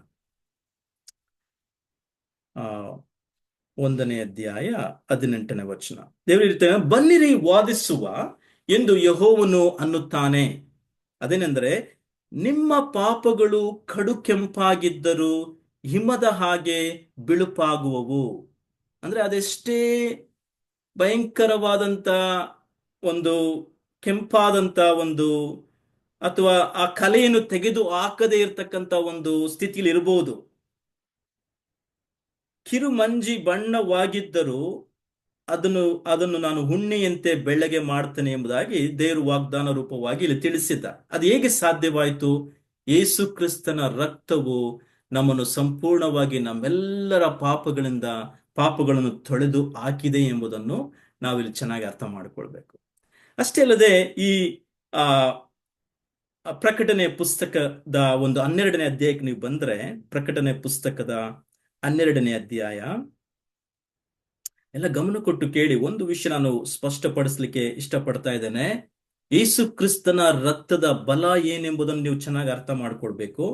ಆ 1ನೇ ಅಧ್ಯಾಯ 18ನೇ ವಚನ. ದೇವರು ಇರ್ತಾನೆ, ಬನ್ನಿರಿ ವಾದಿಸುವ ಎಂದು ಯೆಹೋವನು ಅನ್ನುತ್ತಾನೆ. ಅದೇನೆಂದರೆ, ನಿಮ್ಮ ಪಾಪಗಳು ಕಡು ಕೆಂಪಾಗಿದ್ದರೂ ಹಿಮದ ಹಾಗೆ ಬಿಳುಪಾಗುವವು. ಅಂದ್ರೆ ಅದೆಷ್ಟೇ ಭಯಂಕರವಾದಂತ ಒಂದು ಕೆಂಪಾದಂತ ಒಂದು, ಅಥವಾ ಆ ಕಲೆಯನ್ನು ತೆಗೆದು ಹಾಕದೇ ಇರತಕ್ಕಂತ ಒಂದು ಸ್ಥಿತಿಯಲ್ಲಿ ಇರಬಹುದು. ಕಿರುಮಂಜಿ ಬಣ್ಣವಾಗಿದ್ದರೂ ಅದನ್ನು ಅದನ್ನು ನಾನು ಹುಣ್ಣಿಯಂತೆ ಬೆಳ್ಳಗೆ ಮಾಡ್ತೇನೆ ಎಂಬುದಾಗಿ ದೇವರು ವಾಗ್ದಾನ ರೂಪವಾಗಿ ಇಲ್ಲಿ ತಿಳಿಸಿದ್ದ. ಅದು ಹೇಗೆ ಸಾಧ್ಯವಾಯಿತು? ಯೇಸು ಕ್ರಿಸ್ತನ ರಕ್ತವು ನಮ್ಮನ್ನು ಸಂಪೂರ್ಣವಾಗಿ ನಮ್ಮೆಲ್ಲರ ಪಾಪಗಳನ್ನು ತೊಳೆದು ಹಾಕಿದೆ ಎಂಬುದನ್ನು ನಾವಿಲ್ಲಿ ಚೆನ್ನಾಗಿ ಅರ್ಥ ಮಾಡಿಕೊಳ್ಬೇಕು. ಅಷ್ಟೇ ಅಲ್ಲದೆ ಈ ಆ ಪ್ರಕಟಣೆ ಪುಸ್ತಕದ ಒಂದು 12ನೇ ಅಧ್ಯಾಯಕ್ಕೆ ನೀವು ಬಂದ್ರೆ, ಪ್ರಕಟಣೆ ಪುಸ್ತಕದ 12ನೇ ಅಧ್ಯಾಯ ಎಲ್ಲ ಗಮನ ಕೊಟ್ಟು ಕೇಳಿ. ಒಂದು ವಿಷಯ ನಾನು ಸ್ಪಷ್ಟಪಡಿಸ್ಲಿಕ್ಕೆ ಇಷ್ಟಪಡ್ತಾ ಇದ್ದೇನೆ. ಯೇಸು ಕ್ರಿಸ್ತನ ರಕ್ತದ ಬಲ ಏನೆಂಬುದನ್ನು ನೀವು ಚೆನ್ನಾಗಿ ಅರ್ಥ ಮಾಡ್ಕೊಳ್ಬೇಕು.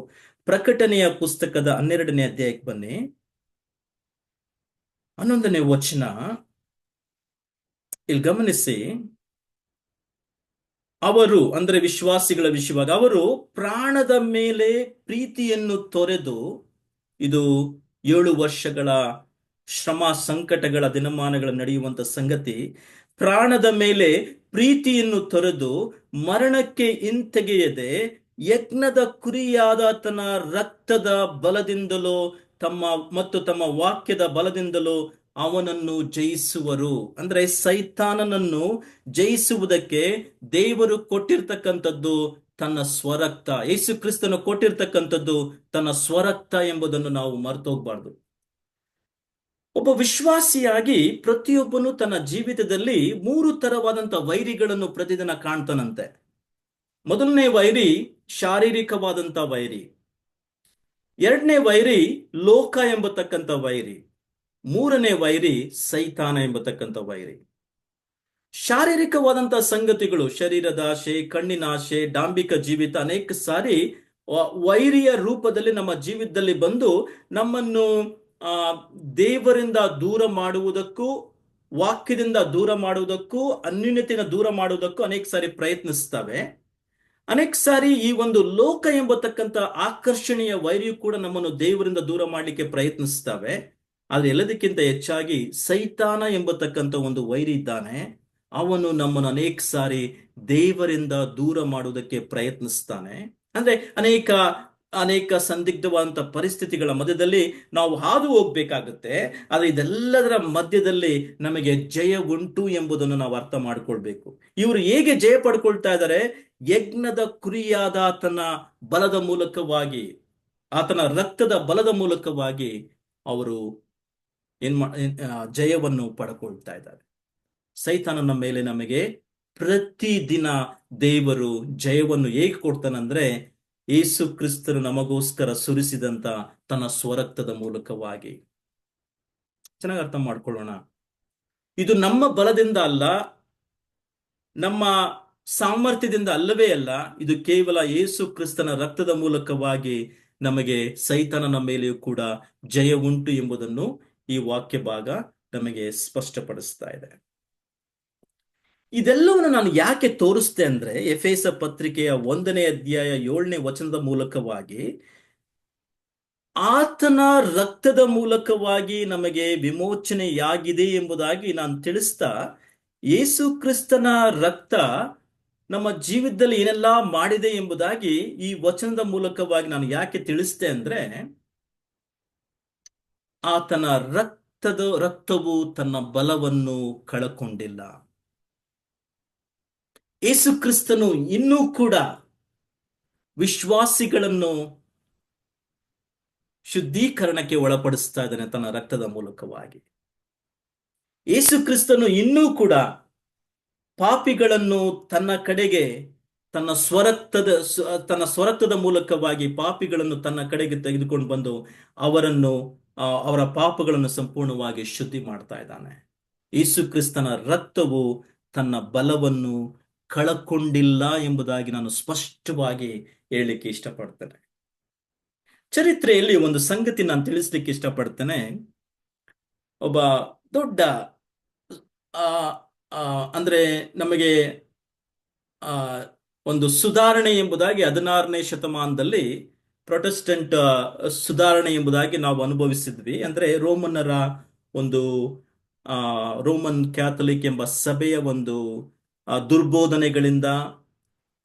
ಪ್ರಕಟಣೆಯ ಪುಸ್ತಕದ 12ನೇ ಅಧ್ಯಾಯಕ್ಕೆ ಬನ್ನಿ, 11ನೇ ವಚನ ಇಲ್ಲಿ ಗಮನಿಸಿ. ಅವರು ಅಂದ್ರೆ ವಿಶ್ವಾಸಿಗಳ ವಿಷಯವಾಗಿ, ಅವರು ಪ್ರಾಣದ ಮೇಲೆ ಪ್ರೀತಿಯನ್ನು ತೊರೆದು, ಇದು 7 ವರ್ಷಗಳ ಶ್ರಮ ಸಂಕಟಗಳ ದಿನಮಾನಗಳ ನಡೆಯುವಂತ ಸಂಗತಿ, ಪ್ರಾಣದ ಮೇಲೆ ಪ್ರೀತಿಯನ್ನು ತೊರೆದು ಮರಣಕ್ಕೆ ಹಿಂತೆಗೆಯದೆ ಯಜ್ಞದ ಕುರಿಯಾದ ತನ್ನ ರಕ್ತದ ಬಲದಿಂದಲೋ ತಮ್ಮ ವಾಕ್ಯದ ಬಲದಿಂದಲೋ ಅವನನ್ನು ಜಯಿಸುವರು. ಅಂದ್ರೆ ಸೈತಾನನನ್ನು ಜಯಿಸುವುದಕ್ಕೆ ದೇವರು ಕೊಟ್ಟಿರ್ತಕ್ಕಂಥದ್ದು ತನ್ನ ಸ್ವರಕ್ತ. ಯೇಸು ಕ್ರಿಸ್ತನು ಕೊಟ್ಟಿರ್ತಕ್ಕಂಥದ್ದು ತನ್ನ ಸ್ವರಕ್ತ ಎಂಬುದನ್ನು ನಾವು ಮರೆತೋಗ್ಬಾರ್ದು. ಒಬ್ಬ ವಿಶ್ವಾಸಿಯಾಗಿ ಪ್ರತಿಯೊಬ್ಬನು ತನ್ನ ಜೀವಿತದಲ್ಲಿ 3 ತರವಾದಂತ ವೈರಿಗಳನ್ನು ಪ್ರತಿದಿನ ಕಾಣ್ತಾನಂತೆ. ಮೊದಲನೇ ವೈರಿ ಶಾರೀರಿಕವಾದಂತ ವೈರಿ, 2ನೇ ವೈರಿ ಲೋಕ ಎಂಬತಕ್ಕಂಥ ವೈರಿ, 3ನೇ ವೈರಿ ಸೈತಾನ ಎಂಬತಕ್ಕಂಥ ವೈರಿ. ಶಾರೀರಿಕವಾದಂತ ಸಂಗತಿಗಳು, ಶರೀರದ ಆಶೆ, ಕಣ್ಣಿನ ಆಶೆ, ಡಾಂಬಿಕ ಜೀವಿತ ಅನೇಕ ಸಾರಿ ವೈರಿಯ ರೂಪದಲ್ಲಿ ನಮ್ಮ ಜೀವಿತದಲ್ಲಿ ಬಂದು ನಮ್ಮನ್ನು ದೇವರಿಂದ ದೂರ ಮಾಡುವುದಕ್ಕೂ, ವಾಕ್ಯದಿಂದ ದೂರ ಮಾಡುವುದಕ್ಕೂ, ಅನ್ಯೂನ್ಯತೆಯಿಂದ ದೂರ ಮಾಡುವುದಕ್ಕೂ ಅನೇಕ ಸಾರಿ ಪ್ರಯತ್ನಿಸ್ತವೆ. ಅನೇಕ ಸಾರಿ ಈ ಒಂದು ಲೋಕ ಎಂಬತಕ್ಕಂಥ ಆಕರ್ಷಣೀಯ ವೈರಿಯು ಕೂಡ ನಮ್ಮನ್ನು ದೇವರಿಂದ ದೂರ ಮಾಡಲಿಕ್ಕೆ ಪ್ರಯತ್ನಿಸ್ತವೆ. ಆದ್ರೆ ಎಲ್ಲದಕ್ಕಿಂತ ಹೆಚ್ಚಾಗಿ ಸೈತಾನ ಎಂಬತಕ್ಕಂಥ ಒಂದು ವೈರಿ ಇದ್ದಾನೆ. ಅವನು ನಮ್ಮನ್ನು ಅನೇಕ ಸಾರಿ ದೇವರಿಂದ ದೂರ ಮಾಡುವುದಕ್ಕೆ ಪ್ರಯತ್ನಿಸ್ತಾನೆ. ಅಂದ್ರೆ ಅನೇಕ ಸಂದಿಗ್ಧವಾದಂತ ಪರಿಸ್ಥಿತಿಗಳ ಮಧ್ಯದಲ್ಲಿ ನಾವು ಹಾದು ಹೋಗ್ಬೇಕಾಗುತ್ತೆ. ಆದ್ರೆ ಇದೆಲ್ಲದರ ಮಧ್ಯದಲ್ಲಿ ನಮಗೆ ಜಯ ಉಂಟು ಎಂಬುದನ್ನು ನಾವು ಅರ್ಥ ಮಾಡ್ಕೊಳ್ಬೇಕು. ಇವರು ಹೇಗೆ ಜಯ ಪಡ್ಕೊಳ್ತಾ ಇದ್ದಾರೆ? ಯಜ್ಞದ ಕುರಿಯಾದ ಆತನ ಬಲದ ಮೂಲಕವಾಗಿ, ಆತನ ರಕ್ತದ ಬಲದ ಮೂಲಕವಾಗಿ ಅವರು ಜಯವನ್ನು ಪಡ್ಕೊಳ್ತಾ ಇದ್ದಾರೆ. ಸೈತಾನನ ಮೇಲೆ ನಮಗೆ ಪ್ರತಿದಿನ ದೇವರು ಜಯವನ್ನು ಹೇಗೆ ಕೊಡ್ತಾನಂದ್ರೆ, ಯೇಸು ಕ್ರಿಸ್ತರು ನಮಗೋಸ್ಕರ ಸುರಿಸಿದಂತ ತನ್ನ ಸ್ವರಕ್ತದ ಮೂಲಕವಾಗಿ. ಚೆನ್ನಾಗಿ ಅರ್ಥ ಮಾಡ್ಕೊಳ್ಳೋಣ. ಇದು ನಮ್ಮ ಬಲದಿಂದ ಅಲ್ಲ, ನಮ್ಮ ಸಾಮರ್ಥ್ಯದಿಂದ ಅಲ್ಲವೇ ಅಲ್ಲ. ಇದು ಕೇವಲ ಯೇಸು ಕ್ರಿಸ್ತನ ರಕ್ತದ ಮೂಲಕವಾಗಿ ನಮಗೆ ಸೈತಾನನ ಮೇಲೆಯೂ ಕೂಡ ಜಯ ಉಂಟು ಎಂಬುದನ್ನು ಈ ವಾಕ್ಯ ಭಾಗ ನಮಗೆ ಸ್ಪಷ್ಟಪಡಿಸ್ತಾ ಇದೆ. ಇದೆಲ್ಲವನ್ನು ನಾನು ಯಾಕೆ ತೋರಿಸ್ತೆ ಅಂದ್ರೆ, ಎಫೆಸ ಪತ್ರಿಕೆಯ 1ನೇ ಅಧ್ಯಾಯ 7ನೇ ವಚನದ ಮೂಲಕವಾಗಿ ಆತನ ರಕ್ತದ ಮೂಲಕವಾಗಿ ನಮಗೆ ವಿಮೋಚನೆಯಾಗಿದೆ ಎಂಬುದಾಗಿ ನಾನು ತಿಳಿಸ್ತಾ, ಯೇಸು ಕ್ರಿಸ್ತನ ರಕ್ತ ನಮ್ಮ ಜೀವಿತದಲ್ಲಿ ಏನೆಲ್ಲ ಮಾಡಿದೆ ಎಂಬುದಾಗಿ ಈ ವಚನದ ಮೂಲಕವಾಗಿ ನಾನು ಯಾಕೆ ತಿಳಿಸ್ತೆ ಅಂದ್ರೆ, ಆತನ ರಕ್ತವು ತನ್ನ ಬಲವನ್ನು ಕಳಕೊಂಡಿಲ್ಲ. ಯೇಸು ಕ್ರಿಸ್ತನು ಇನ್ನೂ ಕೂಡ ವಿಶ್ವಾಸಿಗಳನ್ನು ಶುದ್ಧೀಕರಣಕ್ಕೆ ಒಳಪಡಿಸ್ತಾ ಇದ್ದಾನೆ ತನ್ನ ರಕ್ತದ ಮೂಲಕವಾಗಿ. ಯೇಸು ಕ್ರಿಸ್ತನು ಇನ್ನೂ ಕೂಡ ಪಾಪಿಗಳನ್ನು ತನ್ನ ಕಡೆಗೆ ತನ್ನ ಸ್ವರಕ್ತದ ಮೂಲಕವಾಗಿ ಪಾಪಿಗಳನ್ನು ತನ್ನ ಕಡೆಗೆ ತೆಗೆದುಕೊಂಡು ಬಂದು ಅವರ ಪಾಪಗಳನ್ನು ಸಂಪೂರ್ಣವಾಗಿ ಶುದ್ಧಿ ಮಾಡ್ತಾ ಇದ್ದಾನೆ. ಯೇಸು ಕ್ರಿಸ್ತನ ರಕ್ತವು ತನ್ನ ಬಲವನ್ನು ಕಳಕೊಂಡಿಲ್ಲ ಎಂಬುದಾಗಿ ನಾನು ಸ್ಪಷ್ಟವಾಗಿ ಹೇಳಲಿಕ್ಕೆ ಇಷ್ಟಪಡ್ತೇನೆ. ಚರಿತ್ರೆಯಲ್ಲಿ ಒಂದು ಸಂಗತಿ ನಾನು ತಿಳಿಸ್ಲಿಕ್ಕೆ ಇಷ್ಟಪಡ್ತೇನೆ. ಒಬ್ಬ ದೊಡ್ಡ ಅಂದ್ರೆ ನಮಗೆ ಒಂದು ಸುಧಾರಣೆ ಎಂಬುದಾಗಿ 16ನೇ ಶತಮಾನದಲ್ಲಿ ಪ್ರೊಟೆಸ್ಟೆಂಟ್ ಸುಧಾರಣೆ ಎಂಬುದಾಗಿ ನಾವು ಅನುಭವಿಸಿದ್ವಿ. ಅಂದ್ರೆ ರೋಮನ್ ಕ್ಯಾಥಲಿಕ್ ಎಂಬ ಸಭೆಯ ಒಂದು ದುರ್ಬೋಧನೆಗಳಿಂದ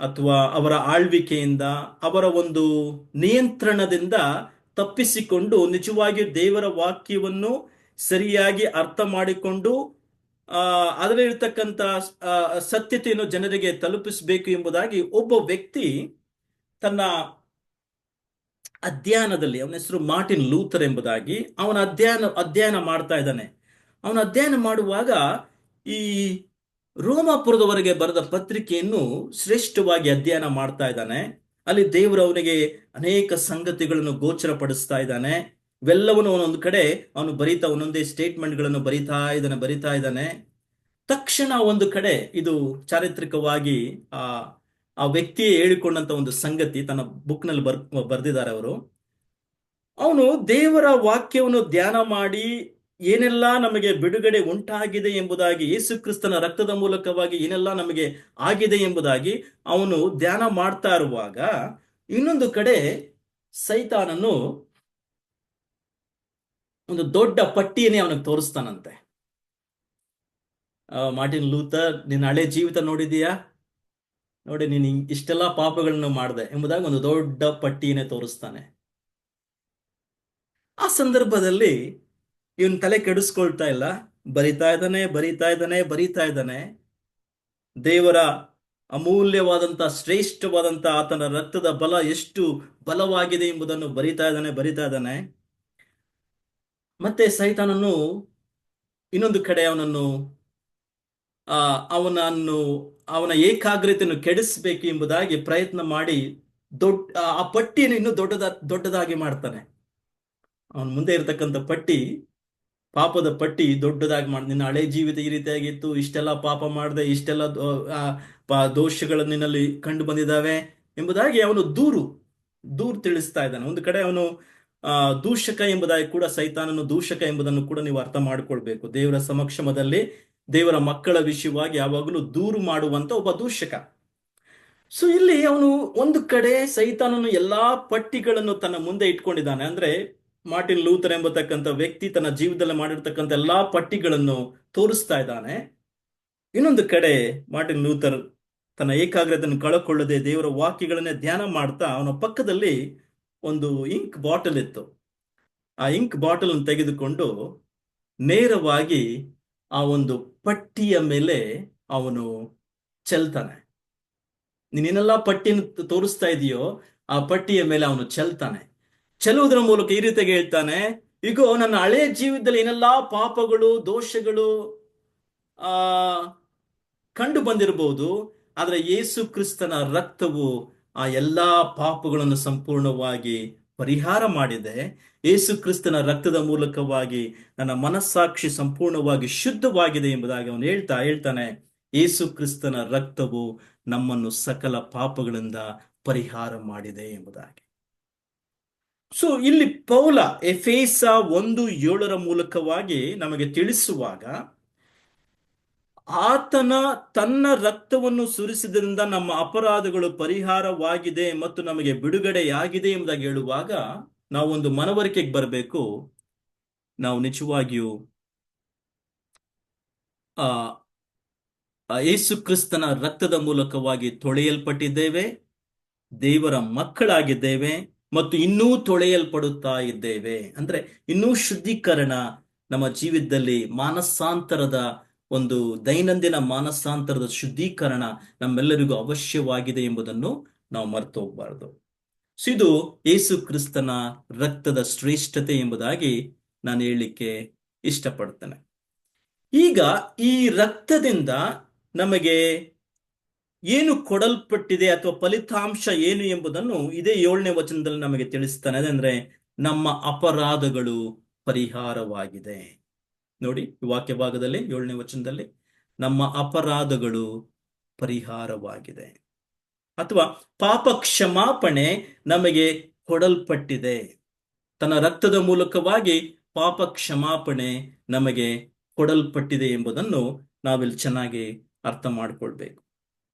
ಅಥವಾ ಅವರ ಆಳ್ವಿಕೆಯಿಂದ, ಅವರ ಒಂದು ನಿಯಂತ್ರಣದಿಂದ ತಪ್ಪಿಸಿಕೊಂಡು ನಿಜವಾಗಿಯೂ ದೇವರ ವಾಕ್ಯವನ್ನು ಸರಿಯಾಗಿ ಅರ್ಥ ಮಾಡಿಕೊಂಡು ಅದರಲ್ಲಿರ್ತಕ್ಕಂಥ ಸತ್ಯತೆಯನ್ನು ಜನರಿಗೆ ತಲುಪಿಸಬೇಕು ಎಂಬುದಾಗಿ ಒಬ್ಬ ವ್ಯಕ್ತಿ ತನ್ನ ಅಧ್ಯಯನದಲ್ಲಿ, ಅವನ ಹೆಸರು ಮಾರ್ಟಿನ್ ಲೂಥರ್ ಎಂಬುದಾಗಿ, ಅವನ ಅಧ್ಯಯನ ಮಾಡ್ತಾ ಇದ್ದಾನೆ. ಅವನ ಅಧ್ಯಯನ ಮಾಡುವಾಗ ಈ ರೋಮಾಪುರದವರೆಗೆ ಬರೆದ ಪತ್ರಿಕೆಯನ್ನು ಶ್ರೇಷ್ಠವಾಗಿ ಅಧ್ಯಯನ ಮಾಡ್ತಾ ಇದ್ದಾನೆ. ಅಲ್ಲಿ ದೇವರು ಅವನಿಗೆ ಅನೇಕ ಸಂಗತಿಗಳನ್ನು ಗೋಚರಪಡಿಸ್ತಾ ಇದ್ದಾನೆ. ಇವೆಲ್ಲವನ್ನು ಒಂದೊಂದು ಕಡೆ ಅವನು ಒಂದೊಂದೇ ಸ್ಟೇಟ್ಮೆಂಟ್ಗಳನ್ನು ಬರಿತಾ ಇದ್ದಾನೆ. ತಕ್ಷಣ ಒಂದು ಕಡೆ, ಇದು ಚಾರಿತ್ರಿಕವಾಗಿ ಆ ವ್ಯಕ್ತಿಯೇ ಹೇಳಿಕೊಂಡಂತ ಒಂದು ಸಂಗತಿ ತನ್ನ ಬುಕ್ ನಲ್ಲಿ ಬರೆದಿದ್ದಾರೆ ಅವರು. ಅವನು ದೇವರ ವಾಕ್ಯವನ್ನು ಧ್ಯಾನ ಮಾಡಿ ಏನೆಲ್ಲ ನಮಗೆ ಬಿಡುಗಡೆ ಉಂಟಾಗಿದೆ ಎಂಬುದಾಗಿ, ಯೇಸು ಕ್ರಿಸ್ತನ ರಕ್ತದ ಮೂಲಕವಾಗಿ ಏನೆಲ್ಲ ನಮಗೆ ಆಗಿದೆ ಎಂಬುದಾಗಿ ಅವನು ಧ್ಯಾನ ಮಾಡ್ತಾ ಇರುವಾಗ, ಇನ್ನೊಂದು ಕಡೆ ಸೈತಾನನು ಒಂದು ದೊಡ್ಡ ಪಟ್ಟಿಯನ್ನೇ ಅವನಿಗೆ ತೋರಿಸ್ತಾನಂತೆ. ಮಾರ್ಟಿನ್ ಲೂಥರ್, ನಿನ್ನ ಹಳೆ ಜೀವಿತ ನೋಡಿದೀಯಾ? ನೋಡಿ, ನೀನು ಇಷ್ಟೆಲ್ಲ ಪಾಪಗಳನ್ನು ಮಾಡಿದೆ ಎಂಬುದಾಗಿ ಒಂದು ದೊಡ್ಡ ಪಟ್ಟಿಯನ್ನೇ ತೋರಿಸ್ತಾನೆ. ಆ ಸಂದರ್ಭದಲ್ಲಿ ಇವನ್ ತಲೆ ಕೆಡಿಸ್ಕೊಳ್ತಾ ಇಲ್ಲ, ಬರಿತಾ ಇದ್ದಾನೆ. ದೇವರ ಅಮೂಲ್ಯವಾದಂತ ಶ್ರೇಷ್ಠವಾದಂತ ಆತನ ರಕ್ತದ ಬಲ ಎಷ್ಟು ಬಲವಾಗಿದೆ ಎಂಬುದನ್ನು ಬರಿತಾ ಇದ್ದಾನೆ. ಮತ್ತೆ ಸೈತಾನನು ಇನ್ನೊಂದು ಕಡೆ ಅವನ ಏಕಾಗ್ರತೆಯನ್ನು ಕೆಡಿಸಬೇಕು ಎಂಬುದಾಗಿ ಪ್ರಯತ್ನ ಮಾಡಿ ಆ ಪಟ್ಟಿಯನ್ನು ಇನ್ನೂ ದೊಡ್ಡದಾಗಿ ಮಾಡ್ತಾನೆ. ಅವನ ಮುಂದೆ ಇರತಕ್ಕಂಥ ಪಾಪದ ಪಟ್ಟಿ ದೊಡ್ಡದಾಗಿ ಮಾಡಿ, ನಿನ್ನ ಹಳೆ ಜೀವಿತ ಈ ರೀತಿಯಾಗಿತ್ತು, ಇಷ್ಟೆಲ್ಲ ಪಾಪ ಮಾಡಿದೆ, ಇಷ್ಟೆಲ್ಲ ದೋಷಗಳು ನಿನ್ನಲ್ಲಿ ಕಂಡು ಬಂದಿದ್ದಾವೆ ಎಂಬುದಾಗಿ ಅವನು ದೂರು ತಿಳಿಸ್ತಾ ಇದ್ದಾನೆ. ಒಂದು ಕಡೆ ಅವನು ದೂಷಕ ಎಂಬುದಾಗಿ ಕೂಡ, ಸೈತಾನನು ದೂಷಕ ಎಂಬುದನ್ನು ಕೂಡ ನೀವು ಅರ್ಥ ಮಾಡಿಕೊಳ್ಬೇಕು. ದೇವರ ಸಮಕ್ಷಮದಲ್ಲಿ ದೇವರ ಮಕ್ಕಳ ವಿಷಯವಾಗಿ ಯಾವಾಗಲೂ ದೂರು ಮಾಡುವಂತ ಒಬ್ಬ ದೂಷಕ. ಸೊ ಇಲ್ಲಿ ಅವನು ಒಂದು ಕಡೆ ಸೈತಾನನು ಎಲ್ಲಾ ಪಟ್ಟಿಗಳನ್ನು ತನ್ನ ಮುಂದೆ ಇಟ್ಕೊಂಡಿದ್ದಾನೆ. ಅಂದ್ರೆ ಮಾರ್ಟಿನ್ ಲೂಥರ್ ಎಂಬತಕ್ಕಂಥ ವ್ಯಕ್ತಿ ತನ್ನ ಜೀವಿತದಲ್ಲಿ ಮಾಡಿರ್ತಕ್ಕಂಥ ಎಲ್ಲಾ ಪಟ್ಟಿಗಳನ್ನು ತೋರಿಸ್ತಾ ಇದ್ದಾನೆ. ಇನ್ನೊಂದು ಕಡೆ ಮಾರ್ಟಿನ್ ಲೂಥರ್ ತನ್ನ ಏಕಾಗ್ರತೆಯನ್ನು ಕಳಕೊಳ್ಳದೆ ದೇವರ ವಾಕ್ಯಗಳನ್ನೇ ಧ್ಯಾನ ಮಾಡ್ತಾ, ಅವನ ಪಕ್ಕದಲ್ಲಿ ಒಂದು ಇಂಕ್ ಬಾಟಲ್ ಇತ್ತು. ಆ ಇಂಕ್ ಬಾಟಲ್ ಅನ್ನು ತೆಗೆದುಕೊಂಡು ನೇರವಾಗಿ ಆ ಒಂದು ಪಟ್ಟಿಯ ಮೇಲೆ ಅವನು ಚೆಲ್ತಾನೆ. ನೀನೇನೆಲ್ಲ ಪಟ್ಟಿಯನ್ನು ತೋರಿಸ್ತಾ ಇದೆಯೋ ಆ ಪಟ್ಟಿಯ ಮೇಲೆ ಅವನು ಚೆಲ್ಲುವುದರ ಮೂಲಕ ಈ ರೀತಿಯಾಗಿ ಹೇಳ್ತಾನೆ, ಈಗ ನನ್ನ ಹಳೆಯ ಜೀವಿತದಲ್ಲಿ ಏನೆಲ್ಲಾ ಪಾಪಗಳು, ದೋಷಗಳು ಕಂಡು ಬಂದಿರಬಹುದು, ಆದ್ರೆ ಯೇಸು ಕ್ರಿಸ್ತನ ರಕ್ತವು ಆ ಎಲ್ಲಾ ಪಾಪಗಳನ್ನು ಸಂಪೂರ್ಣವಾಗಿ ಪರಿಹಾರ ಮಾಡಿದೆ. ಯೇಸು ಕ್ರಿಸ್ತನ ರಕ್ತದ ಮೂಲಕವಾಗಿ ನನ್ನ ಮನಸ್ಸಾಕ್ಷಿ ಸಂಪೂರ್ಣವಾಗಿ ಶುದ್ಧವಾಗಿದೆ ಎಂಬುದಾಗಿ ಅವನು ಹೇಳ್ತಾನೆ. ಯೇಸು ಕ್ರಿಸ್ತನ ರಕ್ತವು ನಮ್ಮನ್ನು ಸಕಲ ಪಾಪಗಳಿಂದ ಪರಿಹಾರ ಮಾಡಿದೆ ಎಂಬುದಾಗಿ. ಸೊ ಇಲ್ಲಿ ಪೌಲ ಎಫೇಸ 1:7 ಮೂಲಕವಾಗಿ ನಮಗೆ ತಿಳಿಸುವಾಗ, ಆತನ ತನ್ನ ರಕ್ತವನ್ನು ಸುರಿಸಿದ್ರಿಂದ ನಮ್ಮ ಅಪರಾಧಗಳು ಪರಿಹಾರವಾಗಿದೆ ಮತ್ತು ನಮಗೆ ಬಿಡುಗಡೆಯಾಗಿದೆ ಎಂಬುದಾಗಿ ಹೇಳುವಾಗ, ನಾವು ಒಂದು ಮನವರಿಕೆಗೆ ಬರಬೇಕು. ನಾವು ನಿಜವಾಗಿಯೂ ಆ ಯೇಸು ಕ್ರಿಸ್ತನ ರಕ್ತದ ಮೂಲಕವಾಗಿ ತೊಳೆಯಲ್ಪಟ್ಟಿದ್ದೇವೆ, ದೇವರ ಮಕ್ಕಳಾಗಿದ್ದೇವೆ ಮತ್ತು ಇನ್ನೂ ತೊಳೆಯಲ್ಪಡುತ್ತಾ ಇದ್ದೇವೆ. ಅಂದ್ರೆ ಇನ್ನೂ ಶುದ್ಧೀಕರಣ ನಮ್ಮ ಜೀವಿತದಲ್ಲಿ, ಮಾನಸಾಂತರದ ಒಂದು ದೈನಂದಿನ ಮಾನಸಾಂತರದ ಶುದ್ಧೀಕರಣ ನಮ್ಮೆಲ್ಲರಿಗೂ ಅವಶ್ಯವಾಗಿದೆ ಎಂಬುದನ್ನು ನಾವು ಮರೆತು ಹೋಗಬಾರದು. ಸೊ ಇದು ಯೇಸು ಕ್ರಿಸ್ತನ ರಕ್ತದ ಶ್ರೇಷ್ಠತೆ ಎಂಬುದಾಗಿ ನಾನು ಹೇಳಲಿಕ್ಕೆ ಇಷ್ಟಪಡ್ತೇನೆ. ಈಗ ಈ ರಕ್ತದಿಂದ ನಮಗೆ ಏನು ಕೊಡಲ್ಪಟ್ಟಿದೆ ಅಥವಾ ಫಲಿತಾಂಶ ಏನು ಎಂಬುದನ್ನು ಇದೇ 7ನೇ ವಚನದಲ್ಲಿ ನಮಗೆ ತಿಳಿಸ್ತಾನೆ. ಅದಂದ್ರೆ ನಮ್ಮ ಅಪರಾಧಗಳು ಪರಿಹಾರವಾಗಿದೆ. ನೋಡಿ, ವಾಕ್ಯ ಭಾಗದಲ್ಲಿ 7ನೇ ವಚನದಲ್ಲಿ ನಮ್ಮ ಅಪರಾಧಗಳು ಪರಿಹಾರವಾಗಿದೆ ಅಥವಾ ಪಾಪ ಕ್ಷಮಾಪಣೆ ನಮಗೆ ಕೊಡಲ್ಪಟ್ಟಿದೆ. ತನ್ನ ರಕ್ತದ ಮೂಲಕವಾಗಿ ಪಾಪ ಕ್ಷಮಾಪಣೆ ನಮಗೆ ಕೊಡಲ್ಪಟ್ಟಿದೆ ಎಂಬುದನ್ನು ನಾವಿಲ್ಲಿ ಚೆನ್ನಾಗಿ ಅರ್ಥ ಮಾಡಿಕೊಳ್ಬೇಕು.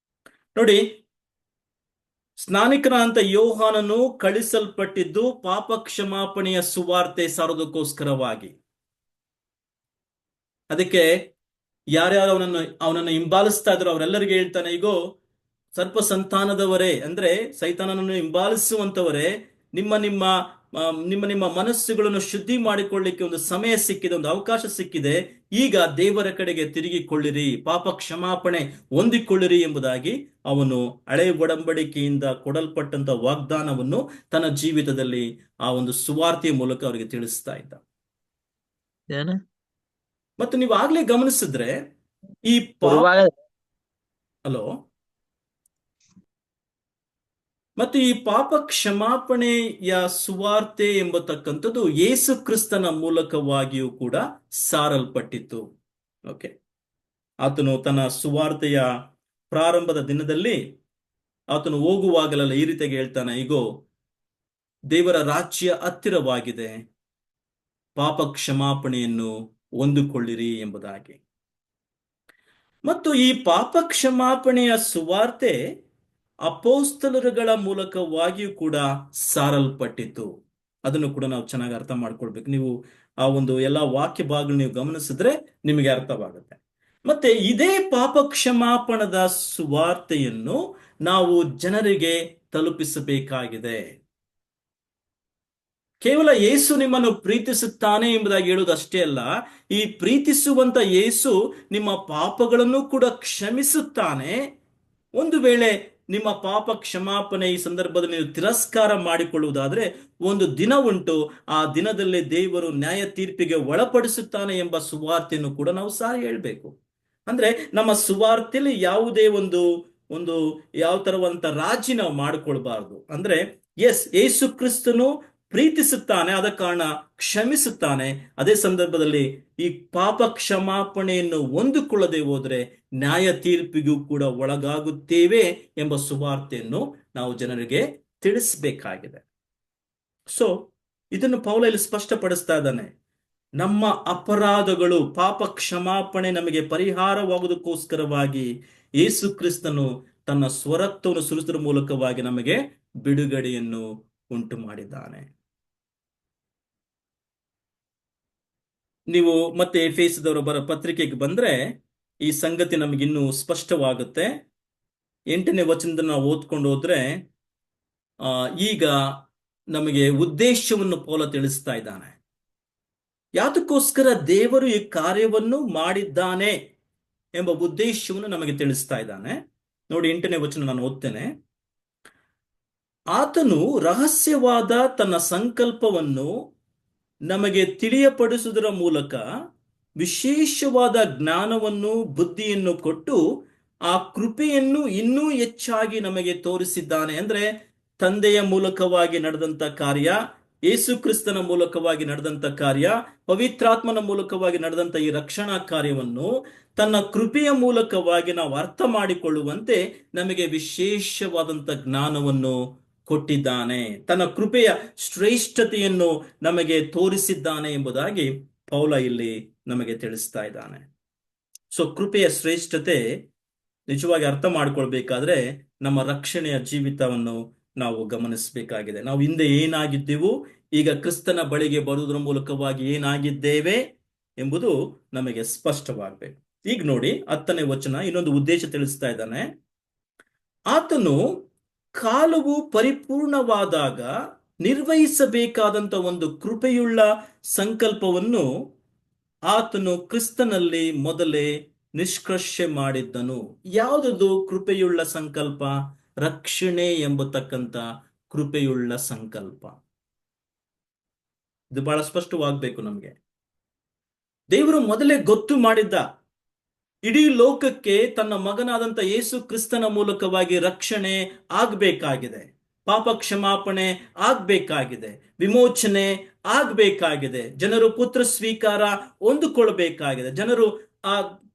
ನೋಡಿ, ಸ್ನಾನಿಕನಾದಂತ ಯೋಹಾನನು ಕಳಿಸಲ್ಪಟ್ಟಿದ್ದು ಪಾಪ ಕ್ಷಮಾಪಣೆಯ ಸುವಾರ್ತೆ ಸಾರೋದಕ್ಕೋಸ್ಕರವಾಗಿ. ಅದಕ್ಕೆ ಯಾರ್ಯಾರು ಅವನನ್ನು ಹಿಂಬಾಲಿಸ್ತಾ ಇದ್ರು ಅವರೆಲ್ಲರಿಗೆ ಹೇಳ್ತಾನೆ, ಈಗೋ ಸರ್ಪ ಸಂತಾನದವರೇ, ಅಂದ್ರೆ ಸೈತಾನನನ್ನು ಹಿಂಬಾಲಿಸುವಂತವರೇ, ನಿಮ್ಮ ನಿಮ್ಮ ನಿಮ್ಮ ನಿಮ್ಮ ಮನಸ್ಸುಗಳನ್ನು ಶುದ್ಧಿ ಮಾಡಿಕೊಳ್ಳಿಕ್ಕೆ ಒಂದು ಸಮಯ ಸಿಕ್ಕಿದೆ, ಒಂದು ಅವಕಾಶ ಸಿಕ್ಕಿದೆ. ಈಗ ದೇವರ ಕಡೆಗೆ ತಿರುಗಿಕೊಳ್ಳಿರಿ, ಪಾಪ ಕ್ಷಮಾಪಣೆ ಹೊಂದಿಕೊಳ್ಳಿರಿ ಎಂಬುದಾಗಿ ಅವನು ಹಳೆ ಒಡಂಬಡಿಕೆಯಿಂದ ಕೊಡಲ್ಪಟ್ಟಂತ ವಾಗ್ದಾನವನ್ನು ತನ್ನ ಜೀವಿತದಲ್ಲಿ ಆ ಒಂದು ಸುವಾರ್ತೆಯ ಮೂಲಕ ಅವರಿಗೆ ತಿಳಿಸ್ತಾ ಇದ್ದ. ಮತ್ತು ನೀವು ಆಗ್ಲೇ ಗಮನಿಸಿದ್ರೆ ಈ ಹಲೋ ಮತ್ತು ಈ ಪಾಪ ಕ್ಷಮಾಪಣೆಯ ಸುವಾರ್ತೆ ಎಂಬತಕ್ಕಂಥದ್ದು ಯೇಸು ಕ್ರಿಸ್ತನ ಮೂಲಕವಾಗಿಯೂ ಕೂಡ ಸಾರಲ್ಪಟ್ಟಿತ್ತು. ಓಕೆ, ಆತನು ತನ್ನ ಸುವಾರ್ತೆಯ ಪ್ರಾರಂಭದ ದಿನದಲ್ಲಿ ಆತನು ಹೋಗುವಾಗಲೆಲ್ಲ ಈ ರೀತಿಯಾಗಿ ಹೇಳ್ತಾನೆ, ಈಗೋ ದೇವರ ರಾಜ್ಯ ಹತ್ತಿರವಾಗಿದೆ, ಪಾಪ ಕ್ಷಮಾಪಣೆಯನ್ನು ಹೊಂದಿಕೊಳ್ಳಿರಿ ಎಂಬುದಾಗಿ. ಮತ್ತು ಈ ಪಾಪ ಕ್ಷಮಾಪಣೆಯ ಸುವಾರ್ತೆ ಅಪೋಸ್ತಲರುಗಳ ಮೂಲಕವಾಗಿಯೂ ಕೂಡ ಸಾರಲ್ಪಟ್ಟಿತ್ತು. ಅದನ್ನು ಕೂಡ ನಾವು ಚೆನ್ನಾಗಿ ಅರ್ಥ ಮಾಡ್ಕೊಳ್ಬೇಕು. ನೀವು ಆ ಒಂದು ಎಲ್ಲಾ ವಾಕ್ಯ ಭಾಗಗಳು ನೀವು ಗಮನಿಸಿದ್ರೆ ನಿಮಗೆ ಅರ್ಥವಾಗುತ್ತೆ. ಮತ್ತೆ ಇದೇ ಪಾಪ ಕ್ಷಮಾಪಣದ ಸುವಾರ್ತೆಯನ್ನು ನಾವು ಜನರಿಗೆ ತಲುಪಿಸಬೇಕಾಗಿದೆ. ಕೇವಲ ಯೇಸು ನಿಮ್ಮನ್ನು ಪ್ರೀತಿಸುತ್ತಾನೆ ಎಂಬುದಾಗಿ ಹೇಳುವುದು ಅಷ್ಟೇ ಅಲ್ಲ, ಈ ಪ್ರೀತಿಸುವಂತ ಯೇಸು ನಿಮ್ಮ ಪಾಪಗಳನ್ನು ಕೂಡ ಕ್ಷಮಿಸುತ್ತಾನೆ. ಒಂದು ವೇಳೆ ನಿಮ್ಮ ಪಾಪ ಕ್ಷಮಾಪಣೆ ಈ ಸಂದರ್ಭದಲ್ಲಿ ನೀವು ತಿರಸ್ಕಾರ ಮಾಡಿಕೊಳ್ಳುವುದಾದ್ರೆ ಒಂದು ದಿನ ಉಂಟು, ಆ ದಿನದಲ್ಲಿ ದೇವರು ನ್ಯಾಯ ತೀರ್ಪಿಗೆ ಒಳಪಡಿಸುತ್ತಾನೆ ಎಂಬ ಸುವಾರ್ತೆಯನ್ನು ಕೂಡ ನಾವು ಸಾರಿ ಹೇಳ್ಬೇಕು. ಅಂದ್ರೆ ನಮ್ಮ ಸುವಾರ್ತೆಯಲ್ಲಿ ಯಾವುದೇ ಒಂದು ಒಂದು ಯಾವ ತರವಂತ ರಾಜಿ ನಾವು ಮಾಡಿಕೊಳ್ಬಾರ್ದು. ಅಂದ್ರೆ ಎಸ್, ಯೇಸು ಕ್ರಿಸ್ತನು ಪ್ರೀತಿಸುತ್ತಾನೆ, ಆದ ಕಾರಣ ಕ್ಷಮಿಸುತ್ತಾನೆ. ಅದೇ ಸಂದರ್ಭದಲ್ಲಿ ಈ ಪಾಪ ಕ್ಷಮಾಪಣೆಯನ್ನು ಹೊಂದಿಕೊಳ್ಳದೆ ಹೋದ್ರೆ ನ್ಯಾಯ ತೀರ್ಪಿಗೂ ಕೂಡ ಒಳಗಾಗುತ್ತೇವೆ ಎಂಬ ಸುವಾರ್ತೆಯನ್ನು ನಾವು ಜನರಿಗೆ ತಿಳಿಸಬೇಕಾಗಿದೆ. ಸೊ ಇದನ್ನು ಪೌಲ ಇಲ್ಲಿ ಸ್ಪಷ್ಟಪಡಿಸ್ತಾ ಇದ್ದಾನೆ. ನಮ್ಮ ಅಪರಾಧಗಳು, ಪಾಪ ಕ್ಷಮಾಪಣೆ ನಮಗೆ ಪರಿಹಾರವಾಗುವುದಕ್ಕೋಸ್ಕರವಾಗಿ ಯೇಸು ಕ್ರಿಸ್ತನು ತನ್ನ ಸ್ವರತ್ವವನ್ನು ಸುರಿಸುವ ಮೂಲಕವಾಗಿ ನಮಗೆ ಬಿಡುಗಡೆಯನ್ನು ಉಂಟು ಮಾಡಿದ್ದಾನೆ. ನೀವು ಮತ್ತೆ ಎಫೆಸದವರ ಪತ್ರಿಕೆಗೆ ಬಂದ್ರೆ ಈ ಸಂಗತಿ ನಮಗಿನ್ನೂ ಸ್ಪಷ್ಟವಾಗುತ್ತೆ. 8ನೇ ವಚನದಿಂದ ನಾವು ಓದ್ಕೊಂಡು ಹೋದ್ರೆ ಈಗ ನಮಗೆ ಉದ್ದೇಶವನ್ನು ಪೌಲ ತಿಳಿಸ್ತಾ ಇದ್ದಾನೆ. ಯಾತಕ್ಕೋಸ್ಕರ ದೇವರು ಈ ಕಾರ್ಯವನ್ನು ಮಾಡಿದ್ದಾನೆ ಎಂಬ ಉದ್ದೇಶವನ್ನು ನಮಗೆ ತಿಳಿಸ್ತಾ ಇದ್ದಾನೆ. ನೋಡಿ, 8ನೇ ವಚನ ನಾನು ಓದ್ತೇನೆ. ಆತನು ರಹಸ್ಯವಾದ ತನ್ನ ಸಂಕಲ್ಪವನ್ನು ನಮಗೆ ತಿಳಿಯಪಡಿಸುವುದರ ಮೂಲಕ ವಿಶೇಷವಾದ ಜ್ಞಾನವನ್ನು, ಬುದ್ಧಿಯನ್ನು ಕೊಟ್ಟು ಆ ಕೃಪೆಯನ್ನು ಇನ್ನೂ ಹೆಚ್ಚಾಗಿ ನಮಗೆ ತೋರಿಸಿದ್ದಾನೆ. ಅಂದ್ರೆ ತಂದೆಯ ಮೂಲಕವಾಗಿ ನಡೆದಂತ ಕಾರ್ಯ, ಯೇಸು ಕ್ರಿಸ್ತನ ಮೂಲಕವಾಗಿ ನಡೆದಂತ ಕಾರ್ಯ, ಪವಿತ್ರಾತ್ಮನ ಮೂಲಕವಾಗಿ ನಡೆದಂತ ಈ ರಕ್ಷಣಾ ಕಾರ್ಯವನ್ನು ತನ್ನ ಕೃಪೆಯ ಮೂಲಕವಾಗಿ ನಾವು ಅರ್ಥ ಮಾಡಿಕೊಳ್ಳುವಂತೆ ನಮಗೆ ವಿಶೇಷವಾದಂತ ಜ್ಞಾನವನ್ನು ಕೊಟ್ಟಿದ್ದಾನೆ, ತನ್ನ ಕೃಪೆಯ ಶ್ರೇಷ್ಠತೆಯನ್ನು ನಮಗೆ ತೋರಿಸಿದ್ದಾನೆ ಎಂಬುದಾಗಿ ಪೌಲ ಇಲ್ಲಿ ನಮಗೆ ತಿಳಿಸ್ತಾ ಇದ್ದಾನೆ. ಸೊ ಕೃಪೆಯ ಶ್ರೇಷ್ಠತೆ ನಿಜವಾಗಿ ಅರ್ಥ ಮಾಡ್ಕೊಳ್ಬೇಕಾದ್ರೆ ನಮ್ಮ ರಕ್ಷಣೆಯ ಜೀವಿತವನ್ನು ನಾವು ಗಮನಿಸಬೇಕಾಗಿದೆ. ನಾವು ಹಿಂದೆ ಏನಾಗಿದ್ದೆವು, ಈಗ ಕ್ರಿಸ್ತನ ಬಳಿಗೆ ಬರುವುದರ ಮೂಲಕವಾಗಿ ಏನಾಗಿದ್ದೇವೆ ಎಂಬುದು ನಮಗೆ ಸ್ಪಷ್ಟವಾಗಬೇಕು. ಈಗ ನೋಡಿ 10ನೇ ವಚನ ಇನ್ನೊಂದು ಉದ್ದೇಶ ತಿಳಿಸ್ತಾ ಇದ್ದಾನೆ. ಆತನು ಕಾಲವು ಪರಿಪೂರ್ಣವಾದಾಗ ನಿರ್ವಹಿಸಬೇಕಾದಂತ ಒಂದು ಕೃಪೆಯುಳ್ಳ ಸಂಕಲ್ಪವನ್ನು ಆತನು ಕ್ರಿಸ್ತನಲ್ಲಿ ಮೊದಲೇ ನಿಷ್ಕರ್ಷೆ ಮಾಡಿದ್ದನು. ಯಾವುದದು ಕೃಪೆಯುಳ್ಳ ಸಂಕಲ್ಪ? ರಕ್ಷಣೆ ಎಂಬತಕ್ಕಂತ ಕೃಪೆಯುಳ್ಳ ಸಂಕಲ್ಪ. ಇದು ಬಹಳ ಸ್ಪಷ್ಟವಾಗಬೇಕು ನಮಗೆ. ದೇವರು ಮೊದಲೇ ಗೊತ್ತು ಮಾಡಿದ್ದ, ಇಡೀ ಲೋಕಕ್ಕೆ ತನ್ನ ಮಗನಾದಂತ ಯೇಸು ಕ್ರಿಸ್ತನ ಮೂಲಕವಾಗಿ ರಕ್ಷಣೆ ಆಗ್ಬೇಕಾಗಿದೆ, ಪಾಪ ಕ್ಷಮಾಪಣೆ ಆಗ್ಬೇಕಾಗಿದೆ, ವಿಮೋಚನೆ ಆಗ್ಬೇಕಾಗಿದೆ, ಜನರು ಪುತ್ರ ಸ್ವೀಕಾರ ಹೊಂದಿಕೊಳ್ಬೇಕಾಗಿದೆ, ಜನರು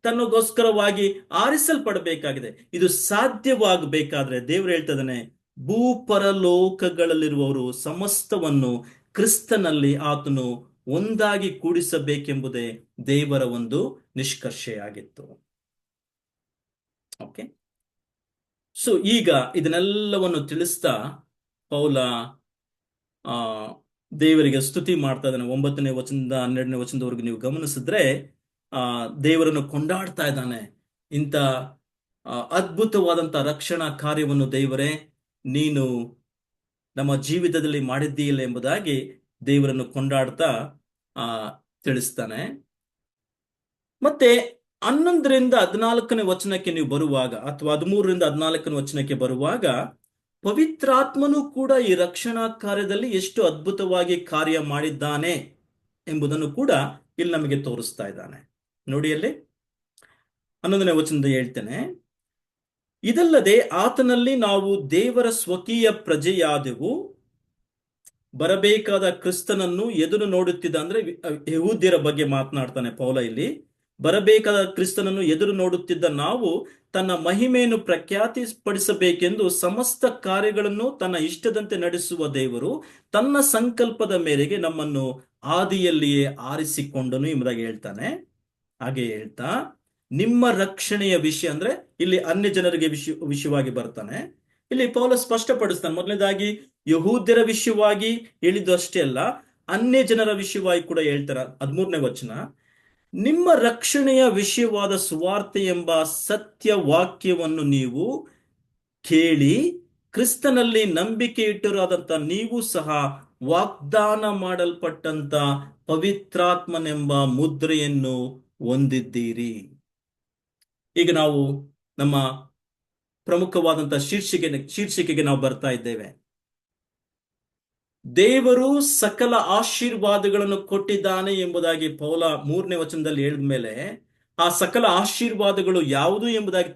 ತನ್ನಗೋಸ್ಕರವಾಗಿ ಆರಿಸಲ್ಪಡಬೇಕಾಗಿದೆ. ಇದು ಸಾಧ್ಯವಾಗಬೇಕಾದ್ರೆ ದೇವರು ಹೇಳ್ತದಾನೆ, ಭೂಪರಲೋಕಗಳಲ್ಲಿರುವವರು ಸಮಸ್ತವನ್ನು ಕ್ರಿಸ್ತನಲ್ಲಿ ಆತನು ಒಂದಾಗಿ ಕೂಡಿಸಬೇಕೆಂಬುದೇ ದೇವರ ಒಂದು ನಿಷ್ಕರ್ಷೆಯಾಗಿತ್ತು. ಓಕೆ, ಸೊ ಈಗ ಇದನ್ನೆಲ್ಲವನ್ನು ತಿಳಿಸ್ತಾ ಪೌಲ ದೇವರಿಗೆ ಸ್ತುತಿ ಮಾಡ್ತಾ ಇದ್ದಾನೆ. 9ನೇ ವಚನದಿಂದ 12ನೇ ವಚನದವರೆಗೂ ನೀವು ಗಮನಿಸಿದ್ರೆ ದೇವರನ್ನು ಕೊಂಡಾಡ್ತಾ ಇದ್ದಾನೆ. ಇಂಥ ಅದ್ಭುತವಾದಂತ ರಕ್ಷಣಾ ಕಾರ್ಯವನ್ನು ದೇವರೇ ನೀನು ನಮ್ಮ ಜೀವಿತದಲ್ಲಿ ಮಾಡಿದ್ದೀಲ್ಲ ಎಂಬುದಾಗಿ ದೇವರನ್ನು ಕೊಂಡಾಡ್ತಾ ತಿಳಿಸ್ತಾನೆ. ಮತ್ತೆ 11ರಿಂದ 14ನೇ ವಚನಕ್ಕೆ ನೀವು ಬರುವಾಗ, ಅಥವಾ 13ರಿಂದ 14ನೇ ವಚನಕ್ಕೆ ಬರುವಾಗ, ಪವಿತ್ರಾತ್ಮನು ಕೂಡ ಈ ರಕ್ಷಣಾ ಕಾರ್ಯದಲ್ಲಿ ಎಷ್ಟು ಅದ್ಭುತವಾಗಿ ಕಾರ್ಯ ಮಾಡಿದ್ದಾನೆ ಎಂಬುದನ್ನು ಕೂಡ ಇಲ್ಲಿ ನಮಗೆ ತೋರಿಸ್ತಾ ಇದ್ದಾನೆ. ನೋಡಿ ಅಲ್ಲಿ 11ನೇ ವಚನದ ಹೇಳ್ತೇನೆ, ಇದಲ್ಲದೆ ಆತನಲ್ಲಿ ನಾವು ದೇವರ ಸ್ವಕೀಯ ಪ್ರಜೆಯಾದೆವು, ಬರಬೇಕಾದ ಕ್ರಿಸ್ತನನ್ನು ಎದುರು ನೋಡುತ್ತಿದ್ದ, ಅಂದ್ರೆ ಯಹೂದ್ಯರ ಬಗ್ಗೆ ಮಾತನಾಡ್ತಾನೆ ಪೌಲ ಇಲ್ಲಿ. ಬರಬೇಕಾದ ಕ್ರಿಸ್ತನನ್ನು ಎದುರು ನೋಡುತ್ತಿದ್ದ ನಾವು ತನ್ನ ಮಹಿಮೆಯನ್ನು ಪ್ರಖ್ಯಾತಿಪಡಿಸಬೇಕೆಂದು ಸಮಸ್ತ ಕಾರ್ಯಗಳನ್ನು ತನ್ನ ಇಷ್ಟದಂತೆ ನಡೆಸುವ ದೇವರು ತನ್ನ ಸಂಕಲ್ಪದ ಮೇರೆಗೆ ನಮ್ಮನ್ನು ಆದಿಯಲ್ಲಿಯೇ ಆರಿಸಿಕೊಂಡನು ಎಂಬುದಾಗಿ ಹೇಳ್ತಾನೆ. ಹಾಗೆ ಹೇಳ್ತಾ ನಿಮ್ಮ ರಕ್ಷಣೆಯ ವಿಷಯ, ಅಂದ್ರೆ ಇಲ್ಲಿ ಅನ್ಯ ಜನರಿಗೆ ವಿಷಯವಾಗಿ ಬರ್ತಾನೆ. ಇಲ್ಲಿ ಪೌಲ ಸ್ಪಷ್ಟಪಡಿಸ್ತಾನೆ. ಮೊದಲನೇದಾಗಿ ಯಹೂದ್ಯರ ವಿಷಯವಾಗಿ ಹೇಳಿದ್ದು ಅಷ್ಟೇ ಅಲ್ಲ, ಅನ್ಯ ಜನರ ವಿಷಯವಾಗಿ ಕೂಡ ಹೇಳ್ತಾರ. 13ನೇ ವಚನ, ನಿಮ್ಮ ರಕ್ಷಣೆಯ ವಿಷಯವಾದ ಸುವಾರ್ತೆ ಎಂಬ ಸತ್ಯ ವಾಕ್ಯವನ್ನು ನೀವು ಕೇಳಿ ಕ್ರಿಸ್ತನಲ್ಲಿ ನಂಬಿಕೆ ಇಟ್ಟರಾದಂತ ನೀವು ಸಹ ವಾಗ್ದಾನ ಮಾಡಲ್ಪಟ್ಟಂತ ಪವಿತ್ರಾತ್ಮನೆಂಬ ಮುದ್ರೆಯನ್ನು ಹೊಂದಿದ್ದೀರಿ. ಈಗ ನಾವು ನಮ್ಮ ಪ್ರಮುಖವಾದಂತ ಶೀರ್ಷಿಕೆಗೆ ನಾವು ಬರ್ತಾ ಇದ್ದೇವೆ. ದೇವರು ಸಕಲ ಆಶೀರ್ವಾದಗಳನ್ನು ಕೊಟ್ಟಿದ್ದಾನೆ ಎಂಬುದಾಗಿ ಪೌಲ 3ನೇ ವಚನದಲ್ಲಿ ಹೇಳಿದ ಮೇಲೆ ಆ ಸಕಲ ಆಶೀರ್ವಾದಗಳು ಯಾವುದು ಎಂಬುದಾಗಿ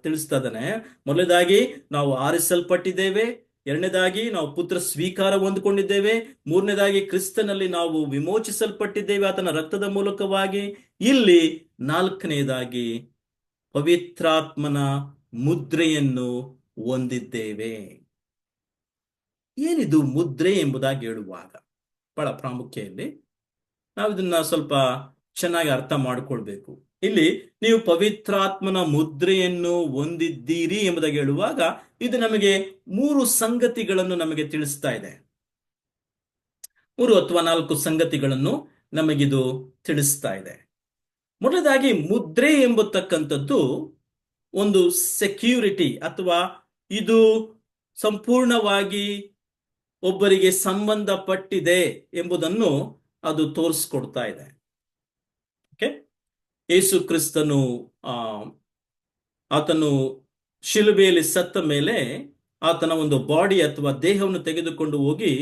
ತಿಳಿಸ್ತಾ ಇದ್ದಾನೆ. ಮೊದಲನೇದಾಗಿ ನಾವು ಆರಿಸಲ್ಪಟ್ಟಿದ್ದೇವೆ, ಎರಡನೇದಾಗಿ ನಾವು ಪುತ್ರ ಸ್ವೀಕಾರ ಹೊಂದಿಕೊಂಡಿದ್ದೇವೆ, ಮೂರನೇದಾಗಿ ಕ್ರಿಸ್ತನಲ್ಲಿ ನಾವು ವಿಮೋಚಿಸಲ್ಪಟ್ಟಿದ್ದೇವೆ ಆತನ ರಕ್ತದ ಮೂಲಕವಾಗಿ. ಇಲ್ಲಿ 4ನೇದಾಗಿ ಪವಿತ್ರಾತ್ಮನ ಮುದ್ರೆಯನ್ನು ಹೊಂದಿದ್ದೇವೆ. ಏನಿದು ಮುದ್ರೆ ಎಂಬುದಾಗಿ ಹೇಳುವಾಗ ಬಹಳ ಪ್ರಾಮುಖ್ಯ. ಇಲ್ಲಿ ನಾವು ಇದನ್ನ ಸ್ವಲ್ಪ ಚೆನ್ನಾಗಿ ಅರ್ಥ ಮಾಡಿಕೊಳ್ಬೇಕು. ಇಲ್ಲಿ ನೀವು ಪವಿತ್ರಾತ್ಮನ ಮುದ್ರೆಯನ್ನು ಹೊಂದಿದ್ದೀರಿ ಎಂಬುದಾಗಿ ಹೇಳುವಾಗ ಇದು ನಮಗೆ 3 ಸಂಗತಿಗಳನ್ನು ನಮಗೆ ತಿಳಿಸ್ತಾ ಇದೆ. 3 ಅಥವಾ 4 ಸಂಗತಿಗಳನ್ನು ನಮಗಿದು ತಿಳಿಸ್ತಾ ಇದೆ. ಮೊದಲದಾಗಿ ಮುದ್ರೆ ಎಂಬತಕ್ಕಂಥದ್ದು ಒಂದು ಸೆಕ್ಯೂರಿಟಿ, ಅಥವಾ ಇದು ಸಂಪೂರ್ಣವಾಗಿ ಒಬ್ಬರಿಗೆ ಸಂಬಂಧಪಟ್ಟಿದೆ ಎಂಬುದನ್ನು ಅದು ತೋರಿಸ್ಕೊಡ್ತಾ ಇದೆ. ಓಕೆ, ಯೇಸು ಕ್ರಿಸ್ತನು ಆತನು ಶಿಲುಬೆಯಲ್ಲಿ ಸತ್ತ ಮೇಲೆ ಆತನ ಒಂದು ಬಾಡಿ ಅಥವಾ ದೇಹವನ್ನು ತೆಗೆದುಕೊಂಡು ಹೋಗಿ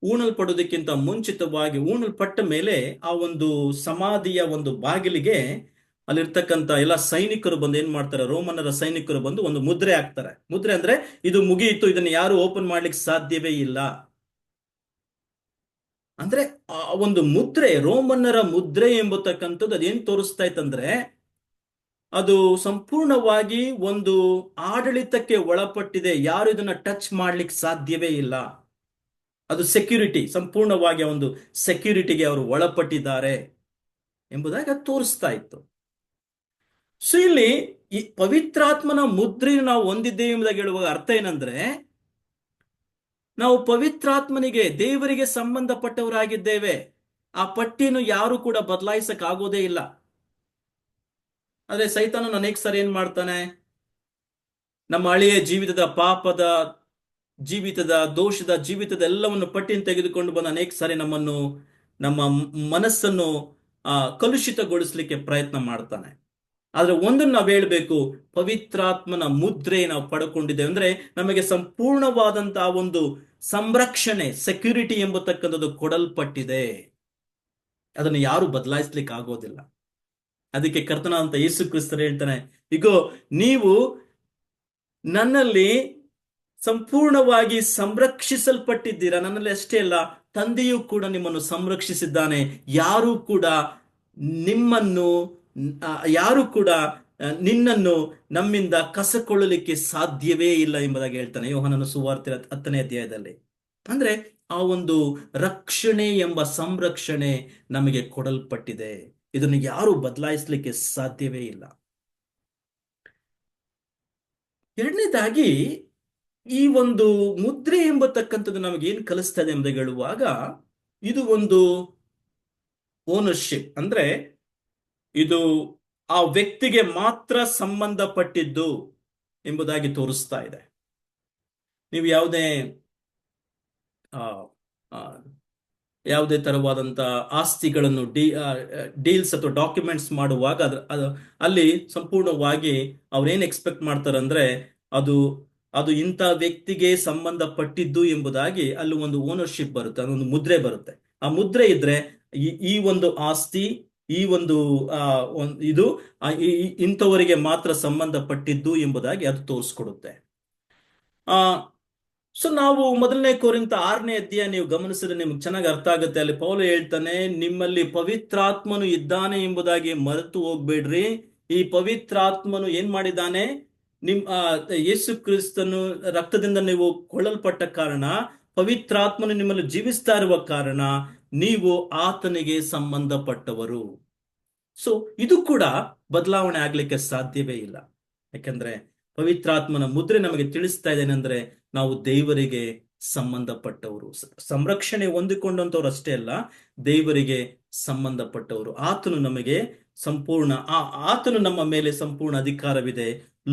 ಊಣಲ್ಪಡುವುದಕ್ಕಿಂತ ಮುಂಚಿತವಾಗಿ ಊಣಲ್ಪಟ್ಟ ಮೇಲೆ ಆ ಒಂದು ಸಮಾಧಿಯ ಒಂದು ಬಾಗಿಲಿಗೆ ಅಲ್ಲಿರ್ತಕ್ಕಂಥ ಎಲ್ಲ ಸೈನಿಕರು ಬಂದು ಏನ್ ಮಾಡ್ತಾರೆ, ರೋಮನ್ನರ ಸೈನಿಕರು ಬಂದು ಒಂದು ಮುದ್ರೆ ಹಾಕ್ತಾರೆ. ಮುದ್ರೆ ಅಂದ್ರೆ ಇದು ಮುಗಿಯಿತು, ಇದನ್ನು ಯಾರು ಓಪನ್ ಮಾಡ್ಲಿಕ್ಕೆ ಸಾಧ್ಯವೇ ಇಲ್ಲ. ಅಂದ್ರೆ ಆ ಒಂದು ಮುದ್ರೆ, ರೋಮನ್ನರ ಮುದ್ರೆ ಎಂಬತಕ್ಕಂಥದ್ದು ಅದೇನ್ ತೋರಿಸ್ತಾ ಇತ್ತಂದ್ರೆ ಅದು ಸಂಪೂರ್ಣವಾಗಿ ಒಂದು ಆಡಳಿತಕ್ಕೆ ಒಳಪಟ್ಟಿದೆ. ಯಾರು ಇದನ್ನ ಟಚ್ ಮಾಡ್ಲಿಕ್ಕೆ ಸಾಧ್ಯವೇ ಇಲ್ಲ. ಅದು ಸೆಕ್ಯೂರಿಟಿ, ಸಂಪೂರ್ಣವಾಗಿ ಒಂದು ಸೆಕ್ಯೂರಿಟಿಗೆ ಅವರು ಒಳಪಟ್ಟಿದ್ದಾರೆ ಎಂಬುದಾಗಿ ಅದು ತೋರಿಸ್ತಾ ಇತ್ತು. ಸೊ ಇಲ್ಲಿ ಈ ಪವಿತ್ರಾತ್ಮನ ಮುದ್ರೆ ನಾವು ಹೊಂದಿದ್ದೇವೆ ಎಂಬುದಾಗಿ ಹೇಳುವಾಗ ಅರ್ಥ ಏನಂದ್ರೆ, ನಾವು ಪವಿತ್ರಾತ್ಮನಿಗೆ, ದೇವರಿಗೆ ಸಂಬಂಧಪಟ್ಟವರಾಗಿದ್ದೇವೆ. ಆ ಪಟ್ಟಿಯನ್ನು ಯಾರು ಕೂಡ ಬದಲಾಯಿಸಕ್ ಆಗೋದೇ ಇಲ್ಲ. ಆದ್ರೆ ಸೈತಾನನು ಅನೇಕ ಸಾರಿ ಏನ್ ಮಾಡ್ತಾನೆ, ನಮ್ಮ ಹಳೆಯ ಜೀವಿತದ, ಪಾಪದ ಜೀವಿತದ, ದೋಷದ ಜೀವಿತದ ಎಲ್ಲವನ್ನು ಪಟ್ಟಿಯನ್ನು ತೆಗೆದುಕೊಂಡು ಬಂದು ಅನೇಕ ಸಾರಿ ನಮ್ಮ ಮನಸ್ಸನ್ನು ಕಲುಷಿತಗೊಳಿಸ್ಲಿಕ್ಕೆ ಪ್ರಯತ್ನ ಮಾಡ್ತಾನೆ. ಆದ್ರೆ ಒಂದನ್ನು ನಾವು ಹೇಳ್ಬೇಕು, ಪವಿತ್ರಾತ್ಮನ ಮುದ್ರೆ ನಾವು ಪಡ್ಕೊಂಡಿದ್ದೇವೆ ಅಂದ್ರೆ ನಮಗೆ ಸಂಪೂರ್ಣವಾದಂತಹ ಒಂದು ಸಂರಕ್ಷಣೆ, ಸೆಕ್ಯೂರಿಟಿ ಎಂಬತಕ್ಕಂಥದ್ದು ಕೊಡಲ್ಪಟ್ಟಿದೆ. ಅದನ್ನು ಯಾರು ಬದಲಾಯಿಸ್ಲಿಕ್ಕೆ ಆಗೋದಿಲ್ಲ. ಅದಕ್ಕೆ ಕರ್ತನಾದಂತ ಯೇಸು ಕ್ರಿಸ್ತರು ಹೇಳ್ತಾನೆ, ಇಗೋ ನೀವು ನನ್ನಲ್ಲಿ ಸಂಪೂರ್ಣವಾಗಿ ಸಂರಕ್ಷಿಸಲ್ಪಟ್ಟಿದ್ದೀರಾ. ನನ್ನಲ್ಲಿ ಅಷ್ಟೇ ಅಲ್ಲ, ತಂದೆಯೂ ಕೂಡ ನಿಮ್ಮನ್ನು ಸಂರಕ್ಷಿಸಿದ್ದಾನೆ. ಯಾರು ಕೂಡ ನಿನ್ನನ್ನು ನಮ್ಮಿಂದ ಕಸಕೊಳ್ಳಲಿಕ್ಕೆ ಸಾಧ್ಯವೇ ಇಲ್ಲ ಎಂಬುದಾಗಿ ಹೇಳ್ತಾನೆ ಯೋಹಾನನ ಸುವಾರ್ತೆ 10ನೇ ಅಧ್ಯಾಯದಲ್ಲಿ. ಅಂದ್ರೆ ಆ ಒಂದು ರಕ್ಷಣೆ ಎಂಬ ಸಂರಕ್ಷಣೆ ನಮಗೆ ಕೊಡಲ್ಪಟ್ಟಿದೆ. ಇದನ್ನು ಯಾರು ಬದಲಾಯಿಸಲಿಕ್ಕೆ ಸಾಧ್ಯವೇ ಇಲ್ಲ. ಎರಡನೇದಾಗಿ, ಈ ಒಂದು ಮುದ್ರೆ ಎಂಬತಕ್ಕಂಥದ್ದು ನಮಗೆ ಏನು ಕಲಿಸ್ತದೆ ಎಂಬುದಾಗಿ ಹೇಳುವಾಗ, ಇದು ಒಂದು ಓನರ್ಶಿಪ್, ಅಂದ್ರೆ ಇದು ಆ ವ್ಯಕ್ತಿಗೆ ಮಾತ್ರ ಸಂಬಂಧಪಟ್ಟಿದ್ದು ಎಂಬುದಾಗಿ ತೋರಿಸ್ತಾ ಇದೆ. ನೀವು ಯಾವುದೇ ತರವಾದಂತ ಆಸ್ತಿಗಳನ್ನು ಡೀಲ್ಸ್ ಅಥವಾ ಡಾಕ್ಯುಮೆಂಟ್ಸ್ ಮಾಡುವಾಗ ಅಲ್ಲಿ ಸಂಪೂರ್ಣವಾಗಿ ಅವ್ರೇನ್ ಎಕ್ಸ್ಪೆಕ್ಟ್ ಮಾಡ್ತಾರಂದ್ರೆ ಅದು ಇಂಥ ವ್ಯಕ್ತಿಗೆ ಸಂಬಂಧಪಟ್ಟಿದ್ದು ಎಂಬುದಾಗಿ ಅಲ್ಲಿ ಒಂದು ಓನರ್ಶಿಪ್ ಬರುತ್ತೆ, ಅದೊಂದು ಮುದ್ರೆ ಬರುತ್ತೆ. ಆ ಮುದ್ರೆ ಇದ್ರೆ ಈ ಒಂದು ಆಸ್ತಿ, ಈ ಒಂದು ಇದು ಇಂಥವರಿಗೆ ಮಾತ್ರ ಸಂಬಂಧಪಟ್ಟಿದ್ದು ಎಂಬುದಾಗಿ ಅದು ತೋರಿಸ್ಕೊಡುತ್ತೆ. ಸೊ ನಾವು 1ನೇ ಕೊರಿಂಥ 6ನೇ ಅಧ್ಯಾಯ ನೀವು ಗಮನಿಸಿದ್ರೆ ನಿಮ್ಗೆ ಚೆನ್ನಾಗಿ ಅರ್ಥ ಆಗುತ್ತೆ. ಅಲ್ಲಿ ಪೌಲ ಹೇಳ್ತಾನೆ, ನಿಮ್ಮಲ್ಲಿ ಪವಿತ್ರಾತ್ಮನು ಇದ್ದಾನೆ ಎಂಬುದಾಗಿ ಮರೆತು ಹೋಗ್ಬೇಡ್ರಿ. ಈ ಪವಿತ್ರಾತ್ಮನು ಏನ್ ಮಾಡಿದ್ದಾನೆ, ಯೇಸು ಕ್ರಿಸ್ತನು ರಕ್ತದಿಂದ ನೀವು ಕೊಳ್ಳಲ್ಪಟ್ಟ ಕಾರಣ, ಪವಿತ್ರಾತ್ಮನು ನಿಮ್ಮಲ್ಲಿ ಜೀವಿಸ್ತಾ ಇರುವ ಕಾರಣ ನೀವು ಆತನಿಗೆ ಸಂಬಂಧಪಟ್ಟವರು. ಸೊ ಇದು ಕೂಡ ಬದಲಾವಣೆ ಆಗ್ಲಿಕ್ಕೆ ಸಾಧ್ಯವೇ ಇಲ್ಲ. ಯಾಕಂದ್ರೆ ಪವಿತ್ರಾತ್ಮನ ಮುದ್ರೆ ನಮಗೆ ತಿಳಿಸ್ತಾ ಇದೇನೆಂದ್ರೆ, ನಾವು ದೇವರಿಗೆ ಸಂಬಂಧಪಟ್ಟವರು, ಸಂರಕ್ಷಣೆ ಹೊಂದಿಕೊಂಡಂತವ್ರು ಅಷ್ಟೇ ಅಲ್ಲ, ದೇವರಿಗೆ ಸಂಬಂಧಪಟ್ಟವರು. ಆತನು ನಮಗೆ ಆತನು ನಮ್ಮ ಮೇಲೆ ಸಂಪೂರ್ಣ ಅಧಿಕಾರವಿದೆ.